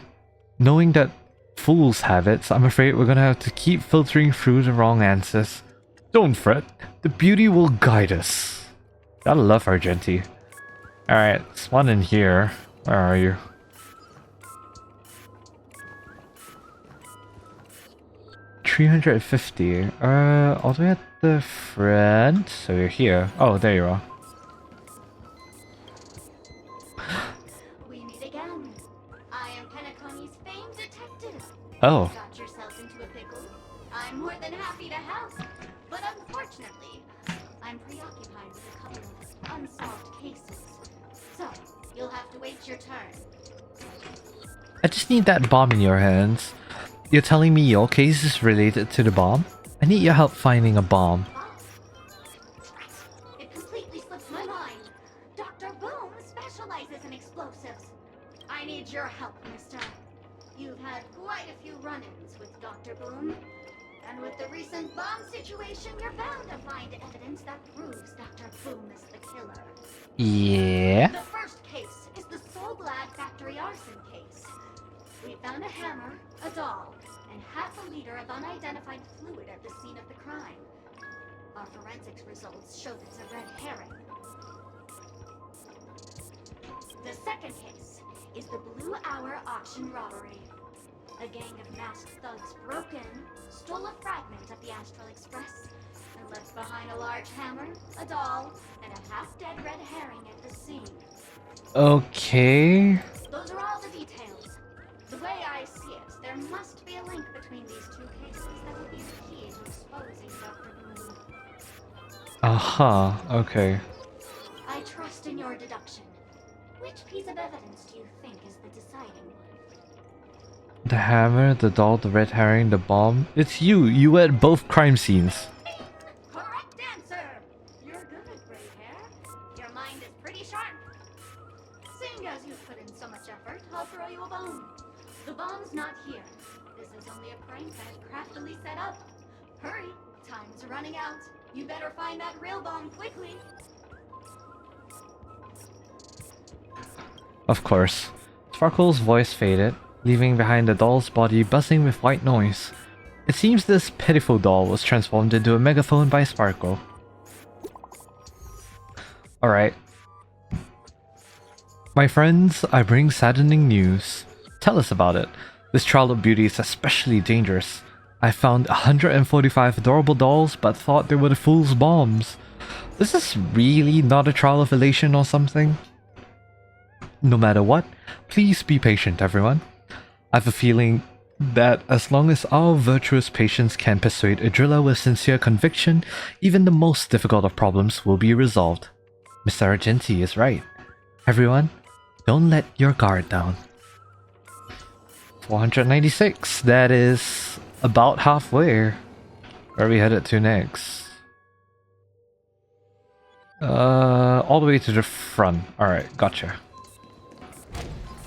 Knowing that fools have it, I'm afraid we're gonna have to keep filtering through the wrong answers. Don't fret, the beauty will guide us. Gotta love Argenti. Alright, there's one in here. Where are you? $350. All the way at the front. So you're here. Oh, there you are. We meet again. I am Penacony's famed detective. Oh. Got yourself into a pickle? I'm more than happy to help. But unfortunately, I'm preoccupied with a couple of unsolved cases. So, you'll have to wait your turn. I just need that bomb in your hands. You're telling me your case is related to the bomb? I need your help finding a bomb. It completely slipped my mind. Dr. Boom specializes in explosives. I need your help, mister. You've had quite a few run-ins with Dr. Boom. And with the recent bomb situation, you're bound to find evidence that proves Dr. Boom is the killer. Yeah. The first case is the So Glad factory arson case. We found a hammer, a doll, and half a liter of unidentified fluid at the scene of the crime. Our forensics results show it's a red herring. The second case is the Blue Hour auction robbery. A gang of masked thugs broke in, stole a fragment of the Astral Express, and left behind a large hammer, a doll, and a half-dead red herring at the scene. Okay. Those are all the details. The way I see it, there must be a link between these two cases that will be the key to exposing Dr. Boom. Huh, okay. I trust in your deduction. Which piece of evidence do you think is the deciding one? The hammer, the doll, the red herring, the bomb. It's you! You were at both crime scenes. Correct answer! You're good, gray hair. Your mind is pretty sharp. Seeing as you've put in so much effort, I'll throw you a bone. The bomb's not here. This is only a prank I've craftily set up. Hurry, time's running out. You better find that real bomb quickly. Of course. Sparkle's voice faded, leaving behind the doll's body buzzing with white noise. It seems this pitiful doll was transformed into a megaphone by Sparkle. Alright. My friends, I bring saddening news. Tell us about it. This trial of beauty is especially dangerous. I found 145 adorable dolls, but thought they were the fool's bombs. Is this really not a trial of elation or something? No matter what, please be patient, everyone. I have a feeling that as long as our virtuous patience can persuade a driller with sincere conviction, even the most difficult of problems will be resolved. Mr. Argenti is right. Everyone, don't let your guard down. 496, that is about halfway. Where are we headed to next? All the way to the front. Alright, gotcha.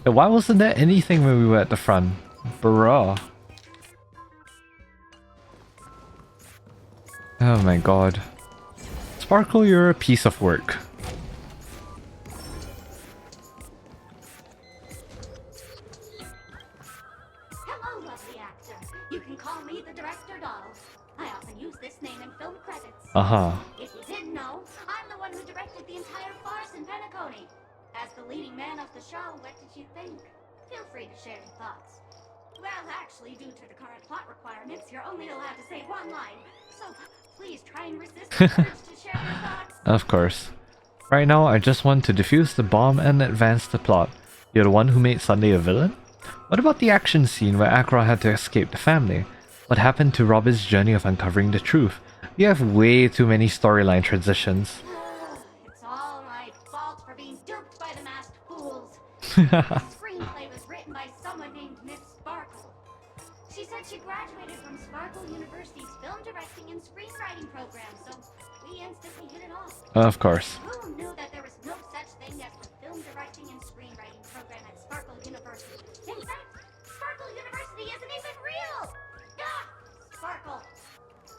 Why wasn't there anything when we were at the front? Bruh. Oh my god. Sparkle, you're a piece of work. Hello, lovely actor. You can call me the director doll. I often use this name in film credits. If you didn't know, I'm the one who directed the entire farce in Penacony. As the leading man of the show, what did you think? Feel free to share your thoughts. Well, actually, due to the current plot requirements, you're only allowed to say one line. So please try and resist the urge to share your thoughts. Of course. Right now, I just want to defuse the bomb and advance the plot. You're the one who made Sunday a villain? What about the action scene where Akra had to escape the family? What happened to Robin's journey of uncovering the truth? You have way too many storyline transitions. It's all my fault for being duped by the masked fools. The screenplay was written by someone named Miss Sparkle. She said she graduated from Sparkle University's film directing and screenwriting program, so we instantly hit it off. Of course. Who knew that there was no such thing as the film directing and screenwriting program at Sparkle University? In fact, Sparkle University isn't even real! Ah! Sparkle!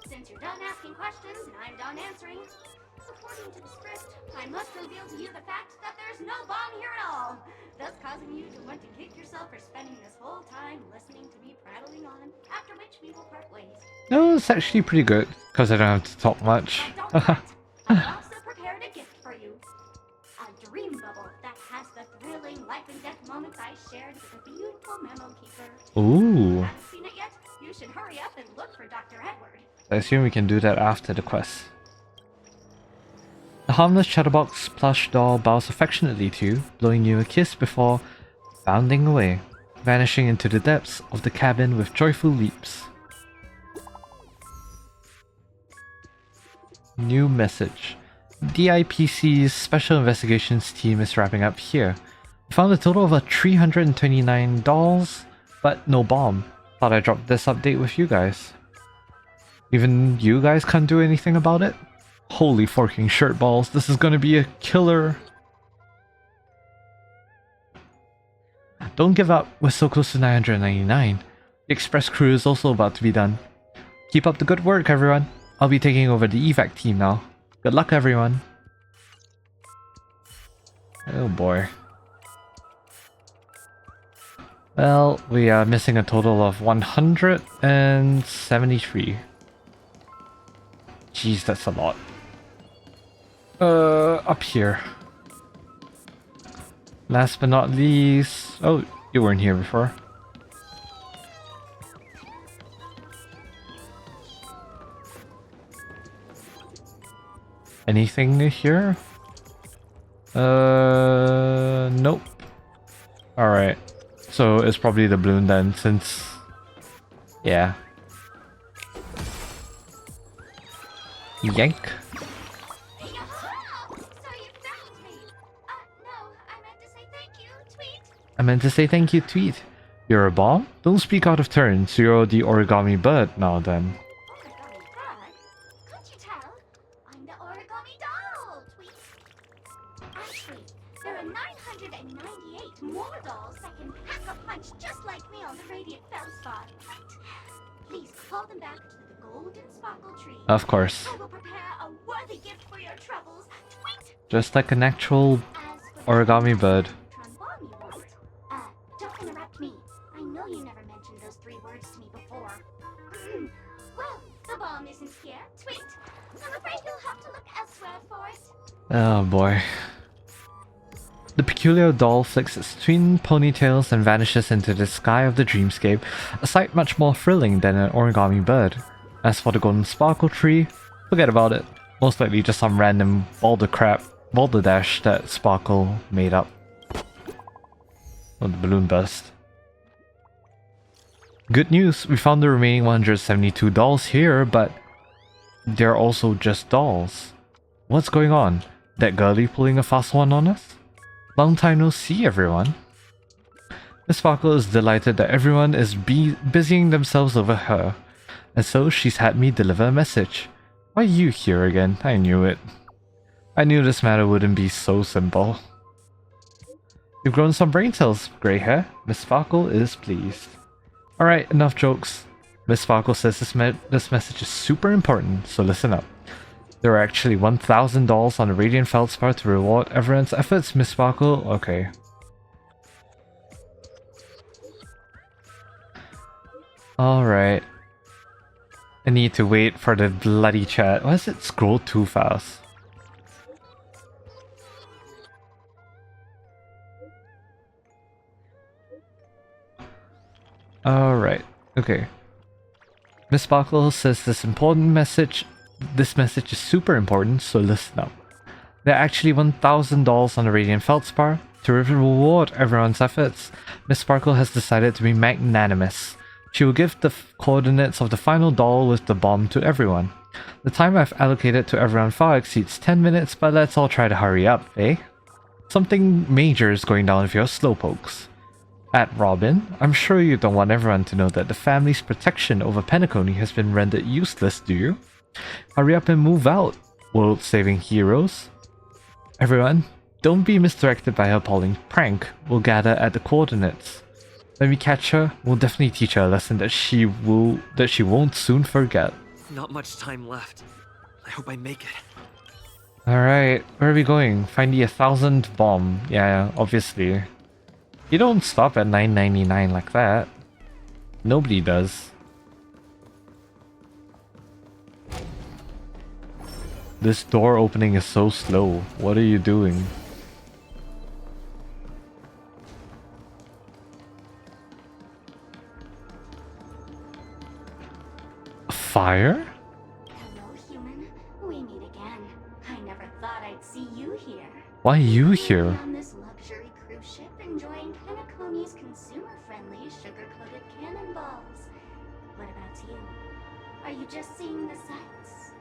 Since you're done asking questions and I'm done answering, according to the script, I must reveal to you the fact that there's no bomb here at all, thus causing you to want to kick yourself for spending this whole time listening to me prattling on, after which we will part ways. No, it's actually pretty good, because I don't have to talk much. I also prepared a gift for you. A dream bubble that has the thrilling life and death moments I shared with the beautiful memo keeper. Ooh. Haven't seen it yet? You should hurry up and look for Dr. Edward. I assume we can do that after the quest. The harmless chatterbox plush doll bows affectionately to you, blowing you a kiss before bounding away, vanishing into the depths of the cabin with joyful leaps. New message. DIPC's Special Investigations team is wrapping up here. We found a total of 329 dolls, but no bomb. Thought I'd drop this update with you guys. Even you guys can't do anything about it? Holy forking shirt balls, this is gonna be a killer. Don't give up, we're so close to 999. The express crew is also about to be done. Keep up the good work, everyone. I'll be taking over the evac team now. Good luck, everyone. Oh boy. Well, we are missing a total of 173. Jeez, that's a lot. Up here. Last but not least... Oh, you weren't here before. Anything here? Nope. Alright. So it's probably the balloon then, since... Yeah. I meant to say thank you, Tweet. You're a bomb? Don't speak out of turn, so you're the origami bird now then. Can't you tell? I'm the origami doll, Tweet. Actually, there are 998 more dolls that can pack a punch just like me on the Radiant Feldspar. Please call them back to the golden sparkle tree. Of course. I will prepare a worthy gift for your troubles. Tweet! Just like an actual origami bird. Don't interrupt me. I know you never mentioned those 3 words to me before. Well, the bomb isn't here. Tweet! I'm afraid you'll have to look elsewhere for it. Oh boy. The peculiar doll flicks its twin ponytails and vanishes into the sky of the dreamscape, a sight much more thrilling than an origami bird. As for the golden sparkle tree, forget about it. Most likely just some random balderdash that Sparkle made up. Oh, the balloon burst. Good news, we found the remaining 172 dolls here, but they're also just dolls. What's going on? That girlie pulling a fast one on us? Long time no see, everyone. Miss Sparkle is delighted that everyone is busying themselves over her, and so she's had me deliver a message. Why you here again? I knew it. I knew this matter wouldn't be so simple. You've grown some brain cells, grey hair. Miss Sparkle is pleased. Alright, enough jokes. Miss Sparkle says this message is super important, so listen up. There are actually 1,000 dolls on the Radiant Feldspar to reward everyone's efforts, Miss Sparkle. Okay. Alright. I need to wait for the bloody chat. Why does it scroll too fast? Alright. Okay. Miss Sparkle says this message is super important, so listen up. There are actually 1,000 dolls on the Radiant Feldspar. To reward everyone's efforts, Miss Sparkle has decided to be magnanimous. She will give the coordinates of the final doll with the bomb to everyone. The time I've allocated to everyone far exceeds 10 minutes, but let's all try to hurry up, eh? Something major is going down with your slowpokes. At Robin, I'm sure you don't want everyone to know that the family's protection over Penacony has been rendered useless, do you? Hurry up and move out, world-saving heroes. Everyone, don't be misdirected by her appalling prank. We'll gather at the coordinates. When we catch her, we'll definitely teach her a lesson that she won't soon forget. Not much time left. I hope I make it. Alright, where are we going? Find the 1,000 bomb. Yeah, obviously. You don't stop at 9.99 like that. Nobody does. This door opening is so slow. What are you doing? Fire? Hello, human. We meet again. I never thought I'd see you here. Why you here? On this luxury cruise ship, enjoying Penacony's consumer-friendly sugar-coated cannonballs. What about you? Are you just seeing the sights?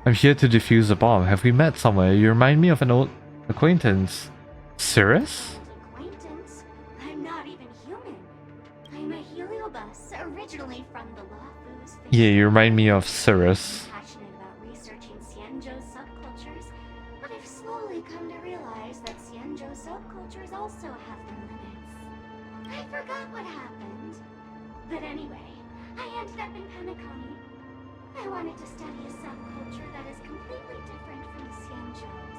I'm here to defuse a bomb. Have we met somewhere? You remind me of an old acquaintance. Cirrus? Acquaintance? I'm not even human. I'm a heliobus, originally from the Lawfus. Yeah, you remind me of Cirrus. Passionate about researching Xianzhou's subcultures, but I've slowly come to realize that Xianzhou's subcultures also have their limits. I forgot what happened. But anyway, I ended up in Penacony. I wanted to study a subculture that is completely different from Xianzhou's.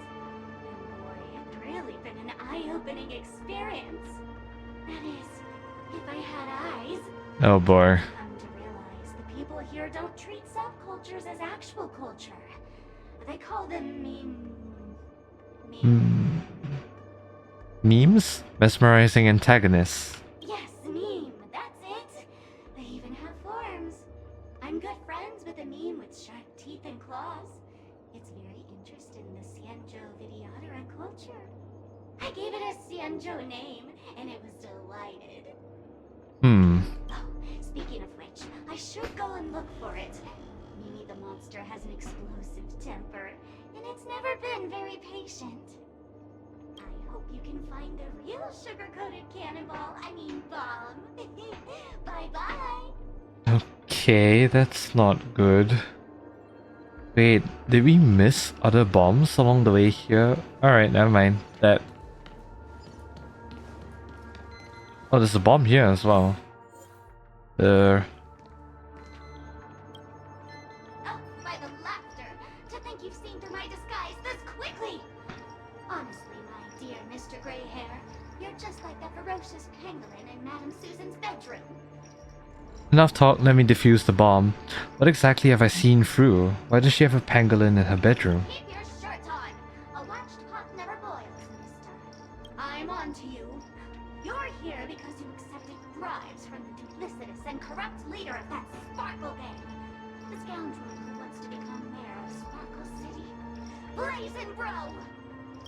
And boy, it's really been an eye-opening experience. That is, if I had eyes. Oh boy. I've come to realize the people here don't treat subcultures as actual culture. They call them Memes? Mesmerizing antagonists. Yes, meme, that's it. They even have forms. I'm good friends with a meme with sharp teeth and claws. It's very interested in the Xianzhou Videodera culture. I gave it a Xianzhou name, and it was delighted. Oh, speaking of which, I should go and look for it. Mimi the monster has an explosive temper, and it's never been very patient. I hope you can find the real sugar-coated cannonball, I mean bomb. Bye-bye. Okay, that's not good. Wait, did we miss other bombs along the way here? Alright, never mind. That. Oh, there's a bomb here as well. There. Oh, by the laughter! To think you've seen through my disguise this quickly! Honestly, my dear Mr. Grey Hair, you're just like that ferocious pangolin in Madame Susan's bedroom. Enough talk, let me defuse the bomb. What exactly have I seen through? Why does she have a pangolin in her bedroom? Keep your shirt on! A watched pot never boils, mister. I'm on to you. You're here because you accepted bribes from the duplicitous and corrupt leader of that Sparkle gang. The scoundrel who wants to become mayor of Sparkle City. Blazin' Bro!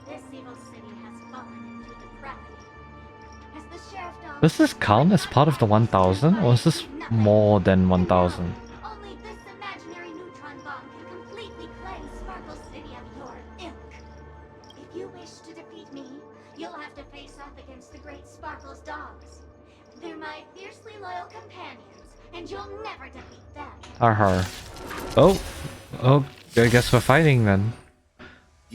This evil city has fallen into depravity. As the sheriff dog... Does this count as part of the 1000 or is this more than 1000? Only this imaginary neutron bomb can completely cleanse Sparkle City of your ilk. If you wish to defeat me, you'll have to face off against the great Sparkle's dogs. They're my fiercely loyal companions, and you'll never defeat them. Aha. Oh, I guess we're fighting then.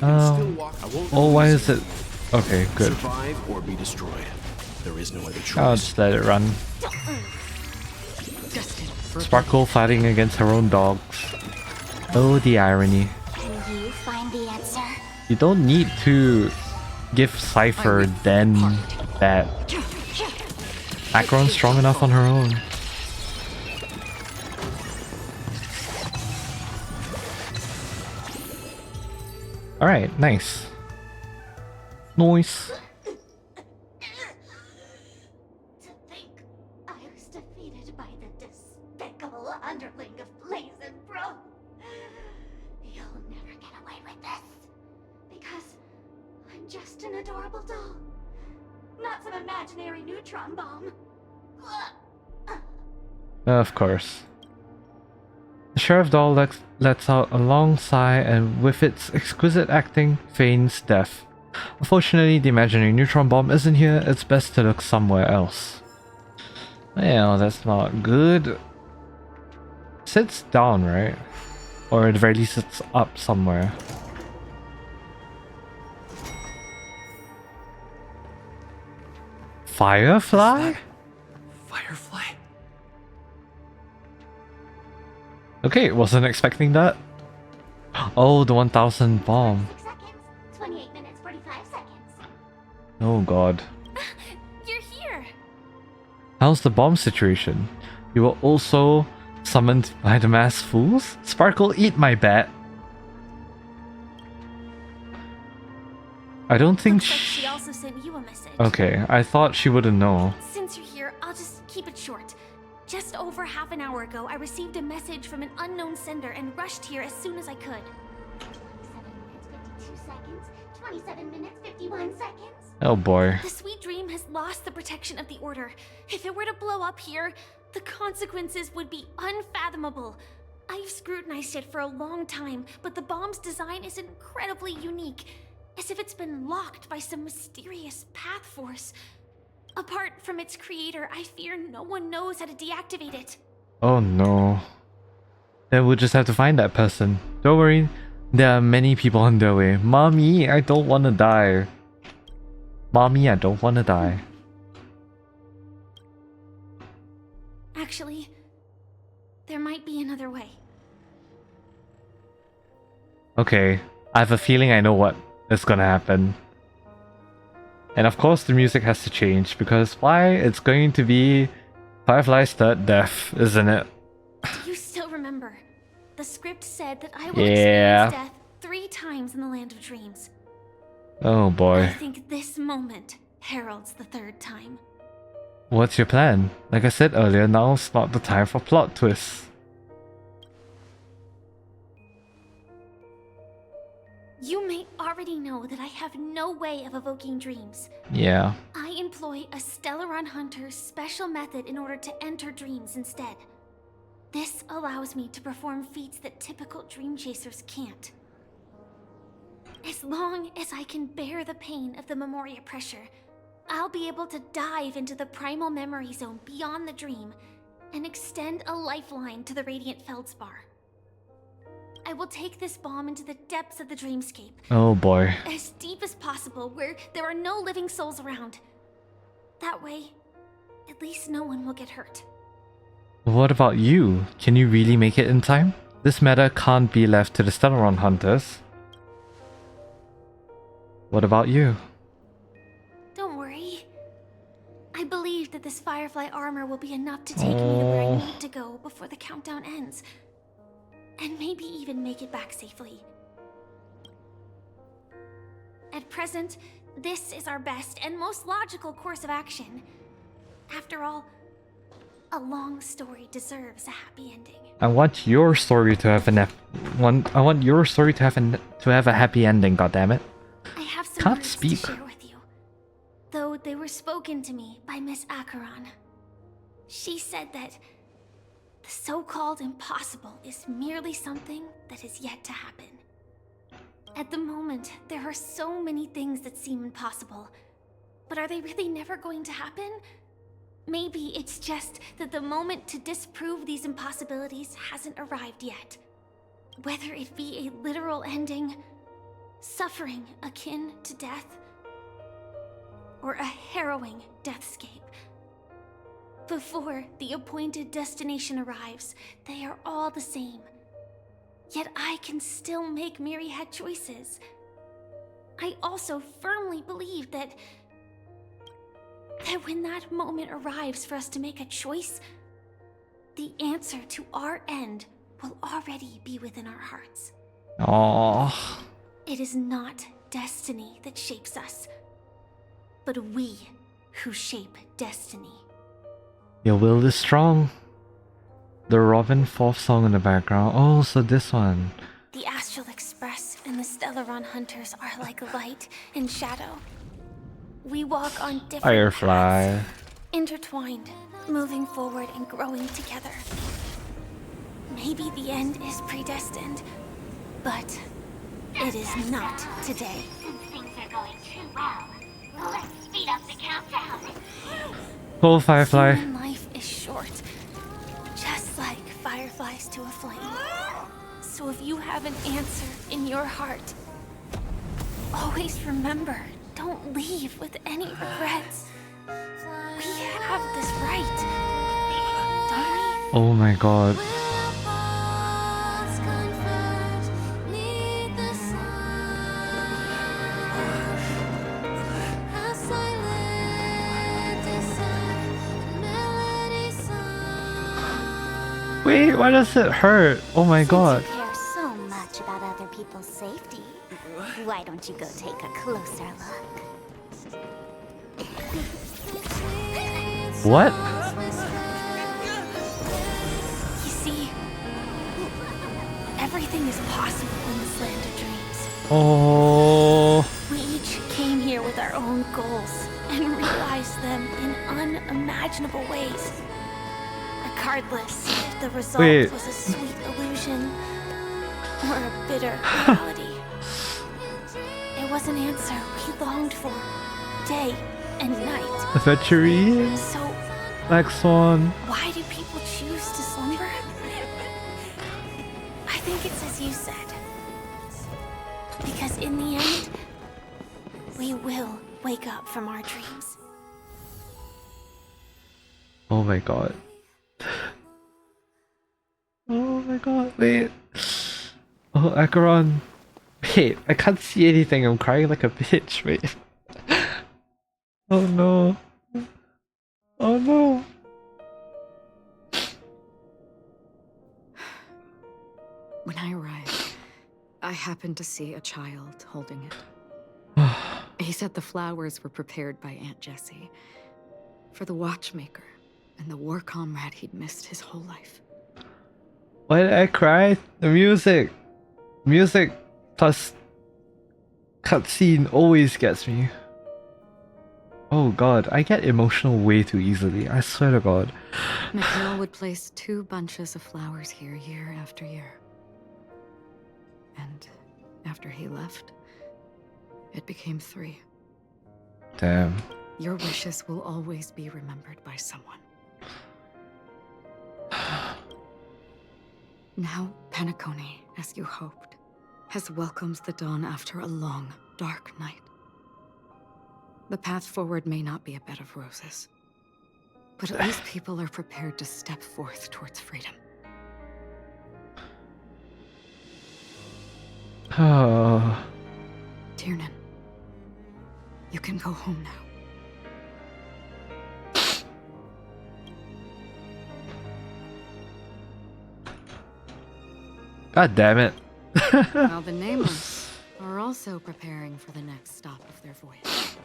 Oh, why is it? Okay, good. Survive or be destroyed. There is no other choice. I'll just let it run. Sparkle fighting against her own dogs. Oh, the irony. Can you find the answer? You don't need to give Cypher then that. Acheron's strong enough on her own. Alright, nice. Nice. To think I was defeated by the despicable underling of Blazin' Bro. You'll never get away with this. Because I'm just an adorable doll. Not some imaginary neutron bomb. Of course. The sheriff doll lets out a long sigh and with its exquisite acting, feigns death. Unfortunately, the imaginary neutron bomb isn't here, it's best to look somewhere else. Well, that's not good. Sits down, right? Or at the very least it's up somewhere. Firefly? Firefly? Okay, wasn't expecting that. Oh, the 1000 bomb. 6 seconds, 28 minutes, 45 seconds. Oh god. You're here! How's the bomb situation? You were also summoned by the masked fools? Sparkle, eat my bat. I don't think Looks like she also sent you a message. Okay, I thought she wouldn't know. Since you're here, I'll just keep it short. Just over half an hour ago, I received a message from an unknown sender and rushed here as soon as I could. 7 minutes, 52 seconds, 27 minutes, 51 seconds. Oh boy. The Sweet Dream has lost the protection of the Order. If it were to blow up here, the consequences would be unfathomable. I've scrutinized it for a long time, but the bomb's design is incredibly unique. As if it's been locked by some mysterious path force. Apart from its creator, I fear no one knows how to deactivate it. Oh no. Then we'll just have to find that person. Don't worry, there are many people on their way. Mommy, I don't want to die. Mommy, I don't want to die. Actually, there might be another way. Okay, I have a feeling I know what is gonna happen. And of course the music has to change, because why? It's going to be Firefly's third death, isn't it? Do you still remember? The script said that I will Yeah. experience death 3 times in the Land of Dreams. Oh I boy. think this moment heralds the 3rd time. What's your plan? Like I said earlier, now's not the time for plot twists. You may already know that I have no way of evoking dreams. Yeah. I employ a Stellaron Hunter's special method in order to enter dreams instead. This allows me to perform feats that typical dream chasers can't. As long as I can bear the pain of the Memoria pressure, I'll be able to dive into the primal memory zone beyond the dream and extend a lifeline to the radiant feldspar. I will take this bomb into the depths of the dreamscape. Oh boy. As deep as possible, where there are no living souls around. That way, at least no one will get hurt. What about you? Can you really make it in time? This matter can't be left to the Stellaron hunters. What about you? Don't worry. I believe that this Firefly armor will be enough to take me to where I need to go before the countdown ends. And maybe even make it back safely. At present, this is our best and most logical course of action. After all, a long story deserves a happy ending. I want your story to have I want your story to have a happy ending. Goddammit! I have some Can't words speak. to share with you, though they were spoken to me by Miss Acheron. She said that the so-called impossible is merely something that is yet to happen. At the moment, there are so many things that seem impossible, but are they really never going to happen? Maybe it's just that the moment to disprove these impossibilities hasn't arrived yet. Whether it be a literal ending, suffering akin to death, or a harrowing deathscape. Before the appointed destination arrives, they are all the same. Yet I can still make myriad choices. I also firmly believe that when that moment arrives for us to make a choice, the answer to our end will already be within our hearts. Aww. It is not destiny that shapes us, but we who shape destiny. Your will is strong. The Robin 4th song in the background. Oh, so this one. The Astral Express and the Stellaron Hunters are like light and shadow. We walk on different Firefly. paths, intertwined, moving forward and growing together. Maybe the end is predestined, but it is not today. Since things are going too well, let's speed up the countdown. Go Firefly. Human life is short, just like fireflies to a flame. So if you have an answer in your heart, always remember, don't leave with any regrets. We have this right, don't we? Oh my god. Wait, why does it hurt? Oh my god. Since you care so much about other people's safety, why don't you go take a closer look? What? You see, everything is possible in this land of dreams. Oh. We each came here with our own goals and realized them in unimaginable ways. Regardless if the result was a sweet illusion or a bitter reality. It was an answer we longed for, day and night. Adventure. So, Black Swan. why do people choose to slumber? I think it's as you said. Because in the end, we will wake up from our dreams. Oh my god. Oh my god, wait. Oh, Acheron. Wait, I can't see anything. I'm crying like a bitch. Wait. Oh no. Oh no. When I arrived, I happened to see a child holding it. He said the flowers were prepared by Aunt Jessie for the watchmaker and the war comrade he'd missed his whole life. Why did I cry? The music. Music plus cutscene always gets me. Oh god, I get emotional way too easily. I swear to god. McNeil would place 2 bunches of flowers here year after year. And after he left, It became 3. Damn. Your wishes will always be remembered by someone. Now, Penacony, as you hoped, has welcomed the dawn after a long, dark night. The path forward may not be a bed of roses, but at least people are prepared to step forth towards freedom. Oh. Tiernan, you can go home now. God damn it. Now the Nameless are also preparing for the next stop of their voyage.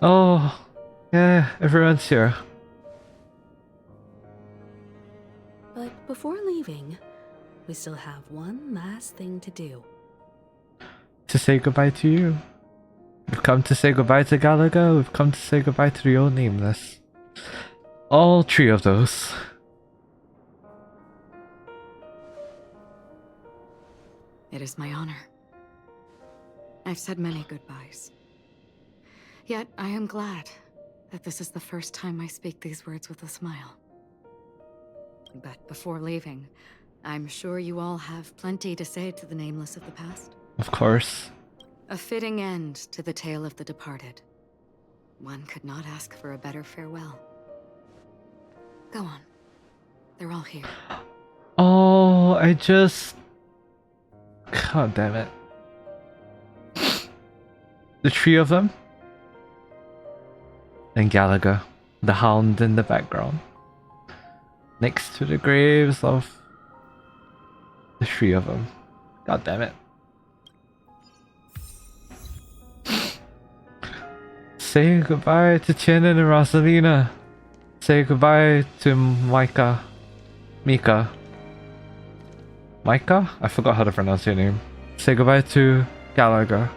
Oh, yeah, everyone's here. But before leaving, we still have one last thing to do. To say goodbye to you. We've come to say goodbye to Galaga, we've come to say goodbye to the old Nameless. All 3 of those. It is my honor. I've said many goodbyes. Yet I am glad that this is the first time I speak these words with a smile. But before leaving, I'm sure you all have plenty to say to the Nameless of the past. Of course. A fitting end to the tale of the departed. One could not ask for a better farewell. Go on. They're all here. Oh, I just... God damn it. The 3 of them? And Galaga, the hound in the background. Next to the graves of the 3 of them. God damn it. Say goodbye to Tiernan and Rosalina. Say goodbye to Micah. Mika. Micah? I forgot how to pronounce your name. Say goodbye to Galaga.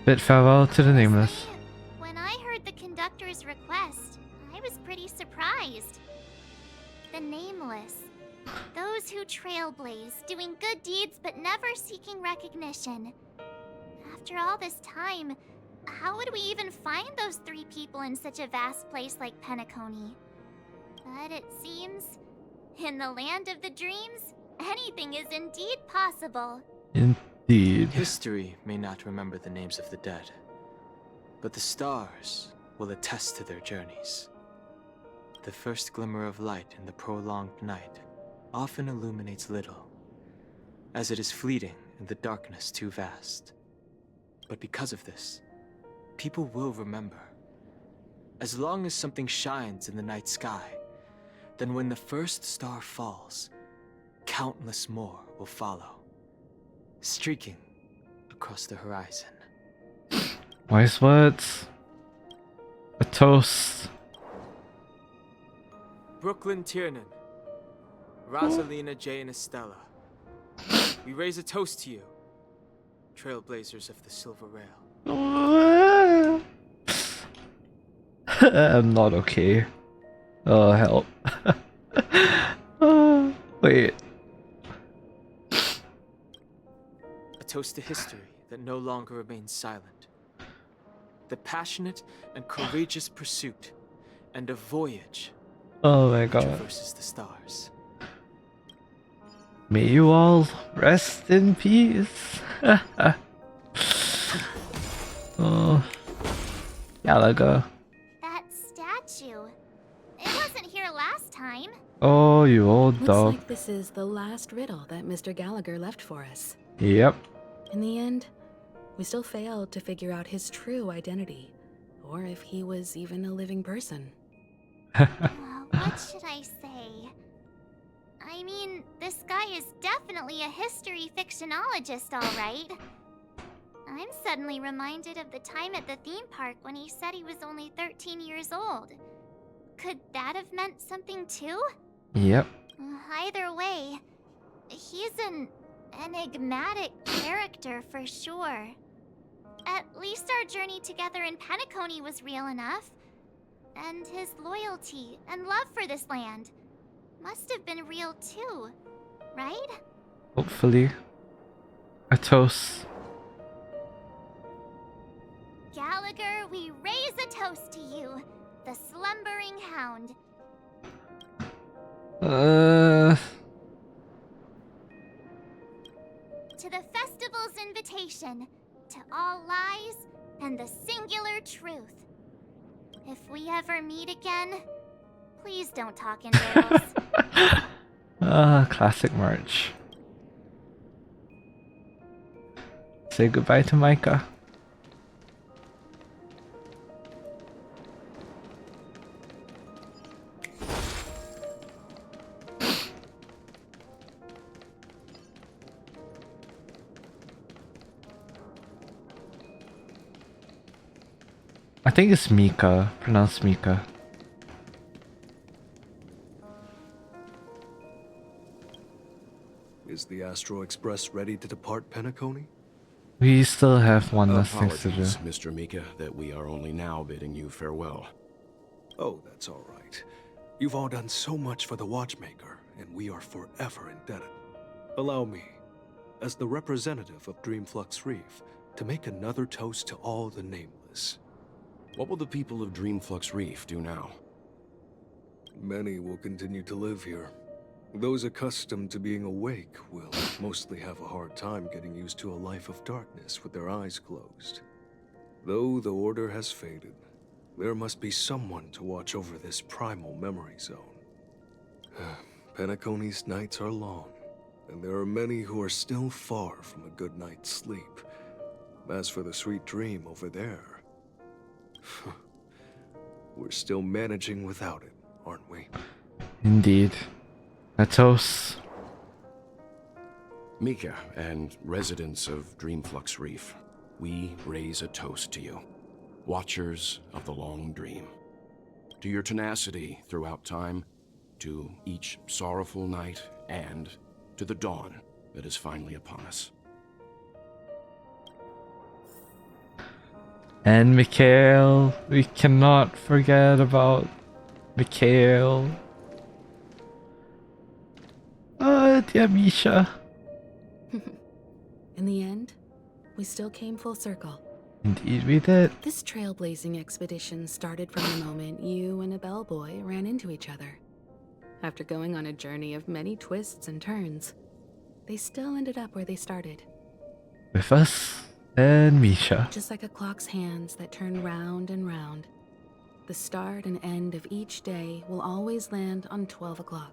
Bid farewell to the Nameless. When I heard the conductor's request, I was pretty surprised. The Nameless. Those who trailblaze, doing good deeds but never seeking recognition. After all this time, how would we even find those 3 people in such a vast place like Penacony? But it seems, in the land of the dreams, anything is indeed possible. Indeed. History may not remember the names of the dead, but the stars will attest to their journeys. The first glimmer of light in the prolonged night often illuminates little, as it is fleeting in the darkness too vast. But because of this, people will remember. As long as something shines in the night sky, then when the first star falls, countless more will follow, streaking across the horizon. Wise words. A toast. Brooklyn Tiernan, Rosalina, Jay, and Estella. We raise a toast to you, trailblazers of the Silver Rail. I'm not okay. Oh, help. Wait. A toast to history that no longer remains silent. The passionate and courageous pursuit and a voyage Oh my god. traverses the stars. May you all rest in peace. Oh. Galaga. That statue. It wasn't here last time. Oh, you old Looks dog. like this is the last riddle that Mr. Gallagher left for us. Yep. In the end, we still failed to figure out his true identity, or if he was even a living person. What should I say? I mean, this guy is definitely a history fictionologist, all right. I'm suddenly reminded of the time at the theme park when he said he was only 13 years old. Could that have meant something too? Yep. Either way, he's an enigmatic character for sure. At least our journey together in Penacony was real enough. And his loyalty and love for this land must have been real too, right? Hopefully. A toast Gallagher, we raise a toast to you, the slumbering hound. To the festival's invitation, to all lies and the singular truth. If we ever meet again, please don't talk in riddles. Classic March. Say goodbye to Micah. I think it's Mika, pronounced Mika. Is the Astro Express ready to depart Penacony? We still have one last thing to do. Apologies, Mr. Mika, that we are only now bidding you farewell. Oh, that's all right. You've all done so much for the Watchmaker, and we are forever indebted. Allow me, as the representative of Dreamflux Reef, to make another toast to all the nameless. What will the people of Dreamflux Reef do now? Many will continue to live here. Those accustomed to being awake will mostly have a hard time getting used to a life of darkness with their eyes closed. Though the order has faded, there must be someone to watch over this primal memory zone. Penacony's nights are long, and there are many who are still far from a good night's sleep. As for the sweet dream over there, we're still managing without it, aren't we? Indeed. A toast. Mika and residents of Dreamflux Reef, we raise a toast to you, watchers of the long dream. To your tenacity throughout time, to each sorrowful night, and to the dawn that is finally upon us. And Mikhail, we cannot forget about Mikhail. Dear Misha. In the end, we still came full circle. Indeed we did. This trailblazing expedition started from the moment you and a bellboy ran into each other. After going on a journey of many twists and turns, they still ended up where they started. With us and Misha. Just like a clock's hands that turn round and round, the start and end of each day will always land on 12 o'clock.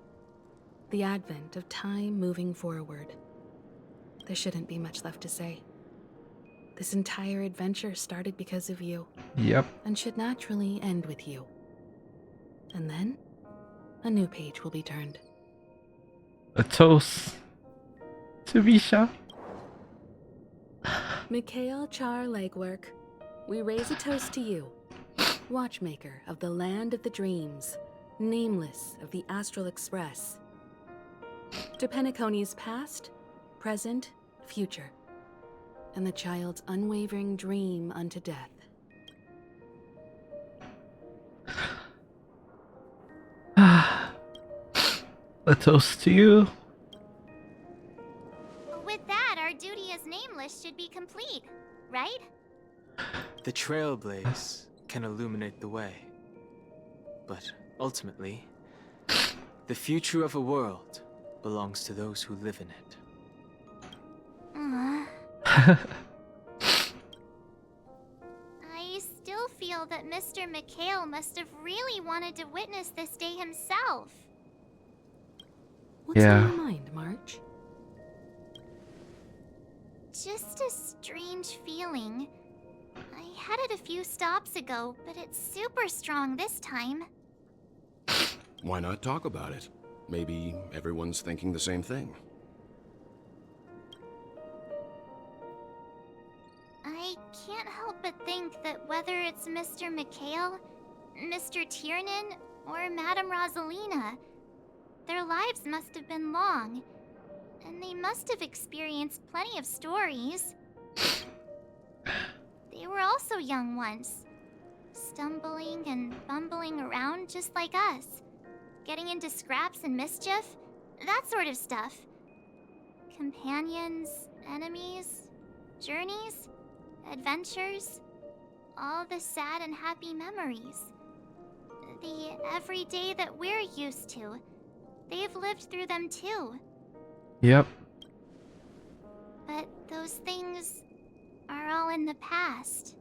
The advent of time moving forward. There shouldn't be much left to say. This entire adventure started because of you. Yep. And should naturally end with you. And then, a new page will be turned. A toast to Misha. Mikhail Char Legwork, we raise a toast to you, watchmaker of the land of the dreams, nameless of the Astral Express. To Penacony's past, present, future, and the child's unwavering dream unto death. A toast to you. With that, our duty as nameless should be complete, right? The Trailblaze can illuminate the way. But ultimately, the future of a world belongs to those who live in it. I still feel that Mr. Mikhail must have really wanted to witness this day himself. What's on your mind, March? Just a strange feeling. I had it a few stops ago, but it's super strong this time. Why not talk about it? Maybe everyone's thinking the same thing. I can't help but think that whether it's Mr. Mikhail, Mr. Tiernan, or Madame Rosalina, their lives must have been long, and they must have experienced plenty of stories. They were also young once, stumbling and bumbling around just like us, getting into scraps and mischief, that sort of stuff. Companions, enemies, journeys, adventures. all the sad and happy memories. The everyday that we're used to. They've lived through them too. Yep. But those things are all in the past.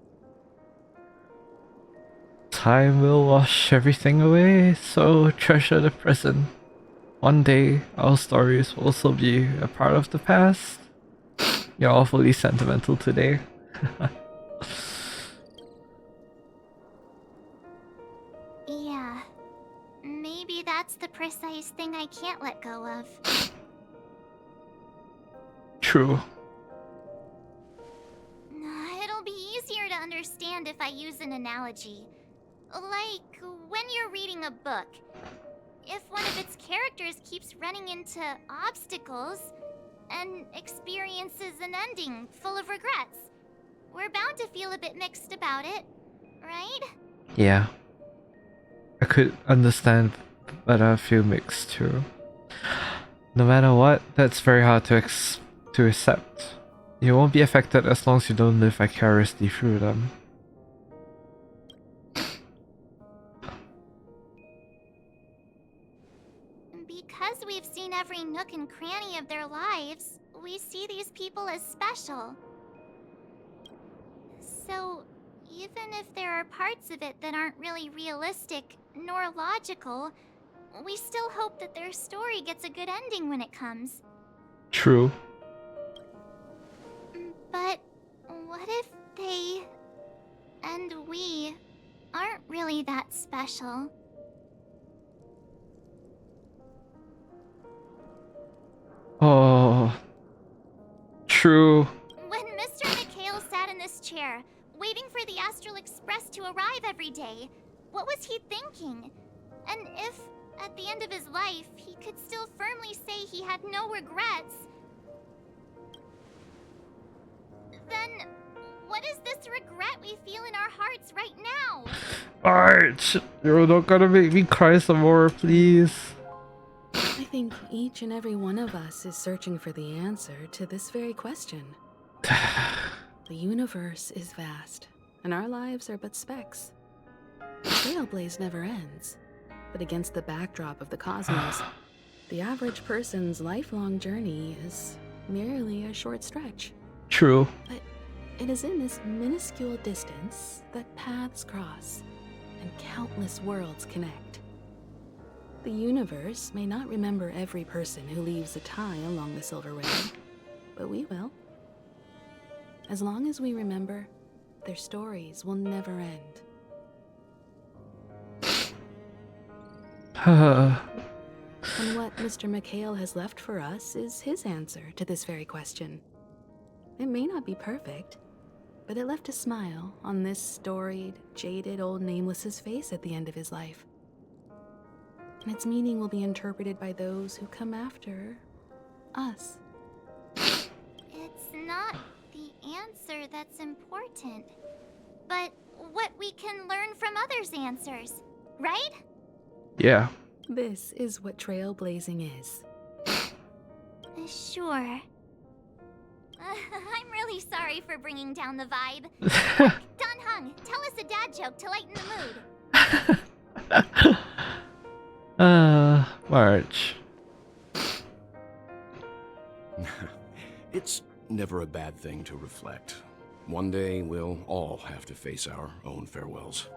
Time will wash everything away, so treasure the present. One day, our stories will also be a part of the past. You're awfully sentimental today. Yeah. Maybe that's the precise thing I can't let go of. True. It'll be easier to understand if I use an analogy. Like when you're reading a book. If one of its characters keeps running into obstacles and experiences an ending full of regrets, we're bound to feel a bit mixed about it, right? Yeah. I could understand, but I feel mixed too. No matter what, that's very hard to accept. You won't be affected as long as you don't live vicariously through them. Because we've seen every nook and cranny of their lives, we see these people as special. So, even if there are parts of it that aren't really realistic nor logical, we still hope that their story gets a good ending when it comes. True. But what if they and we aren't really that special? Oh, true. When Mr. McHale sat in this chair, waiting for the Astral Express to arrive every day, what was he thinking? And if, at the end of his life, he could still firmly say he had no regrets, then what is this regret we feel in our hearts right now? Arch, you're not gonna make me cry some more, please. I think each and every one of us is searching for the answer to this very question. The universe is vast, and our lives are but specks. The Trailblaze never ends, but against the backdrop of the cosmos, the average person's lifelong journey is merely a short stretch. True. But it is in this minuscule distance that paths cross and countless worlds connect. The universe may not remember every person who leaves a tie along the Silver Rail, but we will. As long as we remember, their stories will never end. And what Mr. McHale has left for us is his answer to this very question. It may not be perfect, but it left a smile on this storied, jaded old Nameless's face at the end of his life. And its meaning will be interpreted by those who come after us. It's not the answer that's important, but what we can learn from others' answers, right? Yeah. This is what trailblazing is. Sure. I'm really sorry for bringing down the vibe. Don Hung, tell us a dad joke to lighten the mood. March. It's never a bad thing to reflect. One day we'll all have to face our own farewells.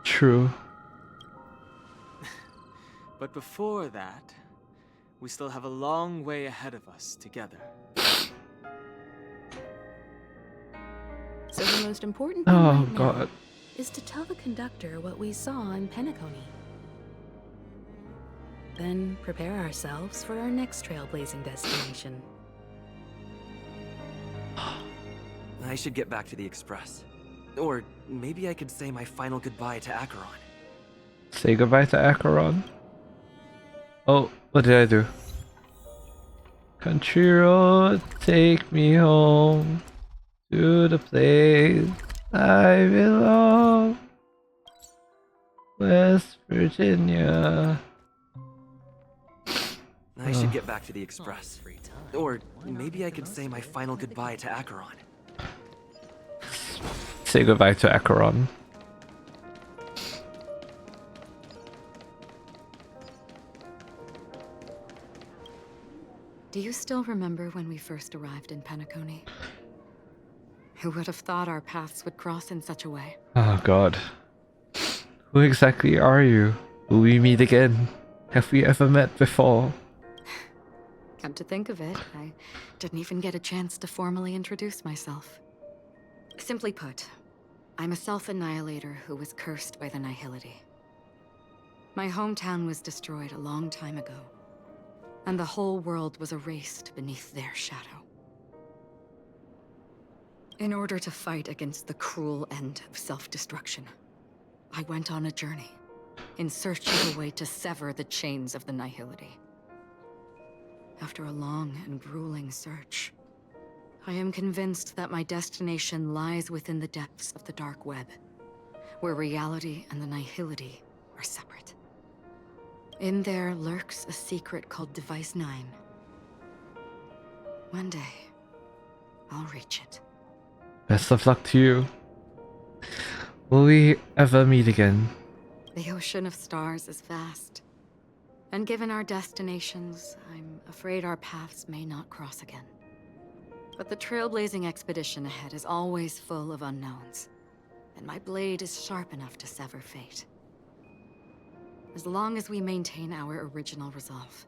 True. But before that, we still have a long way ahead of us together. So the most important thing Oh right god. now is to tell the conductor what we saw in Penacony. Then prepare ourselves for our next trailblazing destination. I should get back to the Express. Or maybe I could say my final goodbye to Acheron. Say goodbye to Acheron. Oh, what did I do? Country road, take me home to the place I belong. West Virginia. I should get back to the Express. Or maybe I could say my final goodbye to Acheron. say goodbye to Acheron. Do you still remember when we first arrived in Penacony? Who would have thought our paths would cross in such a way? Oh god. Who exactly are you? Will we meet again? Have we ever met before? Come to think of it, I didn't even get a chance to formally introduce myself. Simply put, I'm a self-annihilator who was cursed by the Nihility. My hometown was destroyed a long time ago, and the whole world was erased beneath their shadow. In order to fight against the cruel end of self-destruction, I went on a journey, in search of a way to sever the chains of the Nihility. After a long and grueling search, I am convinced that my destination lies within the depths of the dark web, where reality and the Nihility are separate. In there lurks a secret called Device 9. One day, I'll reach it. Best of luck to you. Will we ever meet again? The ocean of stars is vast. And given our destinations, I'm afraid our paths may not cross again. But the trailblazing expedition ahead is always full of unknowns, and my blade is sharp enough to sever fate. As long as we maintain our original resolve,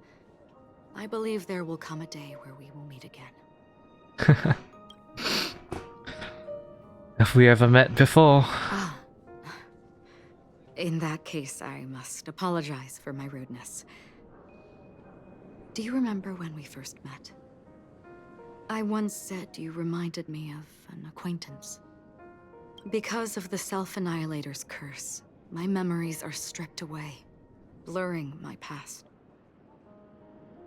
I believe there will come a day where we will meet again. Have we ever met before? In that case, I must apologize for my rudeness. Do you remember when we first met? I once said you reminded me of an acquaintance. Because of the Self-Annihilator's curse, my memories are stripped away, blurring my past.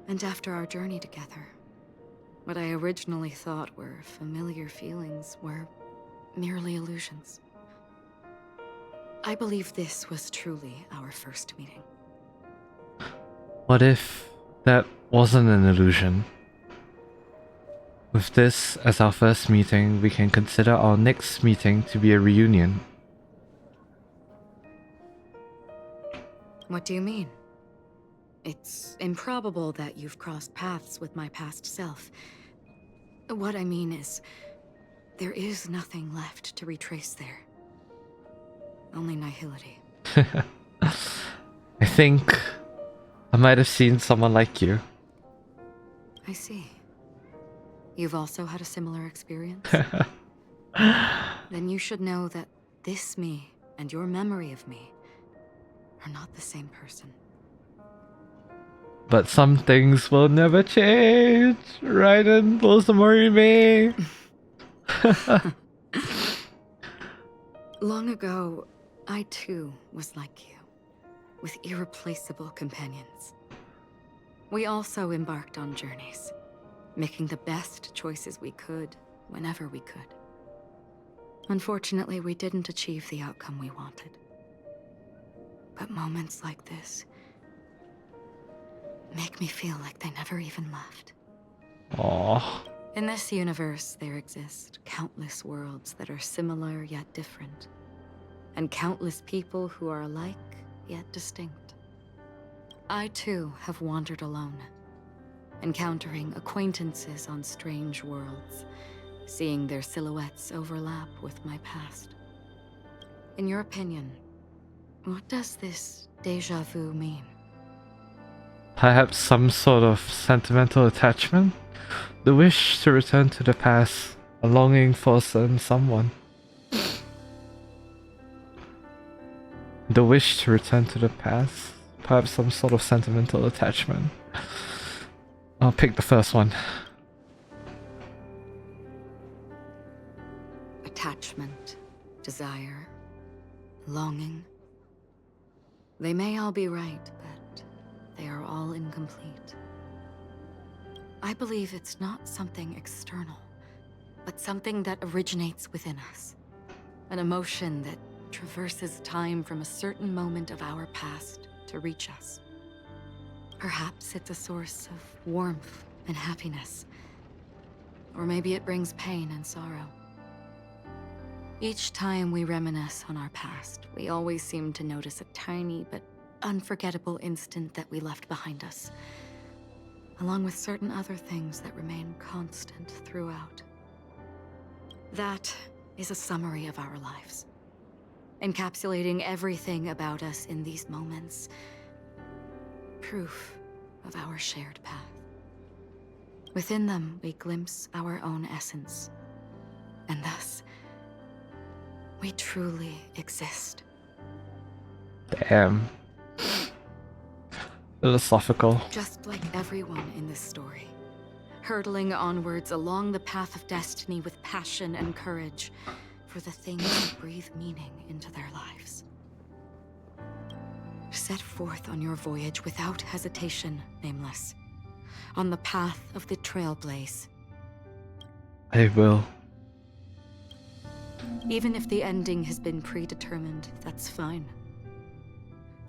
And after our journey together, what I originally thought were familiar feelings were merely illusions. I believe this was truly our first meeting. What if that wasn't an illusion? With this as our first meeting, we can consider our next meeting to be a reunion. What do you mean? It's improbable that you've crossed paths with my past self. What I mean is, there is nothing left to retrace there. Only Nihility. I think I might have seen someone like you. I see. You've also had a similar experience? Then you should know that this me and your memory of me are not the same person. But some things will never change. Raiden, Morime. Long ago, I too was like you, with irreplaceable companions. We also embarked on journeys, making the best choices we could, whenever we could. Unfortunately, we didn't achieve the outcome we wanted. But moments like this make me feel like they never even left. Aww. In this universe, there exist countless worlds that are similar yet different, and countless people who are alike yet distinct. I too have wandered alone, encountering acquaintances on strange worlds, seeing their silhouettes overlap with my past. In your opinion, what does this déjà vu mean? Perhaps some sort of sentimental attachment? The wish to return to the past, a longing for a certain someone. The wish to return to the past, perhaps some sort of sentimental attachment. I'll pick the first one. Attachment, desire, longing. They may all be right, but they are all incomplete. I believe it's not something external, but something that originates within us. An emotion that traverses time from a certain moment of our past to reach us. Perhaps it's a source of warmth and happiness. Or maybe it brings pain and sorrow. Each time we reminisce on our past, we always seem to notice a tiny but unforgettable instant that we left behind us, along with certain other things that remain constant throughout. That is a summary of our lives, encapsulating everything about us in these moments. Proof of our shared path. Within them, we glimpse our own essence, and thus, we truly exist. Damn. Philosophical. Just like everyone in this story, hurtling onwards along the path of destiny with passion and courage for the things that breathe meaning into their lives. Set forth on your voyage without hesitation, Nameless, on the path of the Trailblaze. I will. Even if the ending has been predetermined, that's fine.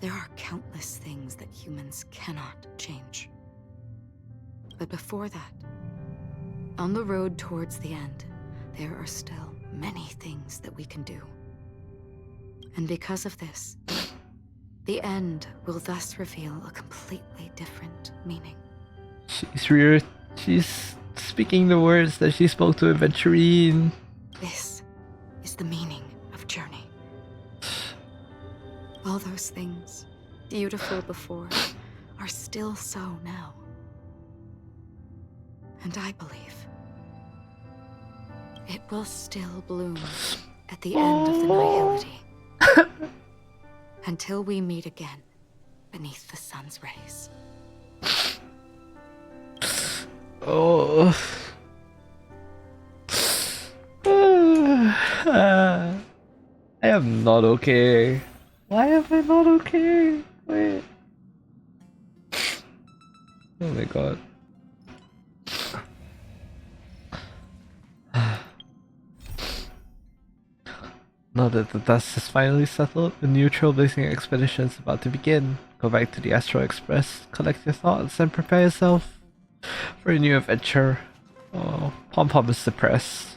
There are countless things that humans cannot change. But before that, on the road towards the end, there are still many things that we can do. And because of this, the end will thus reveal a completely different meaning. She's speaking the words that she spoke to Aventurine. This is the meaning of journey. All those things, beautiful before, are still so now. And I believe it will still bloom at the end of the nihility. Until we meet again beneath the sun's rays. Oh. I am not okay. Why am I not okay? Wait. Oh my god. Now that the dust is finally settled, the new trailblazing expedition is about to begin. Go back to the Astral Express, collect your thoughts, and prepare yourself for a new adventure. Oh, Pom Pom is depressed.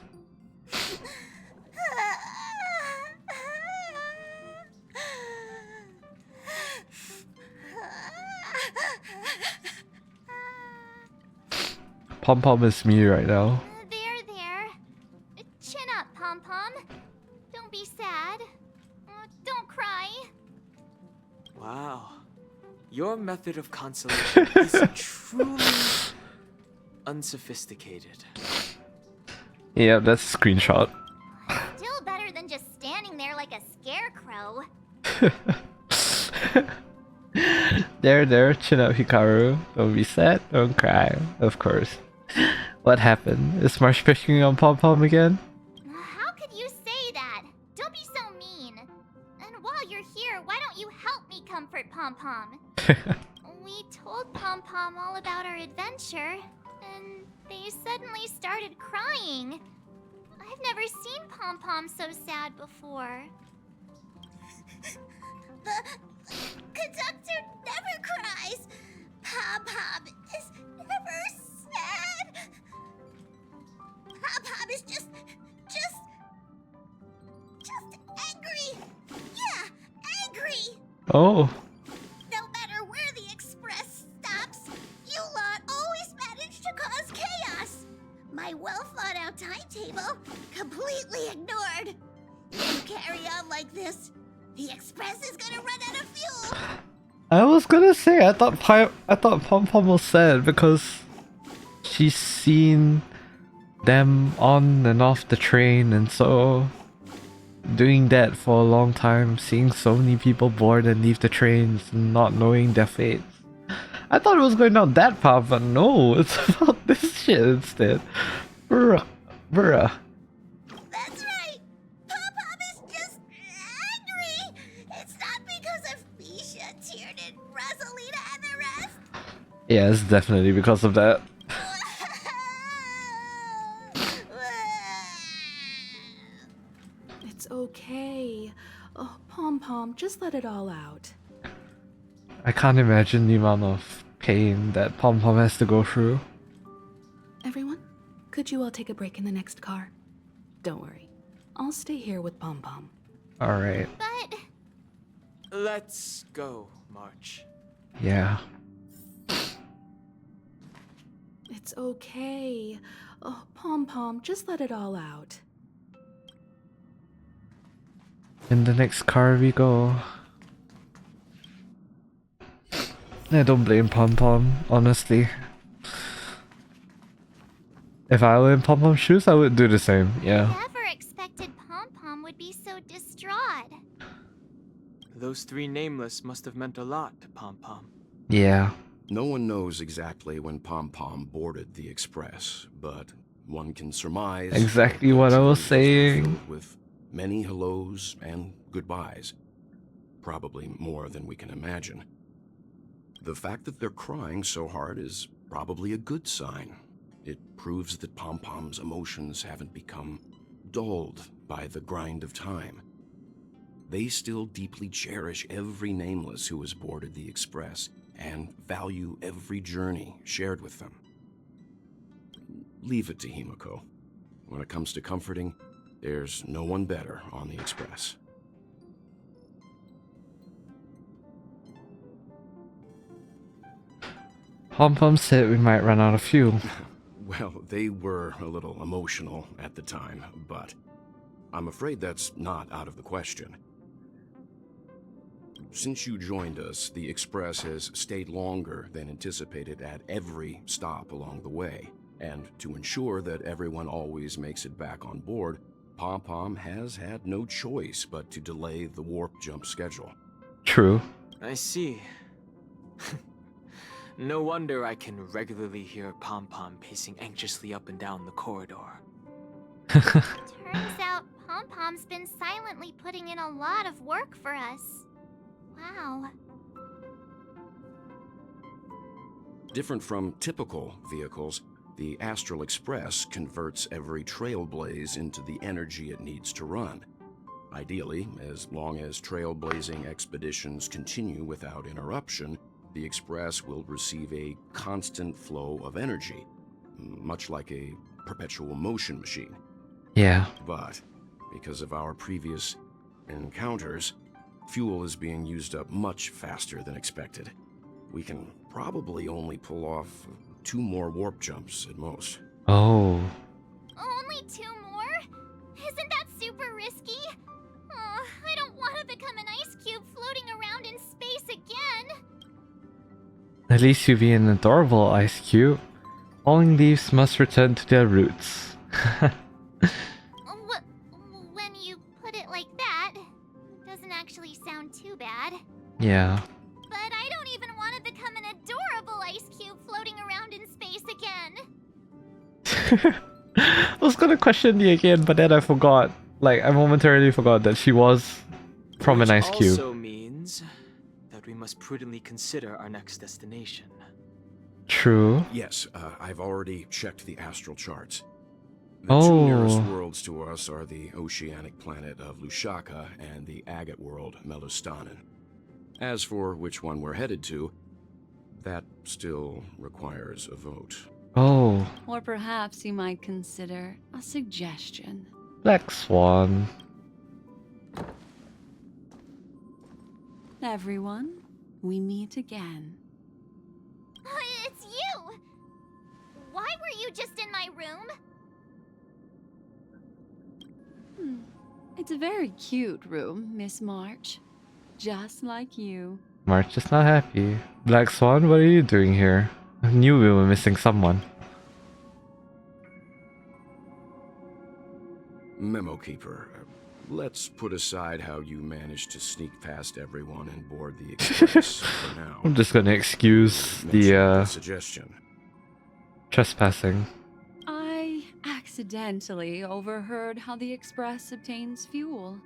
Pom Pom is me right now. There. Chin up, Pom Pom. Don't be sad. Don't cry. Wow. Your method of consolation is truly unsophisticated. Yeah, that's a screenshot. Still better than just standing there like a scarecrow. There, chin up, Hikaru. Don't be sad, don't cry, of course. What happened? Is Marsh picking on Pom Pom again? How could you say that? Don't be so mean. And while you're here, why don't you help me comfort Pom Pom? We told Pom Pom all about our adventure, and they suddenly started crying. I've never seen Pom Pom so sad before. The conductor never cries. Pom Pom is never sad. Pom Pom is just angry. Yeah, angry. Oh. No matter where the express stops, you lot always manage to cause chaos. My well-thought-out timetable completely ignored. If you carry on like this, the express is gonna run out of fuel. I was gonna say I thought Pom Pom was sad because she's seen them on and off the train, and so doing that for a long time, seeing so many people board and leave the trains and not knowing their fates. I thought it was going down that path, but no, it's about this shit instead. Bruh. That's right. Pom Pom is just angry. It's not because of Misha, Tiernan, Rosalina, and the rest. Yeah, it's definitely because of that. It's okay. Oh, Pom Pom, just let it all out. I can't imagine the amount of pain that Pom Pom has to go through. Everyone, could you all take a break in the next car? Don't worry. I'll stay here with Pom Pom. Alright. But... Let's go, March. Yeah. It's okay. Oh, Pom Pom, just let it all out. In the next car we go. I don't blame Pom Pom, honestly. If I were in Pom Pom's shoes, I would do the same, yeah. Never expected Pom Pom would be so distraught. Those three nameless must have meant a lot to Pom Pom. Yeah. No one knows exactly when Pom Pom boarded the Express, but one can surmise Exactly what I was saying. filled with many hellos and goodbyes. Probably more than we can imagine. The fact that they're crying so hard is probably a good sign. It proves that Pom Pom's emotions haven't become dulled by the grind of time. They still deeply cherish every nameless who has boarded the Express and value every journey shared with them. Leave it to Himiko. When it comes to comforting, there's no one better on the Express. Pom Pom said we might run out of fuel. Well, they were a little emotional at the time, but I'm afraid that's not out of the question. Since you joined us, the Express has stayed longer than anticipated at every stop along the way. And to ensure that everyone always makes it back on board, Pom Pom has had no choice but to delay the warp jump schedule. True. I see. No wonder I can regularly hear Pom Pom pacing anxiously up and down the corridor. Turns out Pom Pom's been silently putting in a lot of work for us. Wow. Different from typical vehicles, the Astral Express converts every Trailblaze into the energy it needs to run. Ideally, as long as trailblazing expeditions continue without interruption, the Express will receive a constant flow of energy, much like a perpetual motion machine. Yeah. But because of our previous encounters, fuel is being used up much faster than expected. We can probably only pull off 2 more warp jumps at most. Oh. Only 2 more? Isn't that super risky? Oh, I don't want to become an ice cube floating around in space again. At least you'll be an adorable ice cube. Falling leaves must return to their roots. When you put it like that, it doesn't actually sound too bad. Yeah. But I don't even want to become an adorable ice cube floating around in space again. I was gonna question you again, but then I forgot. Like, I momentarily forgot that she was from an ice cube. Also means that we must prudently consider our next destination. True. Yes, I've already checked the astral charts. The 2 nearest worlds to us are the oceanic planet of Lushaka and the agate world Melustanen. As for which one we're headed to, that still requires a vote. Oh. Or perhaps you might consider a suggestion. Black Swan. Everyone, we meet again. It's you! Why were you just in my room? It's a very cute room, Miss March. Just like you. March is not happy. Black Swan, what are you doing here? I knew we were missing someone. Memo Keeper, let's put aside how you managed to sneak past everyone and board the Express for now. I'm just gonna excuse the suggestion. Trespassing. I accidentally overheard how the Express obtains fuel.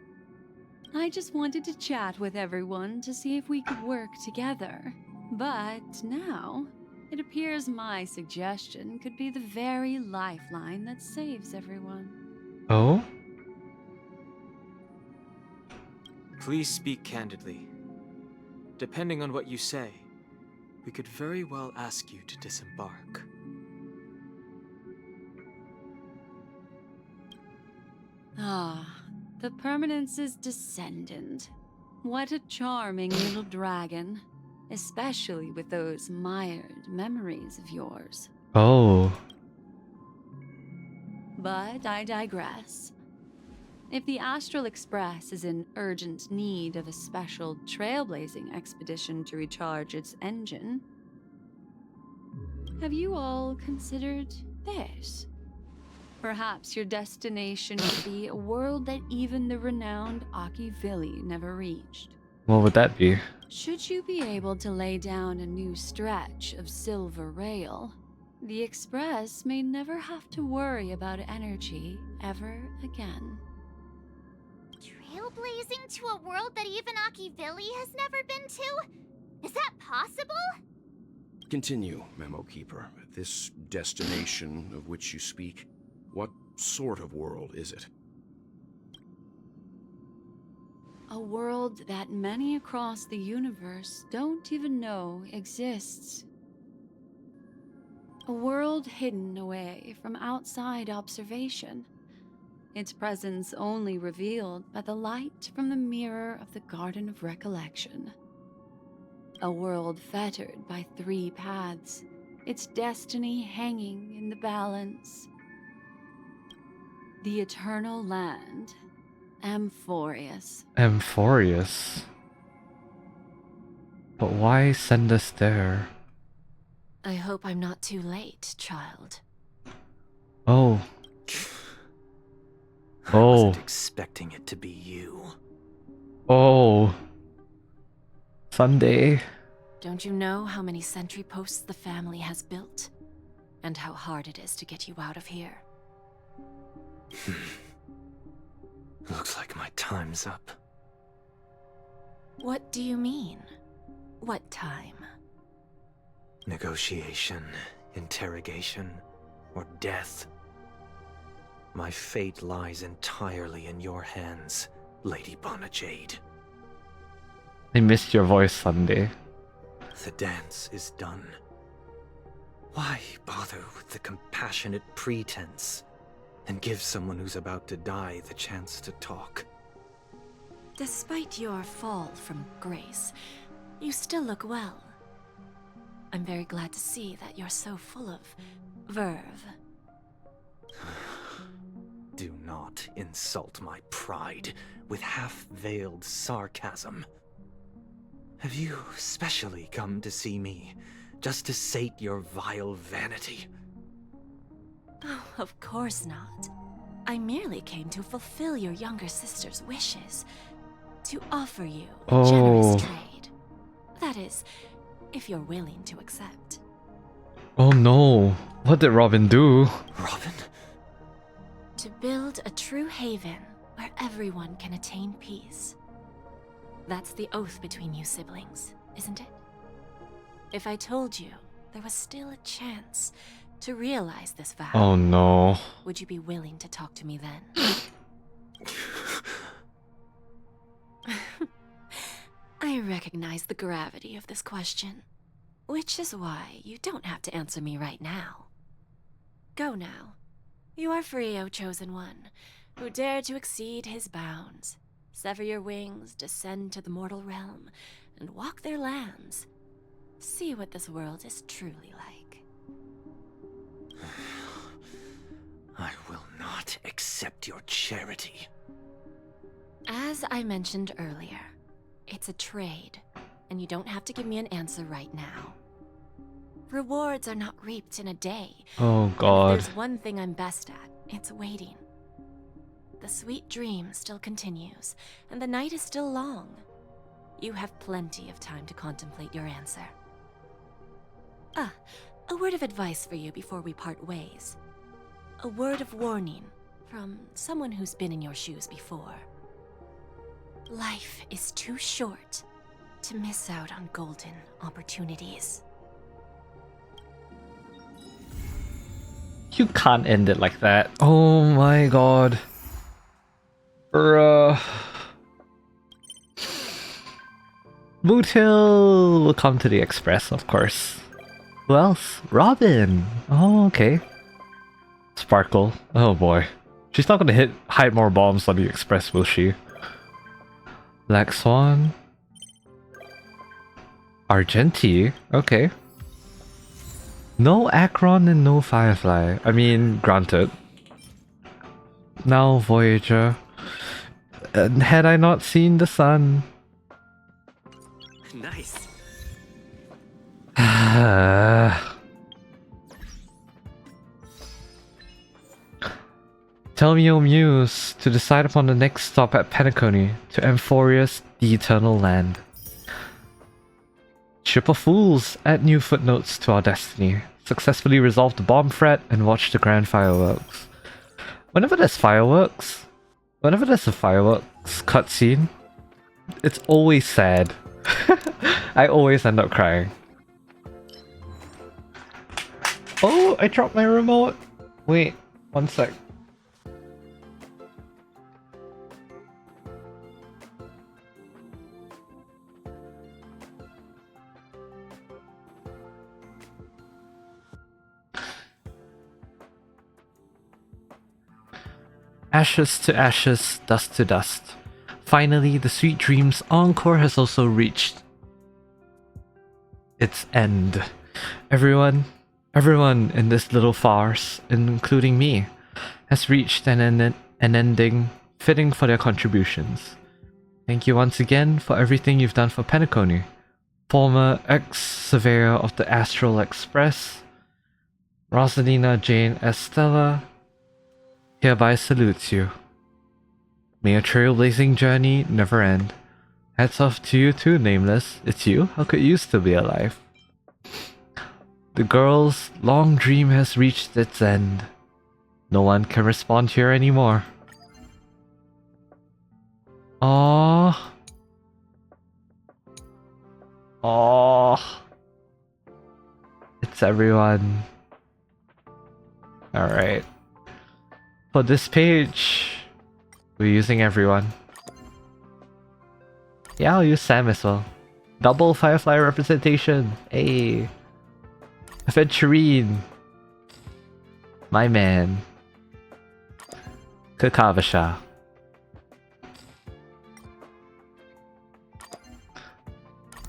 I just wanted to chat with everyone to see if we could work together. But now, it appears my suggestion could be the very lifeline that saves everyone. Oh? Please speak candidly. Depending on what you say, we could very well ask you to disembark. Ah, the Permanence's descendant. What a charming little dragon. Especially with those mired memories of yours. Oh. But I digress. If the Astral Express is in urgent need of a special trailblazing expedition to recharge its engine, have you all considered this? Perhaps your destination would be a world that even the renowned Akivili never reached. What would that be? Should you be able to lay down a new stretch of silver rail, the Express may never have to worry about energy ever again. Trailblazing to a world that even Akivili has never been to? Is that possible? Continue, Memo Keeper. This destination of which you speak, what sort of world is it? A world that many across the universe don't even know exists. A world hidden away from outside observation. Its presence only revealed by the light from the mirror of the Garden of Recollection. A world fettered by 3 paths, its destiny hanging in the balance. The Eternal Land, Amphorius. Amphorius? But why send us there? I hope I'm not too late, child. Oh. I wasn't expecting it to be you. Oh. Sunday. Don't you know how many sentry posts the family has built? And how hard it is to get you out of here? Looks like my time's up. What do you mean? What time? Negotiation, interrogation, or death. My fate lies entirely in your hands, Lady Bonajade. I missed your voice, Sunday. The dance is done. Why bother with the compassionate pretense and give someone who's about to die the chance to talk? Despite your fall from grace, you still look well. I'm very glad to see that you're so full of verve. Do not insult my pride with half-veiled sarcasm. Have you specially come to see me just to sate your vile vanity? Oh, of course not. I merely came to fulfill your younger sister's wishes. To offer you a generous trade. That is, if you're willing to accept. Oh no. What did Robin do? Robin? To build a true haven where everyone can attain peace. That's the oath between you siblings, isn't it? If I told you there was still a chance to realize this vow, Oh no. would you be willing to talk to me then? I recognize the gravity of this question, which is why you don't have to answer me right now. Go now. You are free, O Chosen One, who dare to exceed his bounds, sever your wings, descend to the mortal realm, and walk their lands. See what this world is truly like. I will not accept your charity. As I mentioned earlier, it's a trade, and you don't have to give me an answer right now. Rewards are not reaped in a day. Oh god. And if there's one thing I'm best at, it's waiting. The sweet dream still continues, and the night is still long. You have plenty of time to contemplate your answer. Ah, a word of advice for you before we part ways. A word of warning from someone who's been in your shoes before. Life is too short to miss out on golden opportunities. You can't end it like that. Oh my god. Bruh. Boot Hill will come to the Express, of course. Who else? Robin! Oh, okay. Sparkle. Oh boy. She's not gonna hide more bombs on the express, will she? Black Swan. Argenti, okay. No Akron and no Firefly. I mean, granted. Now Voyager. Had I not seen the sun? Nice. Tell me your muse to decide upon the next stop at Penacony to Amphorius, the Eternal Land. Ship of Fools, add new footnotes to our destiny. Successfully resolve the bomb threat and watch the grand fireworks. Whenever there's a fireworks cutscene, it's always sad. I always end up crying. Oh, I dropped my remote. Wait, one sec. Ashes to ashes, dust to dust. Finally, the Sweet Dreams Encore has also reached its end. Everyone in this little farce, including me, has reached an ending fitting for their contributions. Thank you once again for everything you've done for Penacony. Former ex-surveyor of the Astral Express, Rosalina Jane Estella, hereby salutes you. May your trailblazing journey never end. Hats off to you too, Nameless. It's you? How could you still be alive? The girl's long dream has reached its end. No one can respond here anymore. Aww. Aww. It's everyone. Alright. For this page, we're using everyone. Yeah, I'll use Sam as well. Double Firefly representation. Hey. Aventurine. My man. Kakavasha.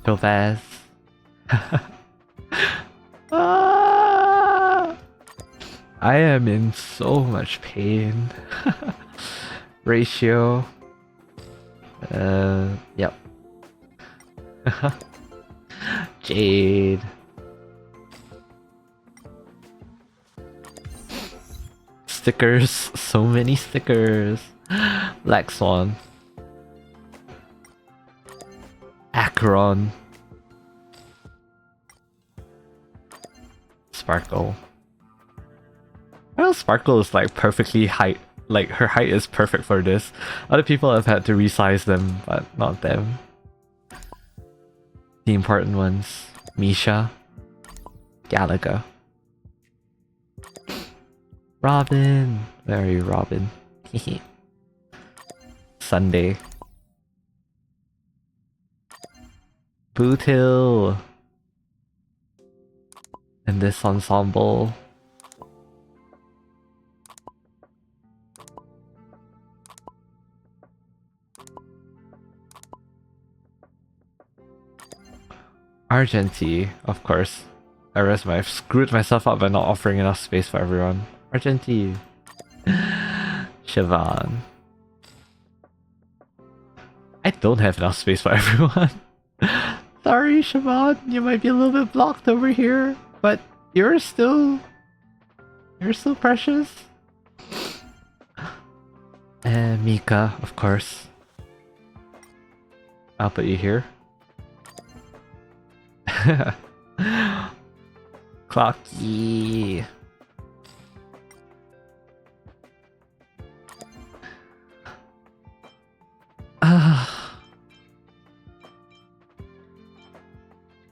Topaz. I am in so much pain. Ratio. Yep. Jade. Stickers. So many stickers. Black Swan. Akron. Sparkle. Well, Sparkle is like perfectly height. Like her height is perfect for this. Other people have had to resize them, but not them. The important ones. Misha. Galaga. Robin. Where are you, Robin? Sunday. Bootil. And this ensemble. Argenti, of course. I've screwed myself up by not offering enough space for everyone. Argenti. Siobhan. I don't have enough space for everyone. Sorry, Siobhan, you might be a little bit blocked over here, but you're still precious. And Mika, of course. I'll put you here. Clocky.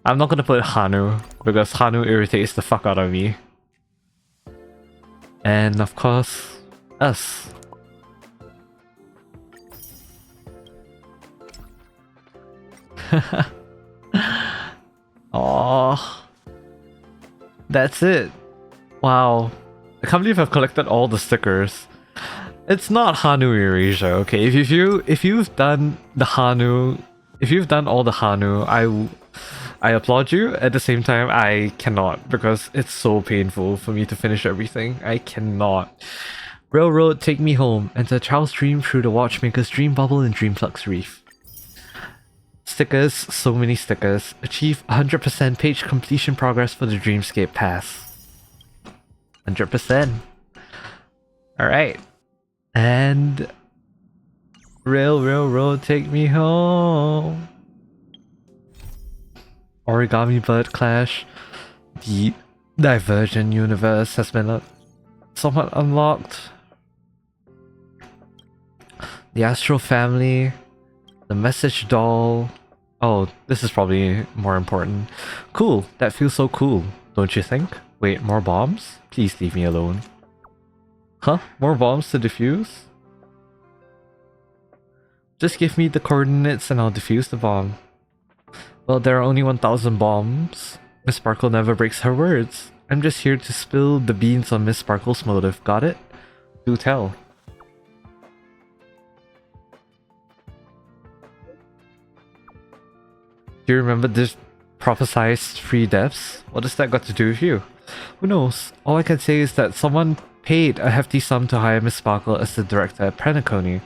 I'm not gonna put Hanu because Hanu irritates the fuck out of me. And of course, us. Oh, that's it. Wow, I can't believe I've collected all the stickers. It's not Hanu erasure, okay? If you've done the Hanu, if you've done all the Hanu, I applaud you. At the same time, I cannot because it's so painful for me to finish everything. I cannot. Railroad, take me home. Enter Child's dream through the Watchmaker's dream bubble in Dreamflux Reef. Stickers, so many stickers. Achieve 100% page completion progress for the Dreamscape Pass. 100%. Alright. And Railroad, take me home. Origami Bird Clash. The Divergent universe has been somewhat unlocked. The Astral Family. The Message Doll. Oh, this is probably more important. Cool, that feels so cool, don't you think? Wait, more bombs? Please leave me alone. Huh? More bombs to defuse? Just give me the coordinates and I'll defuse the bomb. Well, there are only 1,000 bombs. Miss Sparkle never breaks her words. I'm just here to spill the beans on Miss Sparkle's motive, got it? Do tell. Do you remember this prophesized 3 deaths? What has that got to do with you? Who knows? All I can say is that someone paid a hefty sum to hire Miss Sparkle as the director at Penacony.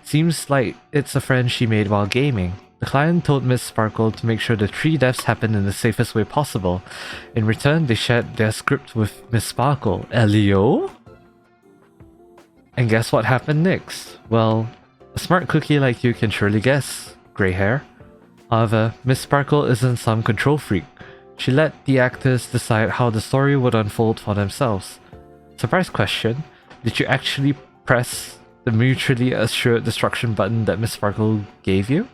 Seems like it's a friend she made while gaming. The client told Miss Sparkle to make sure the 3 deaths happened in the safest way possible. In return, they shared their script with Miss Sparkle. Elio? And guess what happened next? Well, a smart cookie like you can surely guess. Grey hair. However, Miss Sparkle isn't some control freak. She let the actors decide how the story would unfold for themselves. Surprise question, did you actually press the mutually assured destruction button that Miss Sparkle gave you?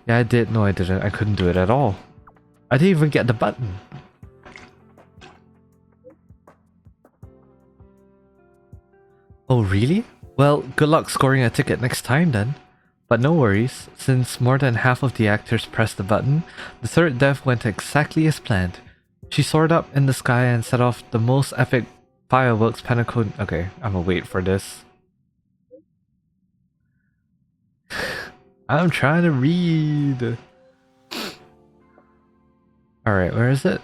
Yeah, I did. No, I didn't. I couldn't do it at all. I didn't even get the button. Oh, really? Well, good luck scoring a ticket next time then. But no worries, since more than half of the actors pressed the button, the 3rd death went exactly as planned. She soared up in the sky and set off the most epic fireworks Penacony— Okay, I'm gonna wait for this. I'm trying to read. Alright, where is it?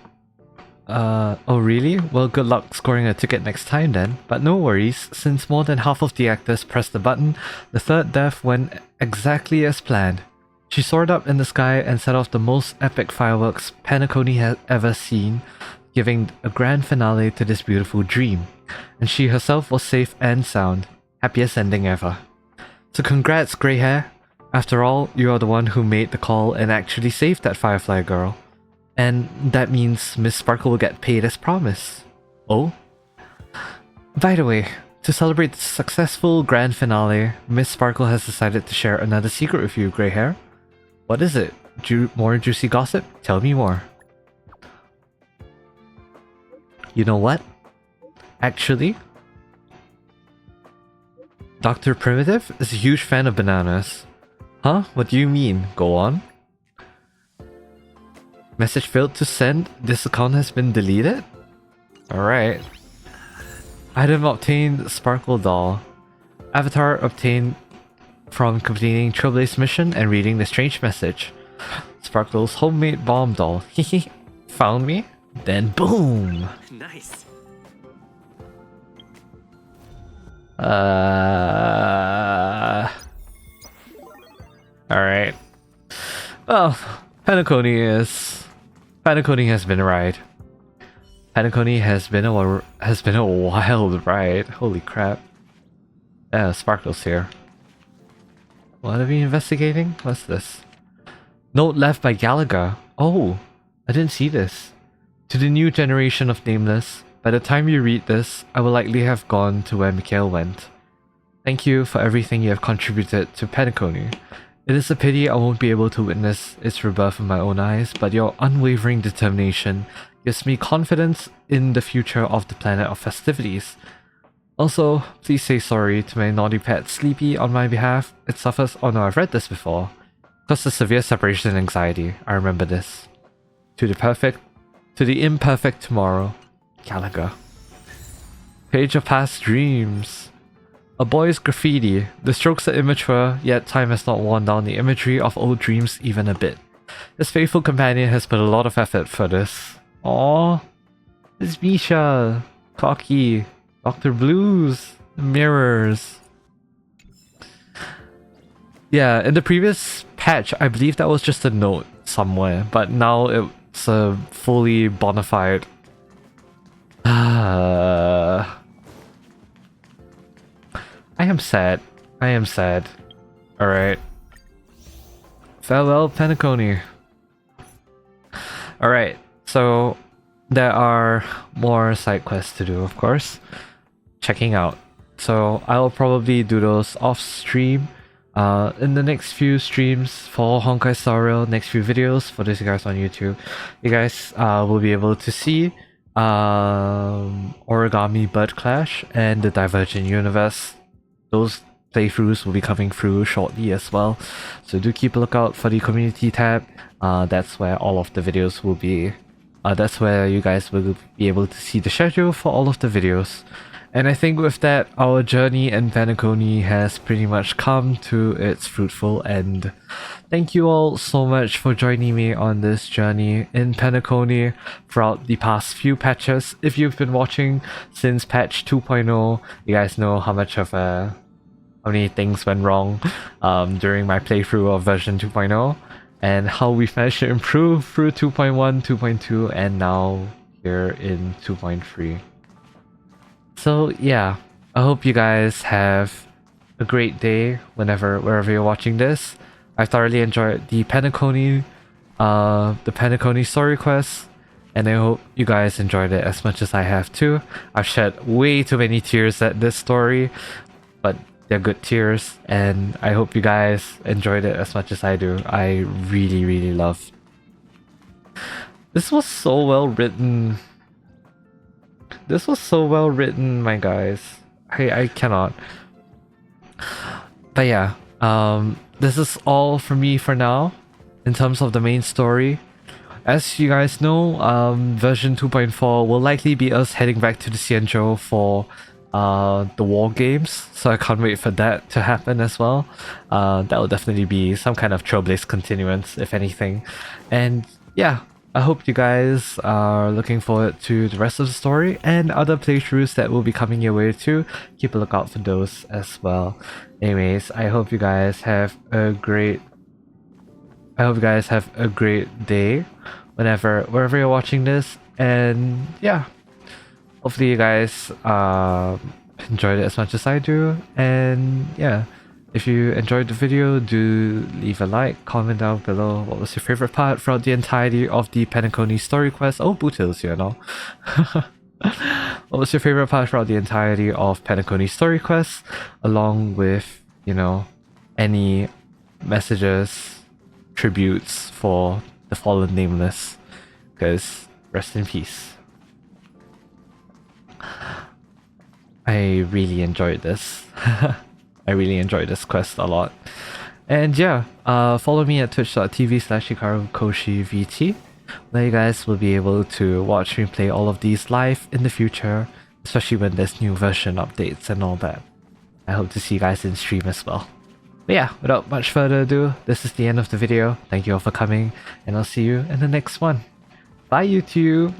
Oh really? Well, good luck scoring a ticket next time then. But no worries, since more than half of the actors pressed the button, the 3rd death went exactly as planned. She soared up in the sky and set off the most epic fireworks Penacony has ever seen, giving a grand finale to this beautiful dream. And she herself was safe and sound. Happiest ending ever. So congrats, grey hair. After all, you are the one who made the call and actually saved that Firefly girl. And that means Miss Sparkle will get paid as promised. Oh? By the way, to celebrate the successful grand finale, Miss Sparkle has decided to share another secret with you, grey hair. What is it? More juicy gossip? Tell me more. You know what? Actually, Dr. Primitive is a huge fan of bananas. Huh? What do you mean? Go on. Message failed to send. This account has been deleted? Alright. Item obtained, Sparkle Doll. Avatar obtained from completing Trailblaze Mission and reading the strange message. Sparkle's homemade bomb doll. Hehe. Found me? Then boom! Nice. Alright. Well, Penacony has been a ride. Penacony has been a wild ride. Holy crap. Yeah, Sparkle's here. What are we investigating? What's this? Note left by Gallagher. Oh, I didn't see this. To the new generation of Nameless, by the time you read this, I will likely have gone to where Mikhail went. Thank you for everything you have contributed to Penacony. It is a pity I won't be able to witness its rebirth with my own eyes, but your unwavering determination gives me confidence in the future of the planet of festivities. Also, please say sorry to my naughty pet Sleepy on my behalf. It suffers— oh no, I've read this before. Because of severe separation anxiety, I remember this. To the imperfect tomorrow, Gallagher. Page of past dreams. A boy's graffiti. The strokes are immature, yet time has not worn down the imagery of old dreams even a bit. His faithful companion has put a lot of effort for this. Aww. It's Misha, Cocky, Dr. Blues, Mirrors. Yeah, in the previous patch, I believe that was just a note somewhere, but now it's a fully bona fide. I am sad. I am sad. Alright. Farewell, Penacony. Alright, so there are more side quests to do, of course. Checking out. So I'll probably do those off stream. In the next few streams for Honkai Star Rail, next few videos for those guys on YouTube, you guys will be able to see Origami Bird Clash and the Divergent Universe. Those playthroughs will be coming through shortly as well, so do keep a lookout for the community tab. That's where all of the videos will be. That's where you guys will be able to see the schedule for all of the videos. And I think with that, our journey in Penacony has pretty much come to its fruitful end. Thank you all so much for joining me on this journey in Penacony throughout the past few patches. If you've been watching since patch 2.0, you guys know how many things went wrong during my playthrough of version 2.0, and how we've managed to improve through 2.1, 2.2, and now here in 2.3. So yeah, I hope you guys have a great day wherever you're watching this. I thoroughly enjoyed the Penacony story quest, and I hope you guys enjoyed it as much as I have too. I've shed way too many tears at this story, but they're good tears, and I hope you guys enjoyed it as much as I do. I really love. This was so well written. This was so well written, my guys. I cannot. But yeah, this is all for me for now in terms of the main story. As you guys know, version 2.4 will likely be us heading back to the Xianzhou for the war games, so I can't wait for that to happen as well. That will definitely be some kind of Trailblaze continuance, if anything. And yeah, I hope you guys are looking forward to the rest of the story and other playthroughs that will be coming your way too. Keep a lookout for those as well. Anyways, I hope you guys have a great day wherever you're watching this, and yeah, hopefully you guys enjoyed it as much as I do. And yeah, if you enjoyed the video, do leave a like, comment down below what was your favorite part throughout the entirety of the Penacony story quest. Oh, Bootil's here now. What was your favorite part throughout the entirety of Penacony story quest, along with, you know, any messages, tributes for the fallen nameless, because rest in peace. I really enjoyed this. I really enjoyed this quest a lot. And yeah, follow me at twitch.tv/HikaruKoshiVT, where you guys will be able to watch me play all of these live in the future, especially when there's new version updates and all that. I hope to see you guys in stream as well. But yeah, without much further ado, this is the end of the video. Thank you all for coming, and I'll see you in the next one. Bye, YouTube!